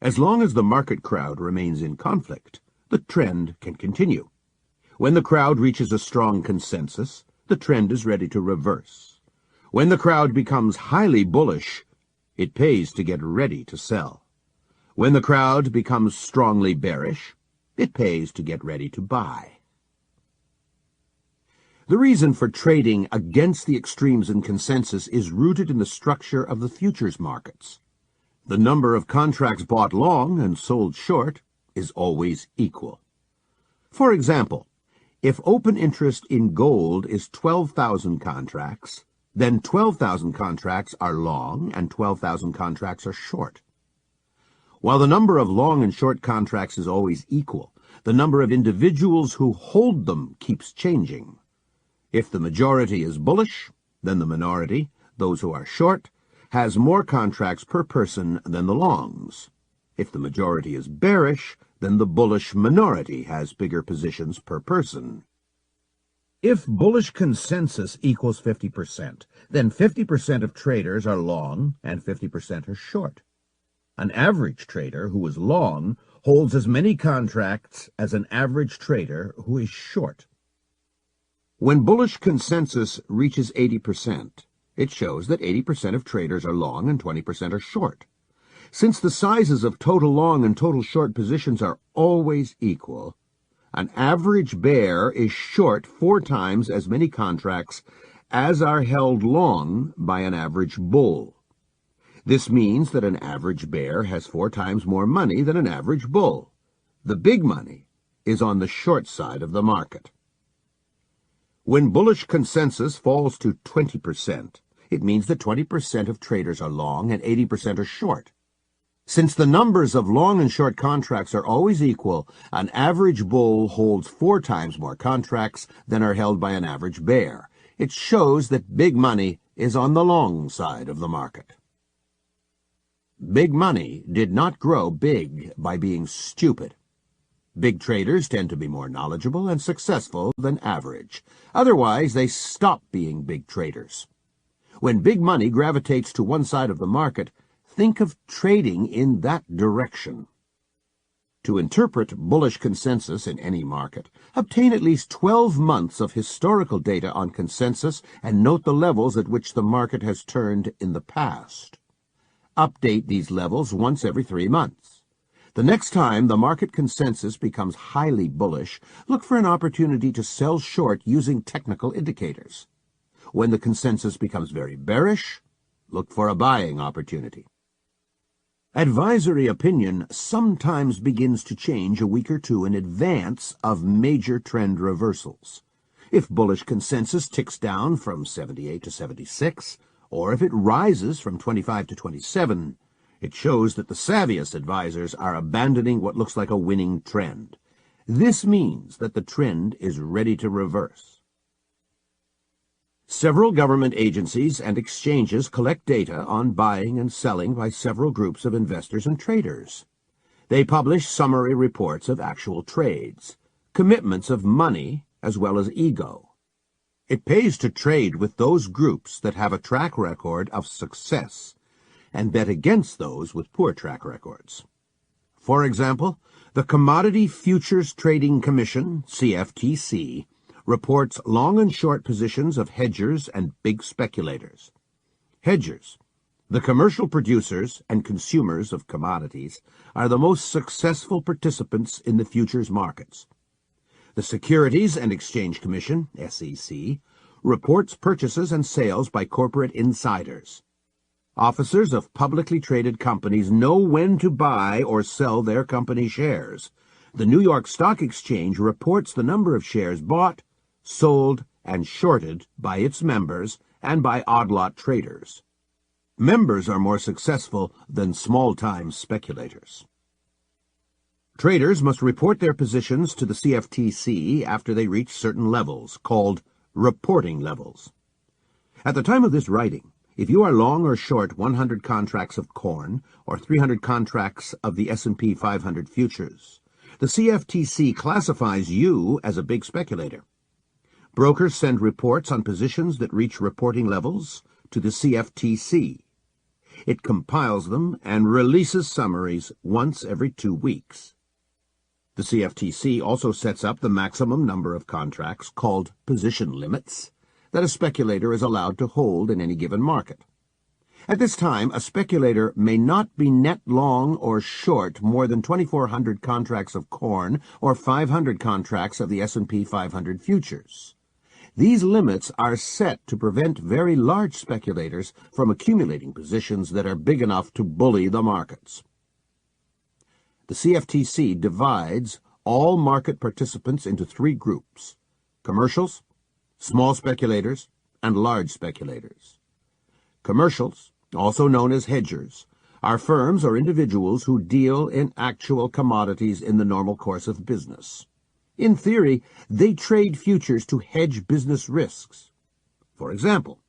As long as the market crowd remains in conflict, the trend can continue. When the crowd reaches a strong consensus, the trend is ready to reverse. When the crowd becomes highly bullish, it pays to get ready to sell. When the crowd becomes strongly bearish, it pays to get ready to buy. The reason for trading against the extremes in consensus is rooted in the structure of the futures markets. The number of contracts bought long and sold short is always equal. For example, if open interest in gold is 12,000 contracts, then 12,000 contracts are long and 12,000 contracts are short. While the number of long and short contracts is always equal, the number of individuals who hold them keeps changing. If the majority is bullish, then the minority, those who are short, has more contracts per person than the longs. If the majority is bearish, then the bullish minority has bigger positions per person. If bullish consensus equals 50%, then 50% of traders are long and 50% are short. An average trader who is long holds as many contracts as an average trader who is short. When bullish consensus reaches 80%, it shows that 80% of traders are long and 20% are short. Since the sizes of total long and total short positions are always equal, an average bear is short 4 times as many contracts as are held long by an average bull. This means that an average bear has 4 times more money than an average bull. The big money is on the short side of the market. When bullish consensus falls to 20%, it means that 20% of traders are long and 80% are short. Since the numbers of long and short contracts are always equal, an average bull holds 4 times more contracts than are held by an average bear. It shows that big money is on the long side of the market. Big money did not grow big by being stupid. Big traders tend to be more knowledgeable and successful than average. Otherwise, they stop being big traders. When big money gravitates to one side of the market, think of trading in that direction. To interpret bullish consensus in any market, obtain at least 12 months of historical data on consensus and note the levels at which the market has turned in the past. Update these levels once every 3 months. The next time the market consensus becomes highly bullish, look for an opportunity to sell short using technical indicators. When the consensus becomes very bearish, look for a buying opportunity. Advisory opinion sometimes begins to change a week or two in advance of major trend reversals. If bullish consensus ticks down from 78 to 76, or if it rises from 25 to 27, it shows that the savviest advisors are abandoning what looks like a winning trend. This means that the trend is ready to reverse. Several government agencies and exchanges collect data on buying and selling by several groups of investors and traders. They publish summary reports of actual trades, commitments of money as well as ego. It pays to trade with those groups that have a track record of success and bet against those with poor track records. For example, the Commodity Futures Trading Commission, CFTC, reports long and short positions of hedgers and big speculators. Hedgers, the commercial producers and consumers of commodities, are the most successful participants in the futures markets. The Securities and Exchange Commission, SEC, reports purchases and sales by corporate insiders. Officers of publicly traded companies know when to buy or sell their company shares. The New York Stock Exchange reports the number of shares bought, sold, and shorted by its members and by odd-lot traders. Members are more successful than small-time speculators. Traders must report their positions to the CFTC after they reach certain levels, called reporting levels. At the time of this writing, if you are long or short 100 contracts of corn or 300 contracts of the S&P 500 futures, the CFTC classifies you as a big speculator. Brokers send reports on positions that reach reporting levels to the CFTC. It compiles them and releases summaries once every 2 weeks. The CFTC also sets up the maximum number of contracts, called position limits, that a speculator is allowed to hold in any given market. At this time, a speculator may not be net long or short more than 2,400 contracts of corn or 500 contracts of the S&P 500 futures. These limits are set to prevent very large speculators from accumulating positions that are big enough to bully the markets. The CFTC divides all market participants into 3 groups: commercials, small speculators, and large speculators. Commercials, also known as hedgers, are firms or individuals who deal in actual commodities in the normal course of business. In theory, they trade futures to hedge business risks. For example,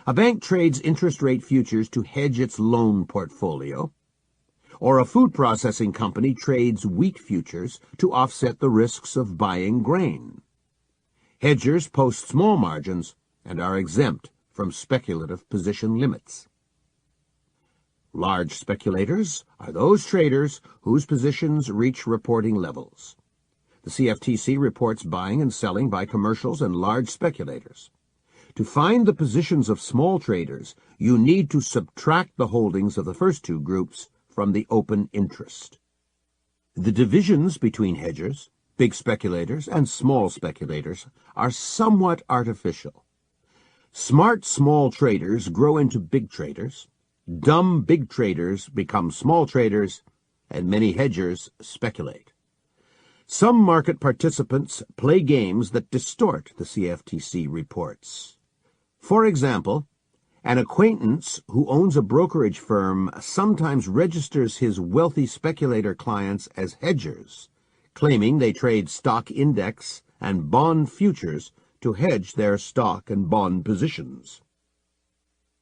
a bank trades interest rate futures to hedge its loan portfolio, or a food processing company trades wheat futures to offset the risks of buying grain. Hedgers post small margins and are exempt from speculative position limits. Large speculators are those traders whose positions reach reporting levels. The CFTC reports buying and selling by commercials and large speculators. To find the positions of small traders, you need to subtract the holdings of the first 2 groups from the open interest. The divisions between hedgers, big speculators, and small speculators are somewhat artificial. Smart small traders grow into big traders, dumb big traders become small traders, and many hedgers speculate. Some market participants play games that distort the CFTC reports. For example, an acquaintance who owns a brokerage firm sometimes registers his wealthy speculator clients as hedgers, claiming they trade stock index and bond futures to hedge their stock and bond positions.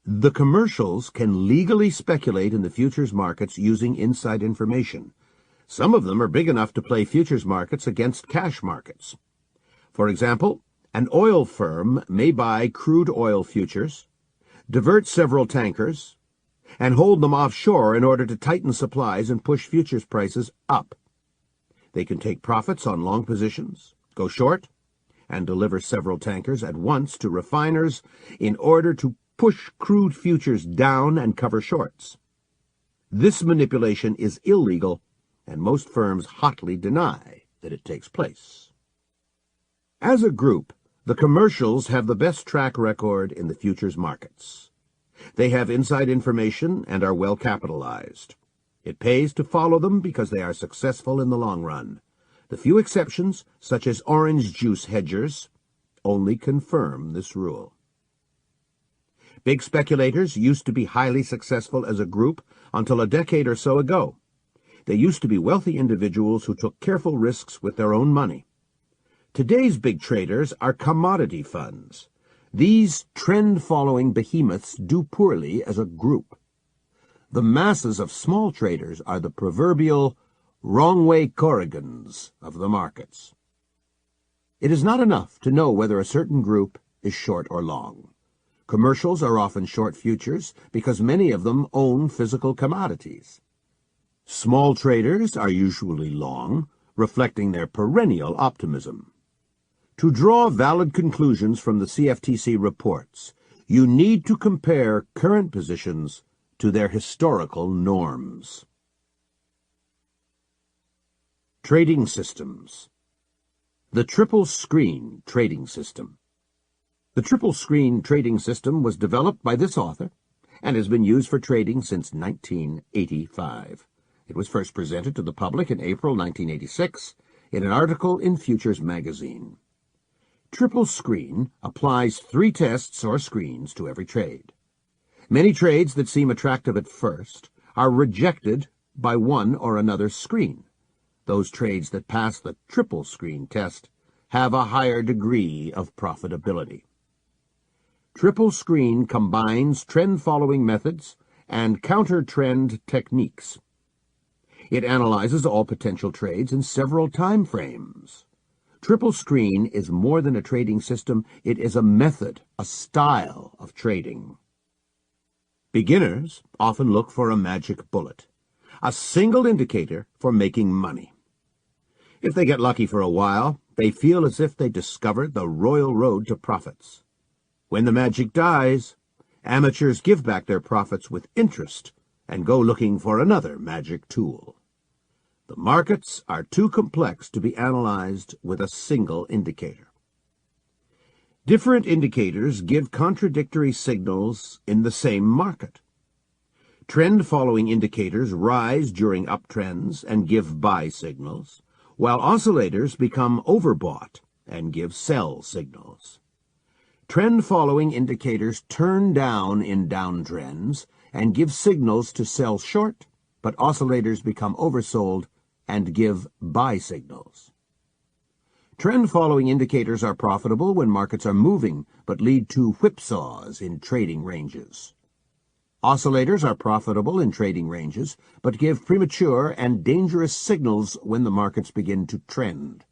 The commercials can legally speculate in the futures markets using inside information. Some of them are big enough to play futures markets against cash markets. For example, an oil firm may buy crude oil futures, divert several tankers, and hold them offshore in order to tighten supplies and push futures prices up. They can take profits on long positions, go short, and deliver several tankers at once to refiners in order to push crude futures down and cover shorts. This manipulation is illegal and most firms hotly deny that it takes place. As a group, the commercials have the best track record in the futures markets. They have inside information and are well capitalized. It pays to follow them because they are successful in the long run. The few exceptions, such as orange juice hedgers, only confirm this rule. Big speculators used to be highly successful as a group until a decade or so ago. They used to be wealthy individuals who took careful risks with their own money. Today's big traders are commodity funds. These trend-following behemoths do poorly as a group. The masses of small traders are the proverbial wrong-way Corrigans of the markets. It is not enough to know whether a certain group is short or long. Commercials are often short futures because many of them own physical commodities. Small traders are usually long, reflecting their perennial optimism. To draw valid conclusions from the CFTC reports, you need to compare current positions to their historical norms. Trading systems. The triple screen trading system. The triple screen trading system was developed by this author and has been used for trading since 1985. It was first presented to the public in April 1986 in an article in Futures magazine. Triple screen applies 3 tests or screens to every trade. Many trades that seem attractive at first are rejected by one or another screen. Those trades that pass the triple screen test have a higher degree of profitability. Triple screen combines trend-following methods and counter-trend techniques. It analyzes all potential trades in several time frames. Triple screen is more than a trading system. It is a method, a style of trading. Beginners often look for a magic bullet, a single indicator for making money. If they get lucky for a while, they feel as if they discovered the royal road to profits. When the magic dies, amateurs give back their profits with interest and go looking for another magic tool. The markets are too complex to be analyzed with a single indicator. Different indicators give contradictory signals in the same market. Trend-following indicators rise during uptrends and give buy signals, while oscillators become overbought and give sell signals. Trend-following indicators turn down in downtrends and give signals to sell short, but oscillators become oversold and give buy signals. Trend-following indicators are profitable when markets are moving, but lead to whipsaws in trading ranges. Oscillators are profitable in trading ranges, but give premature and dangerous signals when the markets begin to trend.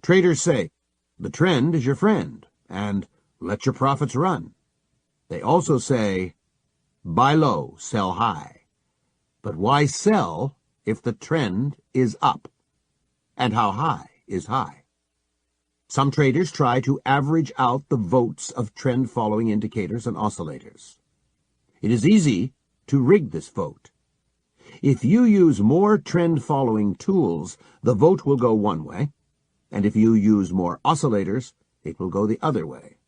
Traders say, "The trend is your friend," and "let your profits run." They also say, "Buy low, sell high." But why sell if the trend is up? And how high is high? Some traders try to average out the votes of trend-following indicators and oscillators. It is easy to rig this vote. If you use more trend-following tools, the vote will go one way, and if you use more oscillators, it will go the other way.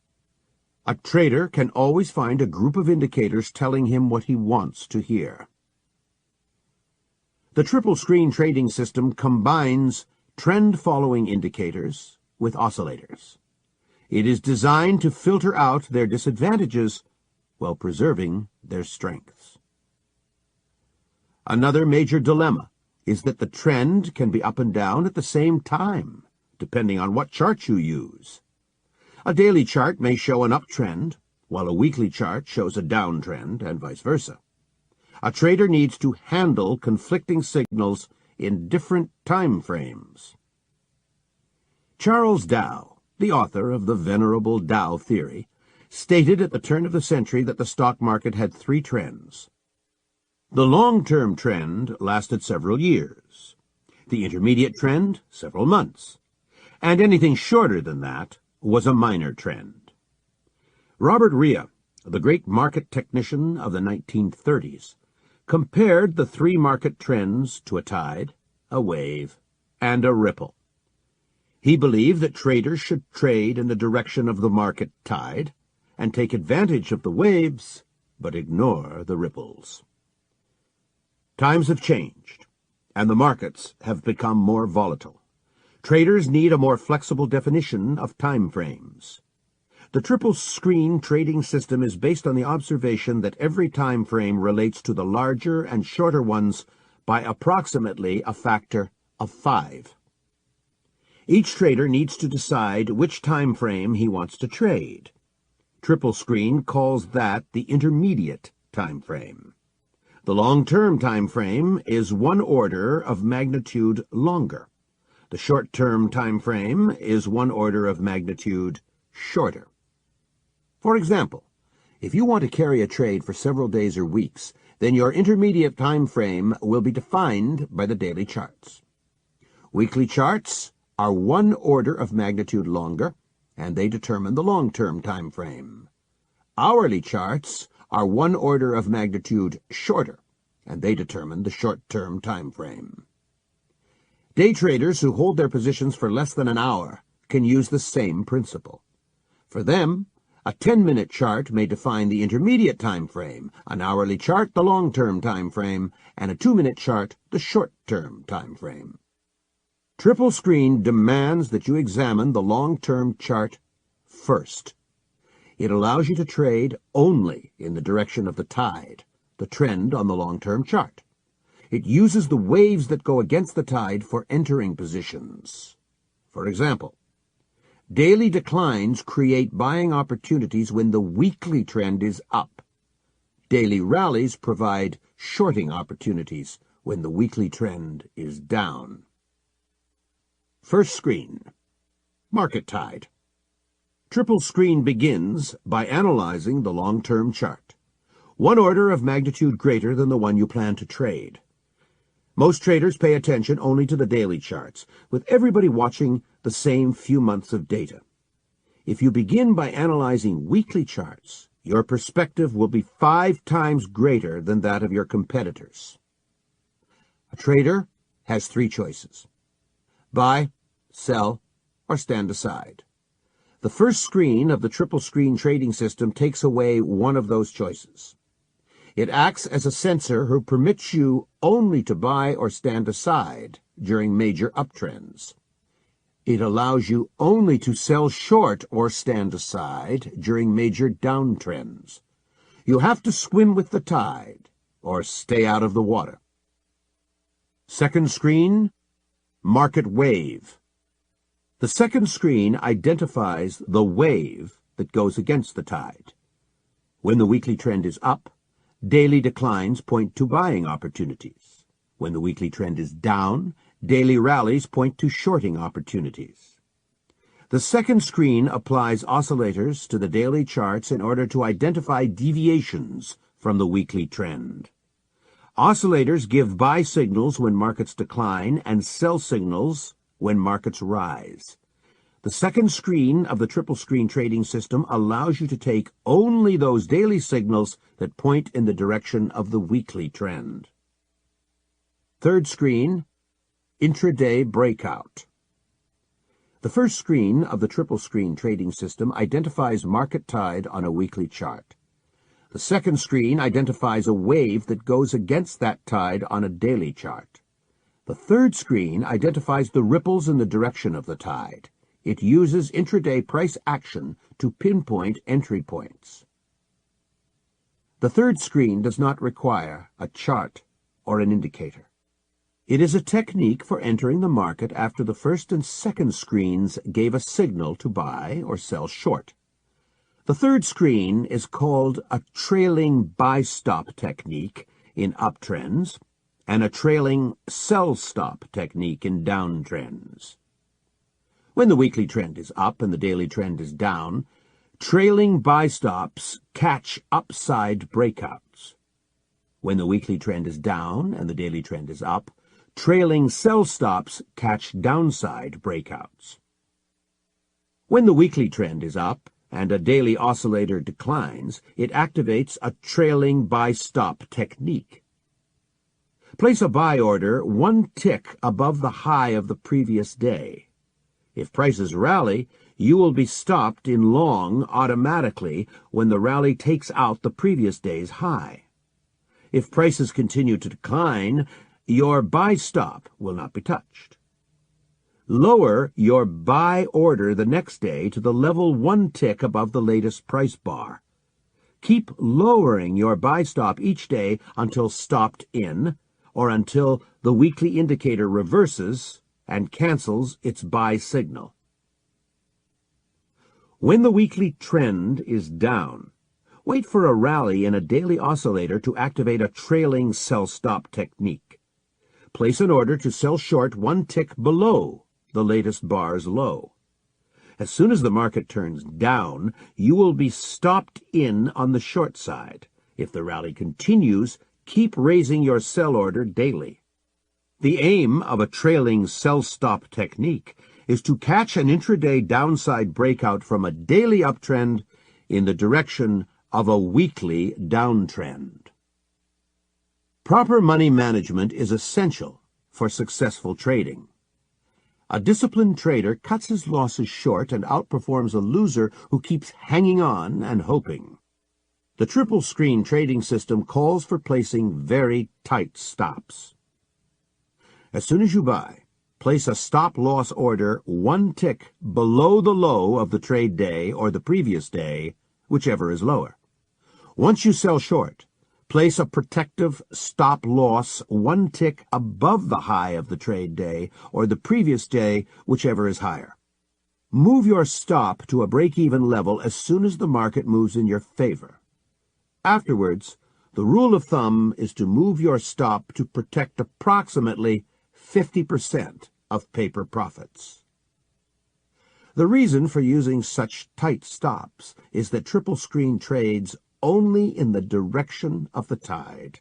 A trader can always find a group of indicators telling him what he wants to hear. The triple screen trading system combines trend-following indicators with oscillators. It is designed to filter out their disadvantages while preserving their strengths. Another major dilemma is that the trend can be up and down at the same time, depending on what chart you use. A daily chart may show an uptrend, while a weekly chart shows a downtrend, and vice versa. A trader needs to handle conflicting signals in different time frames. Charles Dow, the author of the venerable Dow theory, stated at the turn of the century that the stock market had 3 trends. The long-term trend lasted several years, the intermediate trend several months, and anything shorter than that was a minor trend. Robert Rhea, the great market technician of the 1930s, compared the three market trends to a tide, a wave, and a ripple. He believed that traders should trade in the direction of the market tide and take advantage of the waves, but ignore the ripples. Times have changed, and the markets have become more volatile. Traders need a more flexible definition of time frames. The triple screen trading system is based on the observation that every time frame relates to the larger and shorter ones by approximately a factor of 5. Each trader needs to decide which time frame he wants to trade. Triple screen calls that the intermediate time frame. The long-term time frame is one order of magnitude longer. The short-term time frame is one order of magnitude shorter. For example, if you want to carry a trade for several days or weeks, then your intermediate time frame will be defined by the daily charts. Weekly charts are one order of magnitude longer, and they determine the long-term time frame. Hourly charts are one order of magnitude shorter, and they determine the short-term time frame. Day traders who hold their positions for less than an hour can use the same principle. For them, a 10-minute chart may define the intermediate time frame, an hourly chart the long-term time frame, and a 2-minute chart the short-term time frame. Triple screen demands that you examine the long-term chart first. It allows you to trade only in the direction of the tide, the trend on the long-term chart. It uses the waves that go against the tide for entering positions. For example, daily declines create buying opportunities when the weekly trend is up. Daily rallies provide shorting opportunities when the weekly trend is down. First screen, market tide. Triple screen begins by analyzing the long-term chart, one order of magnitude greater than the one you plan to trade. Most traders pay attention only to the daily charts, with everybody watching the same few months of data. If you begin by analyzing weekly charts, your perspective will be 5 times greater than that of your competitors. A trader has 3 choices: buy, sell, or stand aside. The first screen of the triple screen trading system takes away one of those choices. It acts as a censor who permits you only to buy or stand aside during major uptrends. It allows you only to sell short or stand aside during major downtrends. You have to swim with the tide or stay out of the water. Second screen, market wave. The second screen identifies the wave that goes against the tide. When the weekly trend is up, daily declines point to buying opportunities. When the weekly trend is down, daily rallies point to shorting opportunities. The second screen applies oscillators to the daily charts in order to identify deviations from the weekly trend. Oscillators give buy signals when markets decline and sell signals when markets rise. The second screen of the triple screen trading system allows you to take only those daily signals that point in the direction of the weekly trend. Third screen, intraday breakout. The first screen of the triple screen trading system identifies market tide on a weekly chart. The second screen identifies a wave that goes against that tide on a daily chart. The third screen identifies the ripples in the direction of the tide. It uses intraday price action to pinpoint entry points. The third screen does not require a chart or an indicator. It is a technique for entering the market after the first and second screens gave a signal to buy or sell short. The third screen is called a trailing buy-stop technique in uptrends and a trailing sell-stop technique in downtrends. When the weekly trend is up and the daily trend is down, trailing buy-stops catch upside breakouts. When the weekly trend is down and the daily trend is up, trailing sell-stops catch downside breakouts. When the weekly trend is up and a daily oscillator declines, it activates a trailing buy-stop technique. Place a buy order 1 tick above the high of the previous day. If prices rally, you will be stopped in long automatically when the rally takes out the previous day's high. If prices continue to decline, your buy stop will not be touched. Lower your buy order the next day to the level 1 tick above the latest price bar. Keep lowering your buy stop each day until stopped in, or until the weekly indicator reverses and cancels its buy signal. When the weekly trend is down, wait for a rally in a daily oscillator to activate a trailing sell-stop technique. Place an order to sell short 1 tick below the latest bar's low. As soon as the market turns down, you will be stopped in on the short side. If the rally continues, keep raising your sell order daily. The aim of a trailing sell-stop technique is to catch an intraday downside breakout from a daily uptrend in the direction of a weekly downtrend. Proper money management is essential for successful trading. A disciplined trader cuts his losses short and outperforms a loser who keeps hanging on and hoping. The triple screen trading system calls for placing very tight stops. As soon as you buy, place a stop-loss order 1 tick below the low of the trade day or the previous day, whichever is lower. Once you sell short, place a protective stop-loss 1 tick above the high of the trade day or the previous day, whichever is higher. Move your stop to a break-even level as soon as the market moves in your favor. Afterwards, the rule of thumb is to move your stop to protect approximately 50% of paper profits. The reason for using such tight stops is that triple screen trades only in the direction of the tide.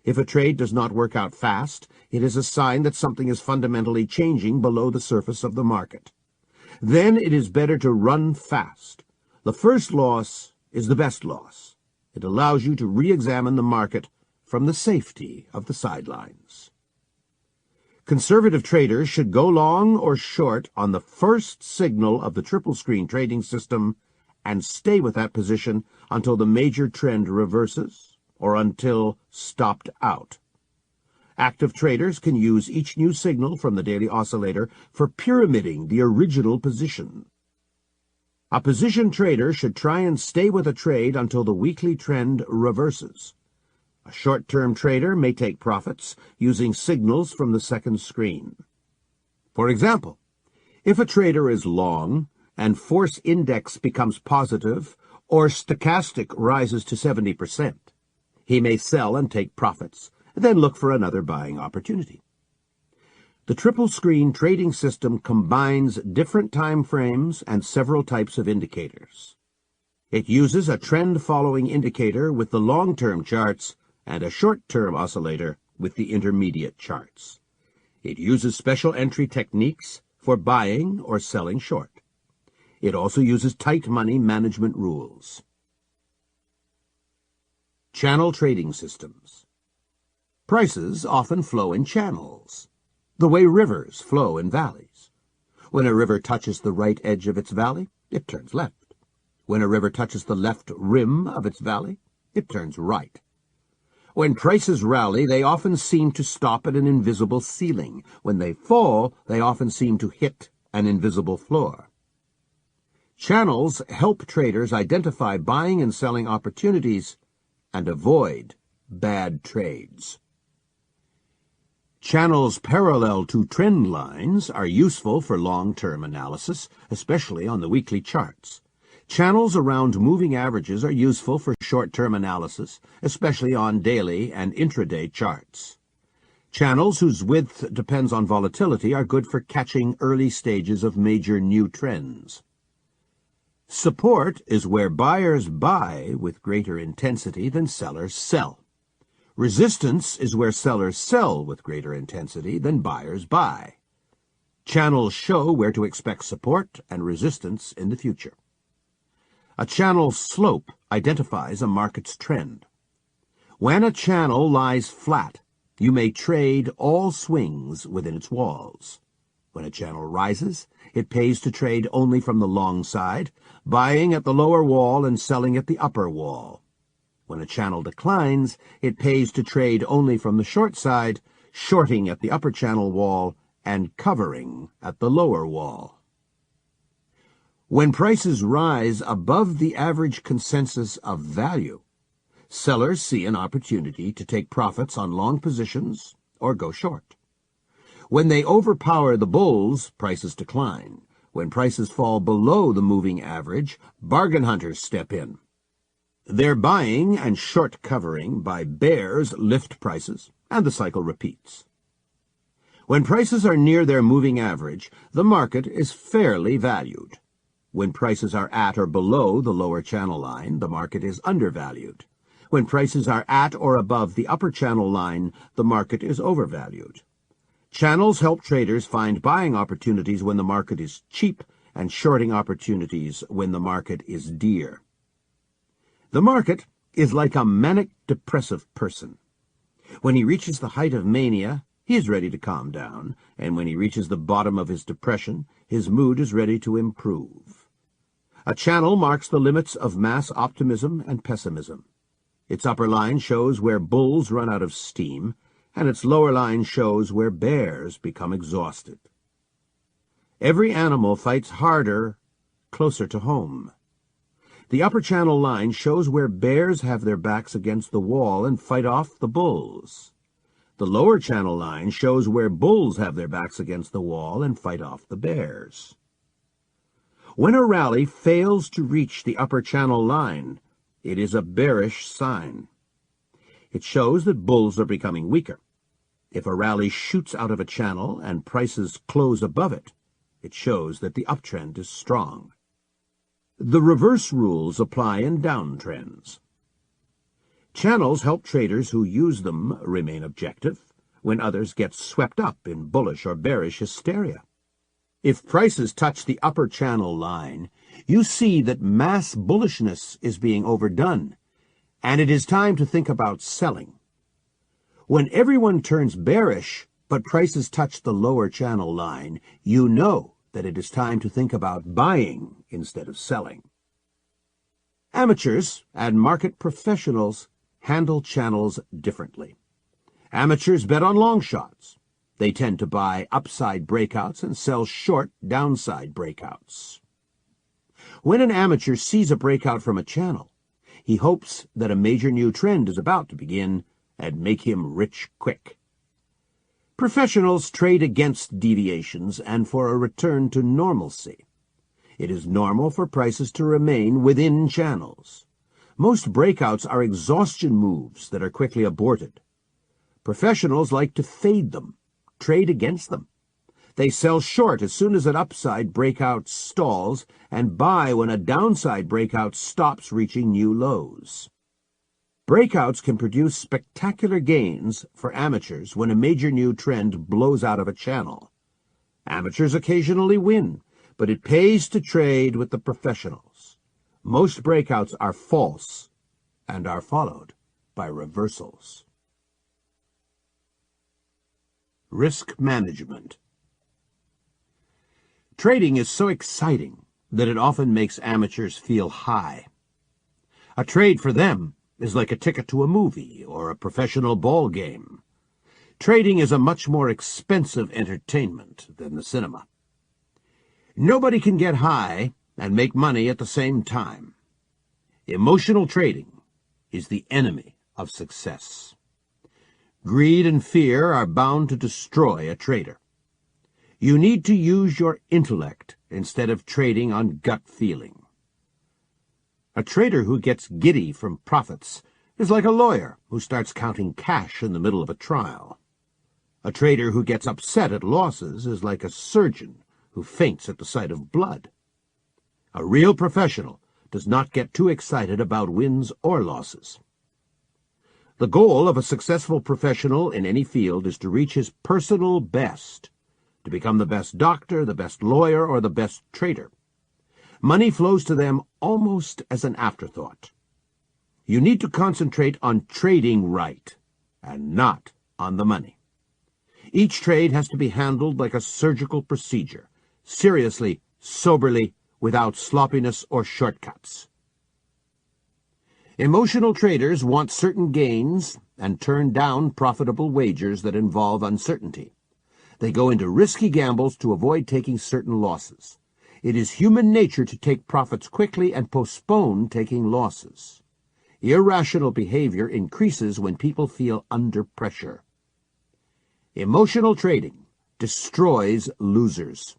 If a trade does not work out fast, it is a sign that something is fundamentally changing below the surface of the market. Then it is better to run fast. The first loss is the best loss. It allows you to re-examine the market from the safety of the sidelines. Conservative traders should go long or short on the first signal of the triple screen trading system and stay with that position until the major trend reverses or until stopped out. Active traders can use each new signal from the daily oscillator for pyramiding the original position. A position trader should try and stay with a trade until the weekly trend reverses. A short-term trader may take profits using signals from the second screen. For example, if a trader is long and force index becomes positive or stochastic rises to 70%, he may sell and take profits, then look for another buying opportunity. The triple screen trading system combines different time frames and several types of indicators. It uses a trend-following indicator with the long-term charts and a short-term oscillator with the intermediate charts. It uses special entry techniques for buying or selling short. It also uses tight money management rules. Channel trading systems. Prices often flow in channels, the way rivers flow in valleys. When a river touches the right edge of its valley, it turns left. When a river touches the left rim of its valley, it turns right. When prices rally, they often seem to stop at an invisible ceiling. When they fall, they often seem to hit an invisible floor. Channels help traders identify buying and selling opportunities and avoid bad trades. Channels parallel to trend lines are useful for long-term analysis, especially on the weekly charts. Channels around moving averages are useful for short-term analysis, especially on daily and intraday charts. Channels whose width depends on volatility are good for catching early stages of major new trends. Support is where buyers buy with greater intensity than sellers sell. Resistance is where sellers sell with greater intensity than buyers buy. Channels show where to expect support and resistance in the future. A channel slope identifies a market's trend. When a channel lies flat, You may trade all swings within its walls. When a channel rises, it pays to trade only from the long side, buying at the lower wall and selling at the upper wall. When a channel declines, it pays to trade only from the short side, shorting at the upper channel wall and covering at the lower wall. When prices rise above the average consensus of value, sellers see an opportunity to take profits on long positions or go short. When they overpower the bulls, prices decline. When prices fall below the moving average, bargain hunters step in. Their buying and short covering by bears lift prices, and the cycle repeats. When prices are near their moving average, the market is fairly valued. When prices are at or below the lower channel line, the market is undervalued. When prices are at or above the upper channel line, the market is overvalued. Channels help traders find buying opportunities when the market is cheap and shorting opportunities when the market is dear. The market is like a manic depressive person. When he reaches the height of mania, he is ready to calm down, and when he reaches the bottom of his depression, his mood is ready to improve. A channel marks the limits of mass optimism and pessimism. Its upper line shows where bulls run out of steam, and its lower line shows where bears become exhausted. Every animal fights harder closer to home. The upper channel line shows where bears have their backs against the wall and fight off the bulls. The lower channel line shows where bulls have their backs against the wall and fight off the bears. When a rally fails to reach the upper channel line, it is a bearish sign. It shows that bulls are becoming weaker. If a rally shoots out of a channel and prices close above it, it shows that the uptrend is strong. The reverse rules apply in downtrends. Channels help traders who use them remain objective when others get swept up in bullish or bearish hysteria. If prices touch the upper channel line, you see that mass bullishness is being overdone, and it is time to think about selling. When everyone turns bearish, but prices touch the lower channel line, you know that it is time to think about buying instead of selling. Amateurs and market professionals handle channels differently. Amateurs bet on long shots. They tend to buy upside breakouts and sell short downside breakouts. When an amateur sees a breakout from a channel, he hopes that a major new trend is about to begin and make him rich quick. Professionals trade against deviations and for a return to normalcy. It is normal for prices to remain within channels. Most breakouts are exhaustion moves that are quickly aborted. Professionals like to fade them, trade against them. They sell short as soon as an upside breakout stalls and buy when a downside breakout stops reaching new lows. Breakouts can produce spectacular gains for amateurs when a major new trend blows out of a channel. Amateurs occasionally win, but it pays to trade with the professionals. Most breakouts are false and are followed by reversals. Risk management. Trading is so exciting that it often makes amateurs feel high. A trade for them is like a ticket to a movie or a professional ball game. Trading is a much more expensive entertainment than the cinema. Nobody can get high and make money at the same time. Emotional trading is the enemy of success. Greed and fear are bound to destroy a trader. You need to use your intellect instead of trading on gut feeling. A trader who gets giddy from profits is like a lawyer who starts counting cash in the middle of a trial. A trader who gets upset at losses is like a surgeon who faints at the sight of blood. A real professional does not get too excited about wins or losses. The goal of a successful professional in any field is to reach his personal best, to become the best doctor, the best lawyer, or the best trader. Money flows to them almost as an afterthought. You need to concentrate on trading right and not on the money. Each trade has to be handled like a surgical procedure, seriously, soberly, without sloppiness or shortcuts. Emotional traders want certain gains and turn down profitable wagers that involve uncertainty. They go into risky gambles to avoid taking certain losses. It is human nature to take profits quickly and postpone taking losses. Irrational behavior increases when people feel under pressure. Emotional trading destroys losers.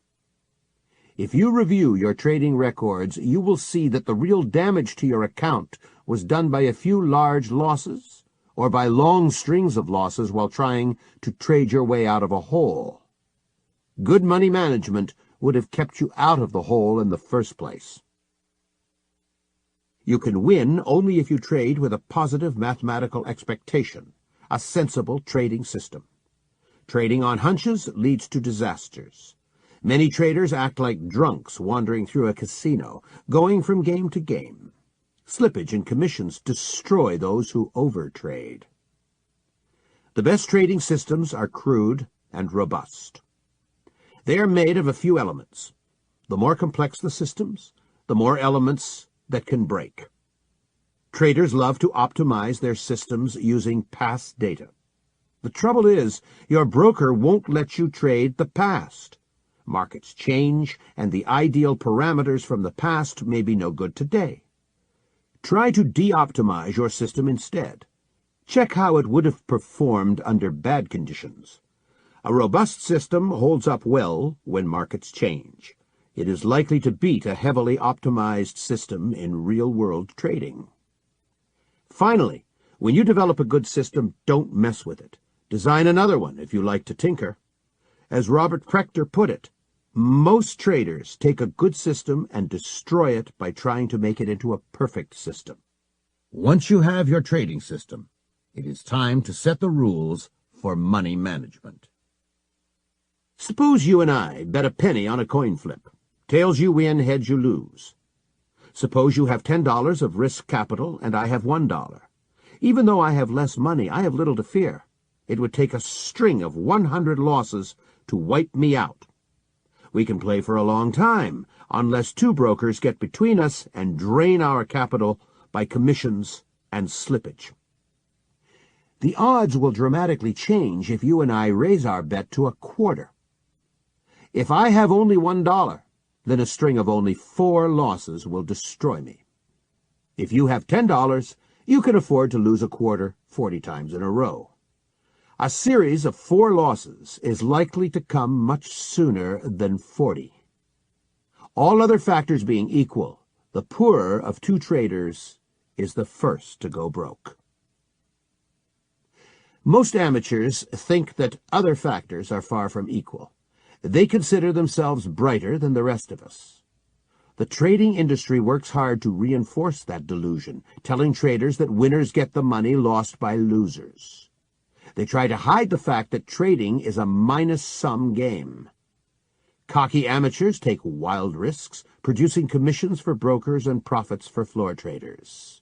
If you review your trading records, you will see that the real damage to your account was done by a few large losses or by long strings of losses while trying to trade your way out of a hole. Good money management would have kept you out of the hole in the first place. You can win only if you trade with a positive mathematical expectation, a sensible trading system. Trading on hunches leads to disasters. Many traders act like drunks wandering through a casino, going from game to game. Slippage in commissions destroy those who overtrade. The best trading systems are crude and robust. They are made of a few elements. The more complex the systems, the more elements that can break. Traders love to optimize their systems using past data. The trouble is, your broker won't let you trade the past. Markets change, and the ideal parameters from the past may be no good today. Try to de-optimize your system instead. Check how it would have performed under bad conditions. A robust system holds up well when markets change. It is likely to beat a heavily optimized system in real-world trading. Finally, when you develop a good system, don't mess with it. Design another one if you like to tinker. As Robert Prechter put it, most traders take a good system and destroy it by trying to make it into a perfect system. Once you have your trading system, it is time to set the rules for money management. Suppose you and I bet a penny on a coin flip. Tails you win, heads you lose. Suppose you have $10 of risk capital and I have $1. Even though I have less money, I have little to fear. It would take a string of 100 losses to wipe me out. We can play for a long time, unless two brokers get between us and drain our capital by commissions and slippage. The odds will dramatically change if you and I raise our bet to a quarter. If I have only $1, then a string of only 4 losses will destroy me. If you have $10, you can afford to lose a quarter 40 times in a row. A series of 4 losses is likely to come much sooner than 40. All other factors being equal, the poorer of two traders is the first to go broke. Most amateurs think that other factors are far from equal. They consider themselves brighter than the rest of us. The trading industry works hard to reinforce that delusion, telling traders that winners get the money lost by losers. They try to hide the fact that trading is a minus-sum game. Cocky amateurs take wild risks, producing commissions for brokers and profits for floor traders.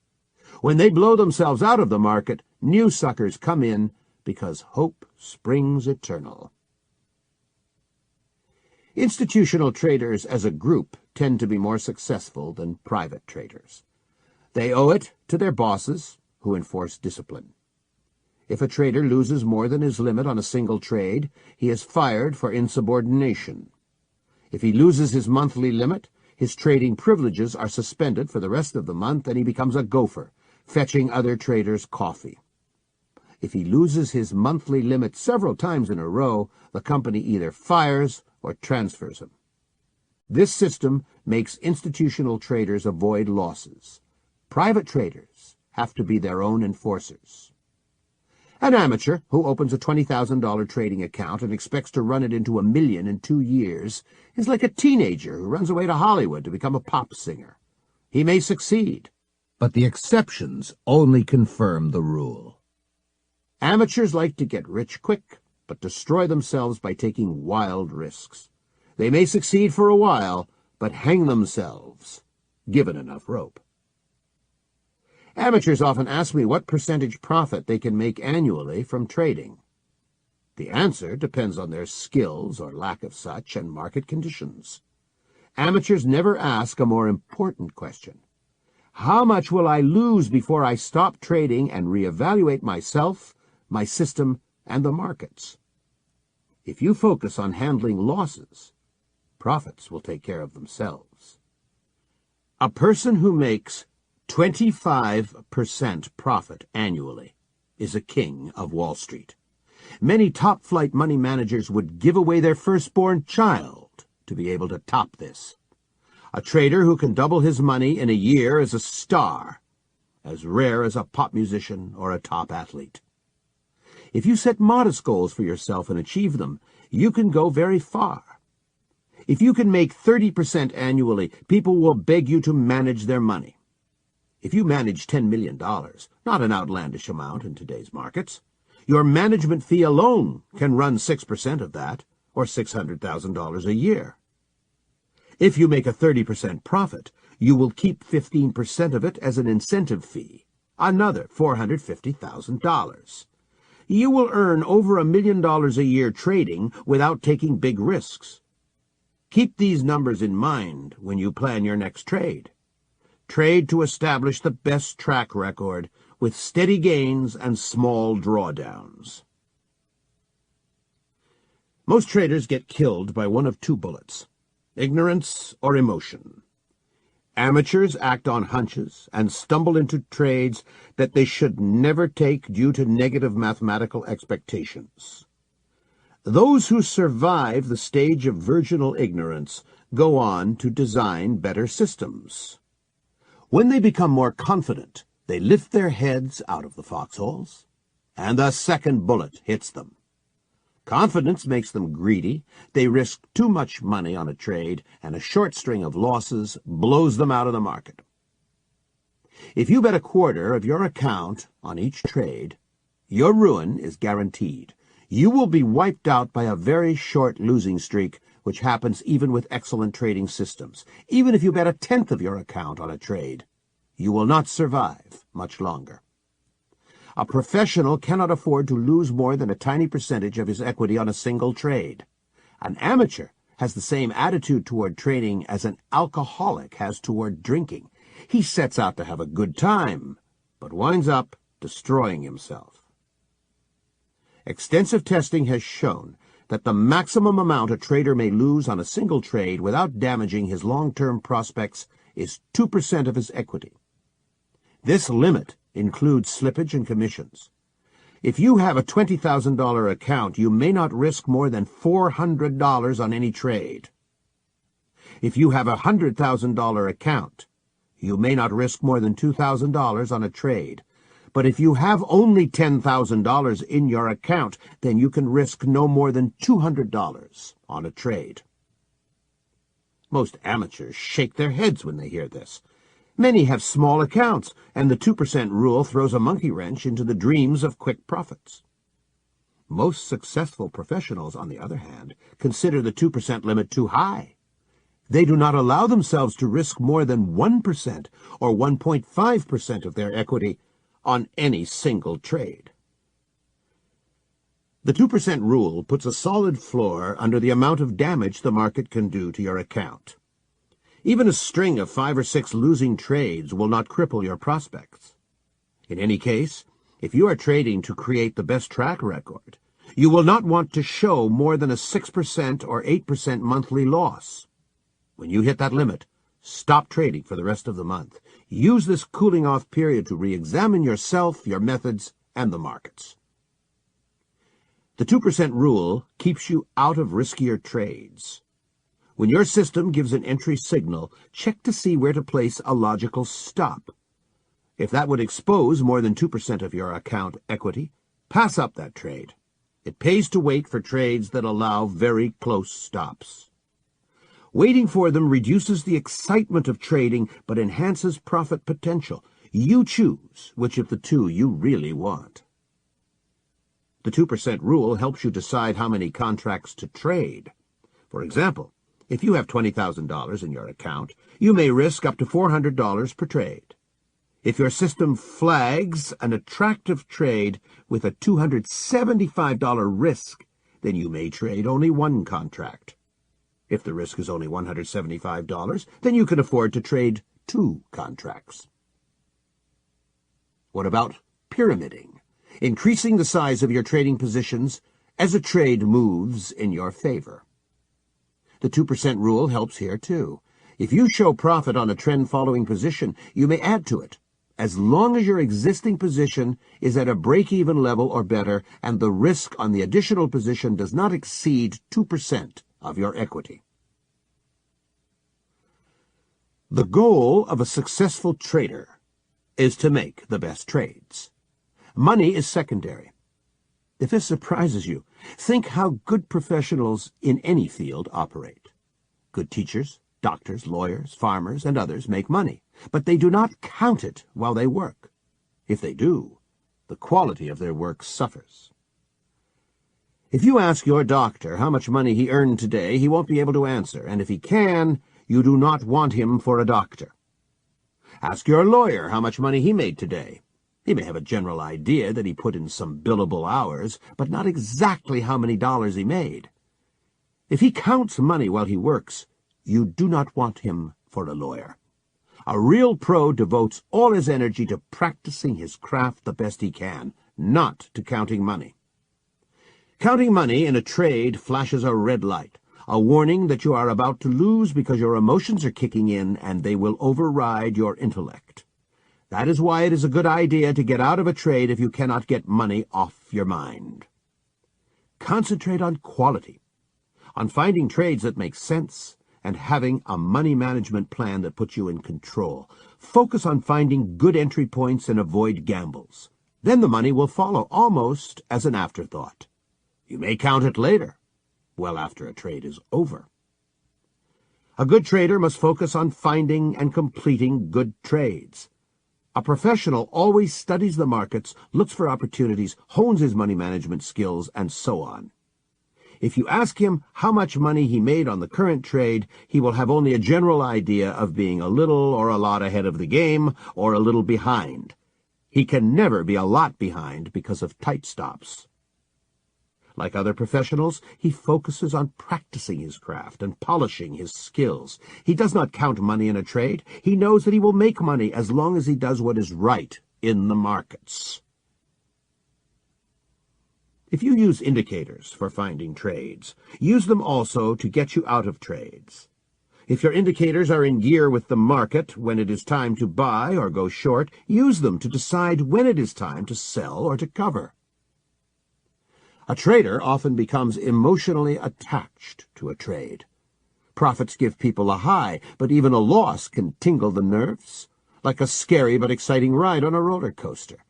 When they blow themselves out of the market, new suckers come in because hope springs eternal. Institutional traders as a group tend to be more successful than private traders. They owe it to their bosses, who enforce discipline. If a trader loses more than his limit on a single trade, he is fired for insubordination. If he loses his monthly limit, his trading privileges are suspended for the rest of the month and he becomes a gopher, fetching other traders coffee. If he loses his monthly limit several times in a row, the company either fires or transfers him. This system makes institutional traders avoid losses. Private traders have to be their own enforcers. An amateur who opens a $20,000 trading account and expects to run it into $1 million in 2 years is like a teenager who runs away to Hollywood to become a pop singer. He may succeed, but the exceptions only confirm the rule. Amateurs like to get rich quick, but destroy themselves by taking wild risks. They may succeed for a while, but hang themselves, given enough rope. Amateurs often ask me what percentage profit they can make annually from trading. The answer depends on their skills or lack of such and market conditions. Amateurs never ask a more important question. How much will I lose before I stop trading and reevaluate myself, my system, and the markets? If you focus on handling losses, profits will take care of themselves. A person who makes 25% profit annually is a king of Wall Street. Many top-flight money managers would give away their firstborn child to be able to top this. A trader who can double his money in a year is a star, as rare as a pop musician or a top athlete. If you set modest goals for yourself and achieve them, you can go very far. If you can make 30% annually, people will beg you to manage their money. If you manage $10 million, not an outlandish amount in today's markets, your management fee alone can run 6% of that, or $600,000 a year. If you make a 30% profit, you will keep 15% of it as an incentive fee, another $450,000. You will earn over $1 million a year trading without taking big risks. Keep these numbers in mind when you plan your next trade. Trade to establish the best track record with steady gains and small drawdowns. Most traders get killed by one of two bullets: ignorance or emotion. Amateurs act on hunches and stumble into trades that they should never take due to negative mathematical expectations. Those who survive the stage of virginal ignorance go on to design better systems. When they become more confident, they lift their heads out of the foxholes, and the second bullet hits them. Confidence makes them greedy. They risk too much money on a trade, and a short string of losses blows them out of the market. If you bet a quarter of your account on each trade, your ruin is guaranteed. You will be wiped out by a very short losing streak, which happens even with excellent trading systems. Even if you bet a tenth of your account on a trade, you will not survive much longer. A professional cannot afford to lose more than a tiny percentage of his equity on a single trade. An amateur has the same attitude toward trading as an alcoholic has toward drinking. He sets out to have a good time, but winds up destroying himself. Extensive testing has shown that the maximum amount a trader may lose on a single trade without damaging his long-term prospects is 2% of his equity. This limit includes slippage and commissions. If you have a $20,000 account, you may not risk more than $400 on any trade. If you have a $100,000 account, you may not risk more than $2,000 on a trade. But if you have only $10,000 in your account, then you can risk no more than $200 on a trade. Most amateurs shake their heads when they hear this. Many have small accounts, and the 2% rule throws a monkey wrench into the dreams of quick profits. Most successful professionals, on the other hand, consider the 2% limit too high. They do not allow themselves to risk more than 1% or 1.5% of their equity on any single trade. The 2% rule puts a solid floor under the amount of damage the market can do to your account. Even a string of 5 or 6 losing trades will not cripple your prospects. In any case, if you are trading to create the best track record, you will not want to show more than a 6% or 8% monthly loss. When you hit that limit, stop trading for the rest of the month. Use this cooling-off period to re-examine yourself, your methods, and the markets. The 2% rule keeps you out of riskier trades. When your system gives an entry signal, check to see where to place a logical stop. If that would expose more than 2% of your account equity, pass up that trade. It pays to wait for trades that allow very close stops. Waiting for them reduces the excitement of trading, but enhances profit potential. You choose which of the two you really want. The 2% rule helps you decide how many contracts to trade. For example, if you have $20,000 in your account, you may risk up to $400 per trade. If your system flags an attractive trade with a $275 risk, then you may trade only one contract. If the risk is only $175, then you can afford to trade two contracts. What about pyramiding? Increasing the size of your trading positions as a trade moves in your favor. The 2% rule helps here too. If you show profit on a trend-following position, you may add to it, as long as your existing position is at a break-even level or better and the risk on the additional position does not exceed 2% of your equity. The goal of a successful trader is to make the best trades. Money is secondary. If this surprises you, think how good professionals in any field operate. Good teachers, doctors, lawyers, farmers, and others make money, but they do not count it while they work. If they do, the quality of their work suffers. If you ask your doctor how much money he earned today, he won't be able to answer, and if he can, you do not want him for a doctor. Ask your lawyer how much money he made today. He may have a general idea that he put in some billable hours, but not exactly how many dollars he made. If he counts money while he works, you do not want him for a lawyer. A real pro devotes all his energy to practicing his craft the best he can, not to counting money. Counting money in a trade flashes a red light, a warning that you are about to lose because your emotions are kicking in and they will override your intellect. That is why it is a good idea to get out of a trade if you cannot get money off your mind. Concentrate on quality, on finding trades that make sense, and having a money management plan that puts you in control. Focus on finding good entry points and avoid gambles. Then the money will follow almost as an afterthought. You may count it later, well after a trade is over. A good trader must focus on finding and completing good trades. A professional always studies the markets, looks for opportunities, hones his money management skills, and so on. If you ask him how much money he made on the current trade, he will have only a general idea of being a little or a lot ahead of the game, or a little behind. He can never be a lot behind because of tight stops. Like other professionals, he focuses on practicing his craft and polishing his skills. He does not count money in a trade. He knows that he will make money as long as he does what is right in the markets. If you use indicators for finding trades, use them also to get you out of trades. If your indicators are in gear with the market when it is time to buy or go short, use them to decide when it is time to sell or to cover. A trader often becomes emotionally attached to a trade. Profits give people a high, but even a loss can tingle the nerves, like a scary but exciting ride on a roller coaster.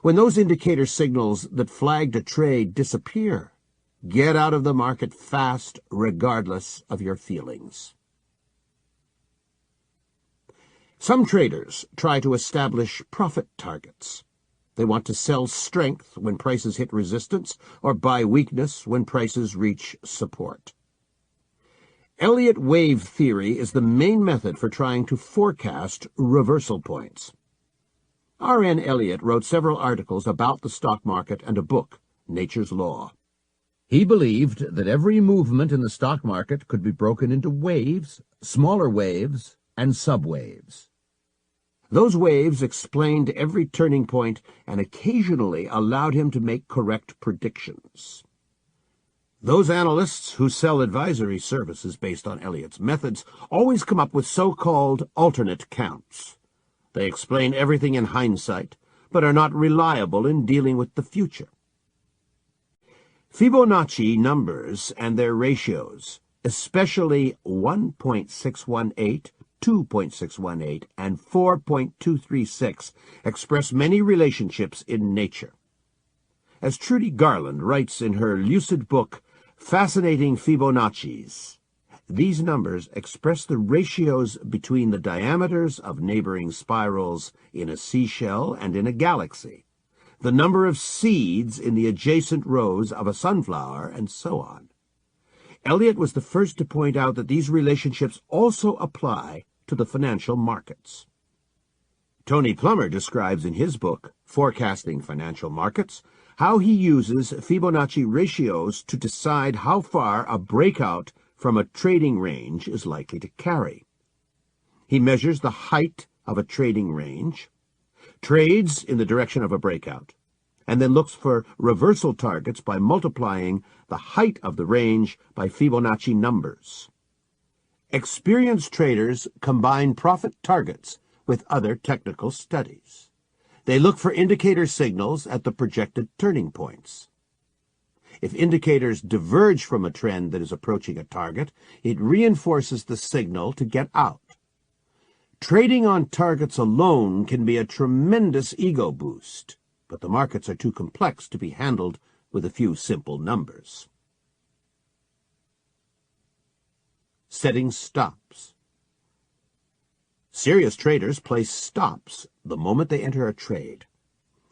When those indicator signals that flagged a trade disappear, get out of the market fast, regardless of your feelings. Some traders try to establish profit targets. They want to sell strength when prices hit resistance or buy weakness when prices reach support. Elliott wave theory is the main method for trying to forecast reversal points. R.N. Elliott wrote several articles about the stock market and a book, Nature's Law. He believed that every movement in the stock market could be broken into waves, smaller waves, and subwaves. Those waves explained every turning point and occasionally allowed him to make correct predictions. Those analysts who sell advisory services based on Elliott's methods always come up with so-called alternate counts. They explain everything in hindsight, but are not reliable in dealing with the future. Fibonacci numbers and their ratios, especially 1.618, 2.618, and 4.236, express many relationships in nature. As Trudy Garland writes in her lucid book, Fascinating Fibonacci's, these numbers express the ratios between the diameters of neighboring spirals in a seashell and in a galaxy, the number of seeds in the adjacent rows of a sunflower, and so on. Elliott was the first to point out that these relationships also apply to the financial markets. Tony Plummer describes in his book, Forecasting Financial Markets, how he uses Fibonacci ratios to decide how far a breakout from a trading range is likely to carry. He measures the height of a trading range, trades in the direction of a breakout, and then looks for reversal targets by multiplying the height of the range by Fibonacci numbers. Experienced traders combine profit targets with other technical studies. They look for indicator signals at the projected turning points. If indicators diverge from a trend that is approaching a target, it reinforces the signal to get out. Trading on targets alone can be a tremendous ego boost, but the markets are too complex to be handled with a few simple numbers. Setting stops. Serious traders place stops the moment they enter a trade.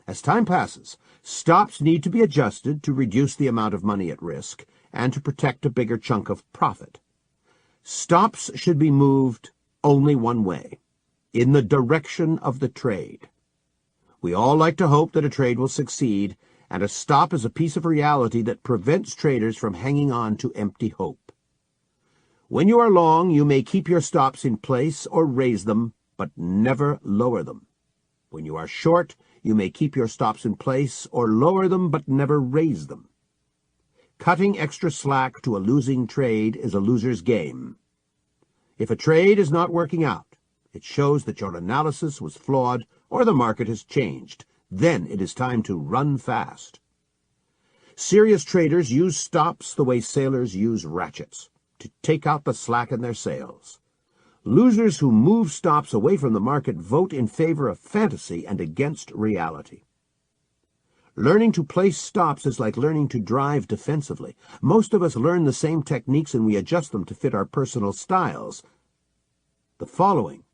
As time passes, stops need to be adjusted to reduce the amount of money at risk and to protect a bigger chunk of profit. Stops should be moved only one way, in the direction of the trade. We all like to hope that a trade will succeed, and a stop is a piece of reality that prevents traders from hanging on to empty hope. When you are long, you may keep your stops in place or raise them, but never lower them. When you are short, you may keep your stops in place or lower them, but never raise them. Cutting extra slack to a losing trade is a loser's game. If a trade is not working out, it shows that your analysis was flawed or the market has changed. Then it is time to run fast. Serious traders use stops the way sailors use ratchets, to take out the slack in their sails. Losers who move stops away from the market vote in favor of fantasy and against reality. Learning to place stops is like learning to drive defensively. Most of us learn the same techniques and we adjust them to fit our personal styles. The following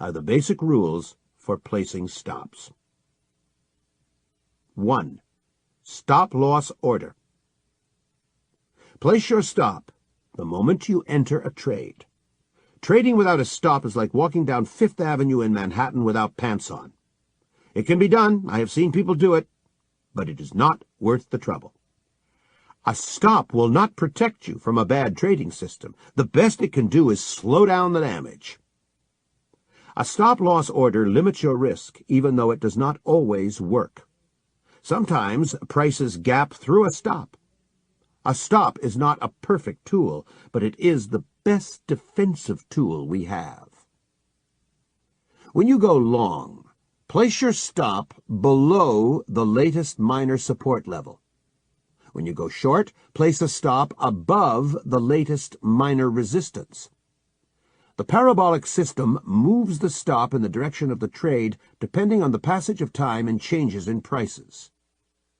are the basic rules for placing stops. 1. Stop-loss order. Place your stop the moment you enter a trade. Trading without a stop is like walking down Fifth Avenue in Manhattan without pants on. It can be done. I have seen people do it, but it is not worth the trouble. A stop will not protect you from a bad trading system. The best it can do is slow down the damage. A stop-loss order limits your risk, even though it does not always work. Sometimes prices gap through a stop. A stop is not a perfect tool, but it is the best defensive tool we have. When you go long, place your stop below the latest minor support level. When you go short, place a stop above the latest minor resistance. The parabolic system moves the stop in the direction of the trade depending on the passage of time and changes in prices.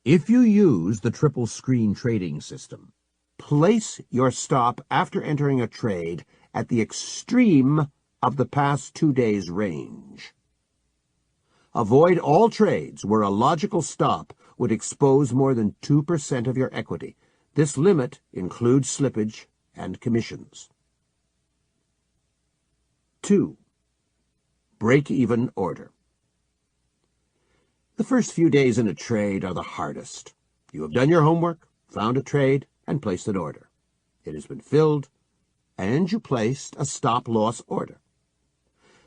If you use the triple screen trading system, place your stop after entering a trade at the extreme of the past 2 days' range. Avoid all trades where a logical stop would expose more than 2% of your equity. This limit includes slippage and commissions. 2. Break-even order. The first few days in a trade are the hardest. You have done your homework, found a trade, and placed an order. It has been filled, and you placed a stop-loss order.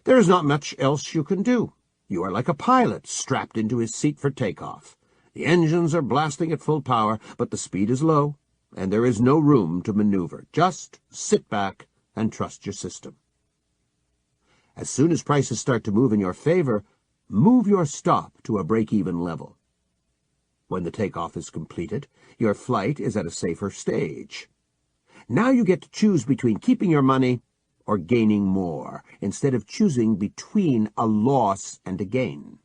There is not much else you can do. You are like a pilot strapped into his seat for takeoff. The engines are blasting at full power, but the speed is low, and there is no room to maneuver. Just sit back and trust your system. As soon as prices start to move in your favor, move your stop to a break-even level. When the takeoff is completed, your flight is at a safer stage. Now you get to choose between keeping your money or gaining more, instead of choosing between a loss and a gain.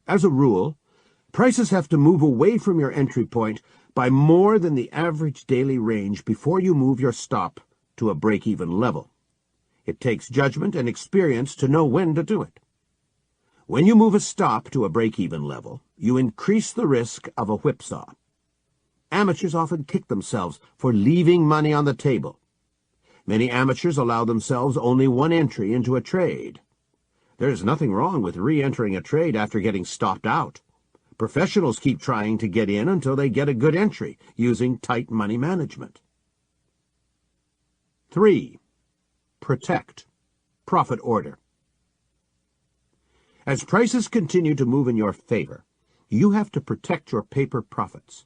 As a rule, prices have to move away from your entry point by more than the average daily range before you move your stop to a break-even level. It takes judgment and experience to know when to do it. When you move a stop to a break-even level, you increase the risk of a whipsaw. Amateurs often kick themselves for leaving money on the table. Many amateurs allow themselves only one entry into a trade. There is nothing wrong with re-entering a trade after getting stopped out, Professionals keep trying to get in until they get a good entry using tight money management. 3. Protect. Profit order. As prices continue to move in your favor, you have to protect your paper profits.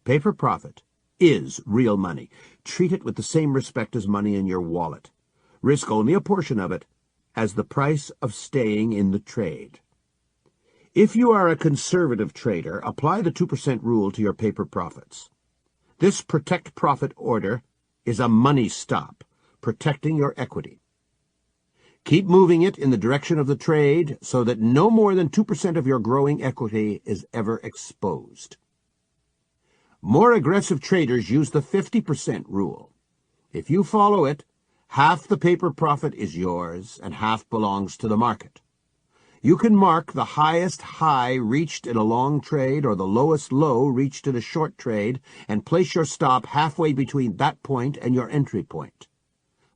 Paper profit is real money. Treat it with the same respect as money in your wallet. Risk only a portion of it as the price of staying in the trade. If you are a conservative trader, apply the 2% rule to your paper profits. This protect profit order is a money stop, protecting your equity. Keep moving it in the direction of the trade so that no more than 2% of your growing equity is ever exposed. More aggressive traders use the 50% rule. If you follow it, half the paper profit is yours and half belongs to the market. You can mark the highest high reached in a long trade or the lowest low reached in a short trade and place your stop halfway between that point and your entry point.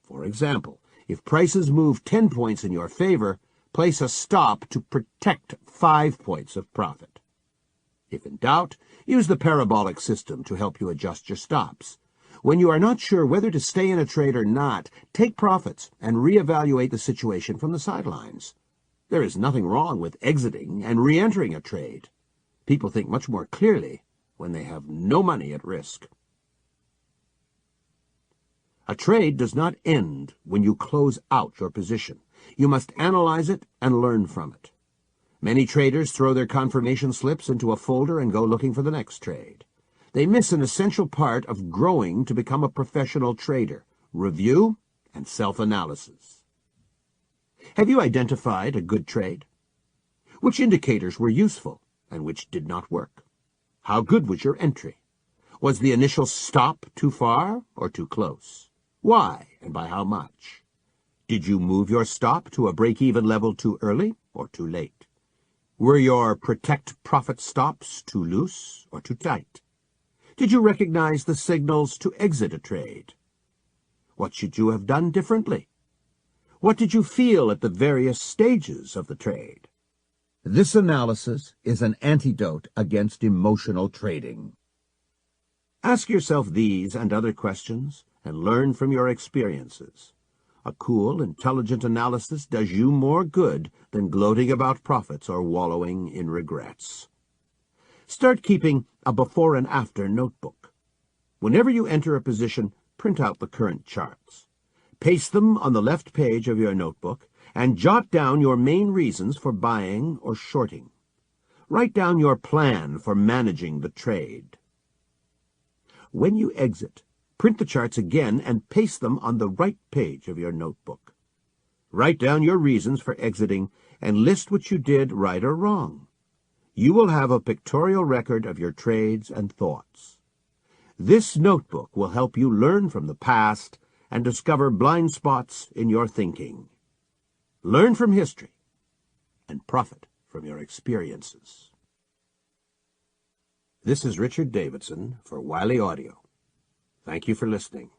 For example, if prices move 10 points in your favor, place a stop to protect 5 points of profit. If in doubt, use the parabolic system to help you adjust your stops. When you are not sure whether to stay in a trade or not, take profits and reevaluate the situation from the sidelines. There is nothing wrong with exiting and re-entering a trade. People think much more clearly when they have no money at risk. A trade does not end when you close out your position. You must analyze it and learn from it. Many traders throw their confirmation slips into a folder and go looking for the next trade. They miss an essential part of growing to become a professional trader: review and self-analysis. Have you identified a good trade? Which indicators were useful and which did not work? How good was your entry? Was the initial stop too far or too close? Why and by how much? Did you move your stop to a break-even level too early or too late? Were your protect profit stops too loose or too tight? Did you recognize the signals to exit a trade? What should you have done differently? What did you feel at the various stages of the trade? This analysis is an antidote against emotional trading. Ask yourself these and other questions and learn from your experiences. A cool, intelligent analysis does you more good than gloating about profits or wallowing in regrets. Start keeping a before and after notebook. Whenever you enter a position, print out the current charts. Paste them on the left page of your notebook and jot down your main reasons for buying or shorting. Write down your plan for managing the trade. When you exit, print the charts again and paste them on the right page of your notebook. Write down your reasons for exiting and list what you did right or wrong. You will have a pictorial record of your trades and thoughts. This notebook will help you learn from the past and discover blind spots in your thinking. Learn from history and profit from your experiences. This is Richard Davidson for Wiley Audio. Thank you for listening.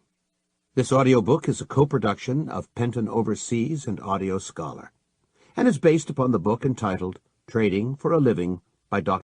This audiobook is a co-production of Penton Overseas and Audio Scholar, and is based upon the book entitled Trading for a Living by Dr.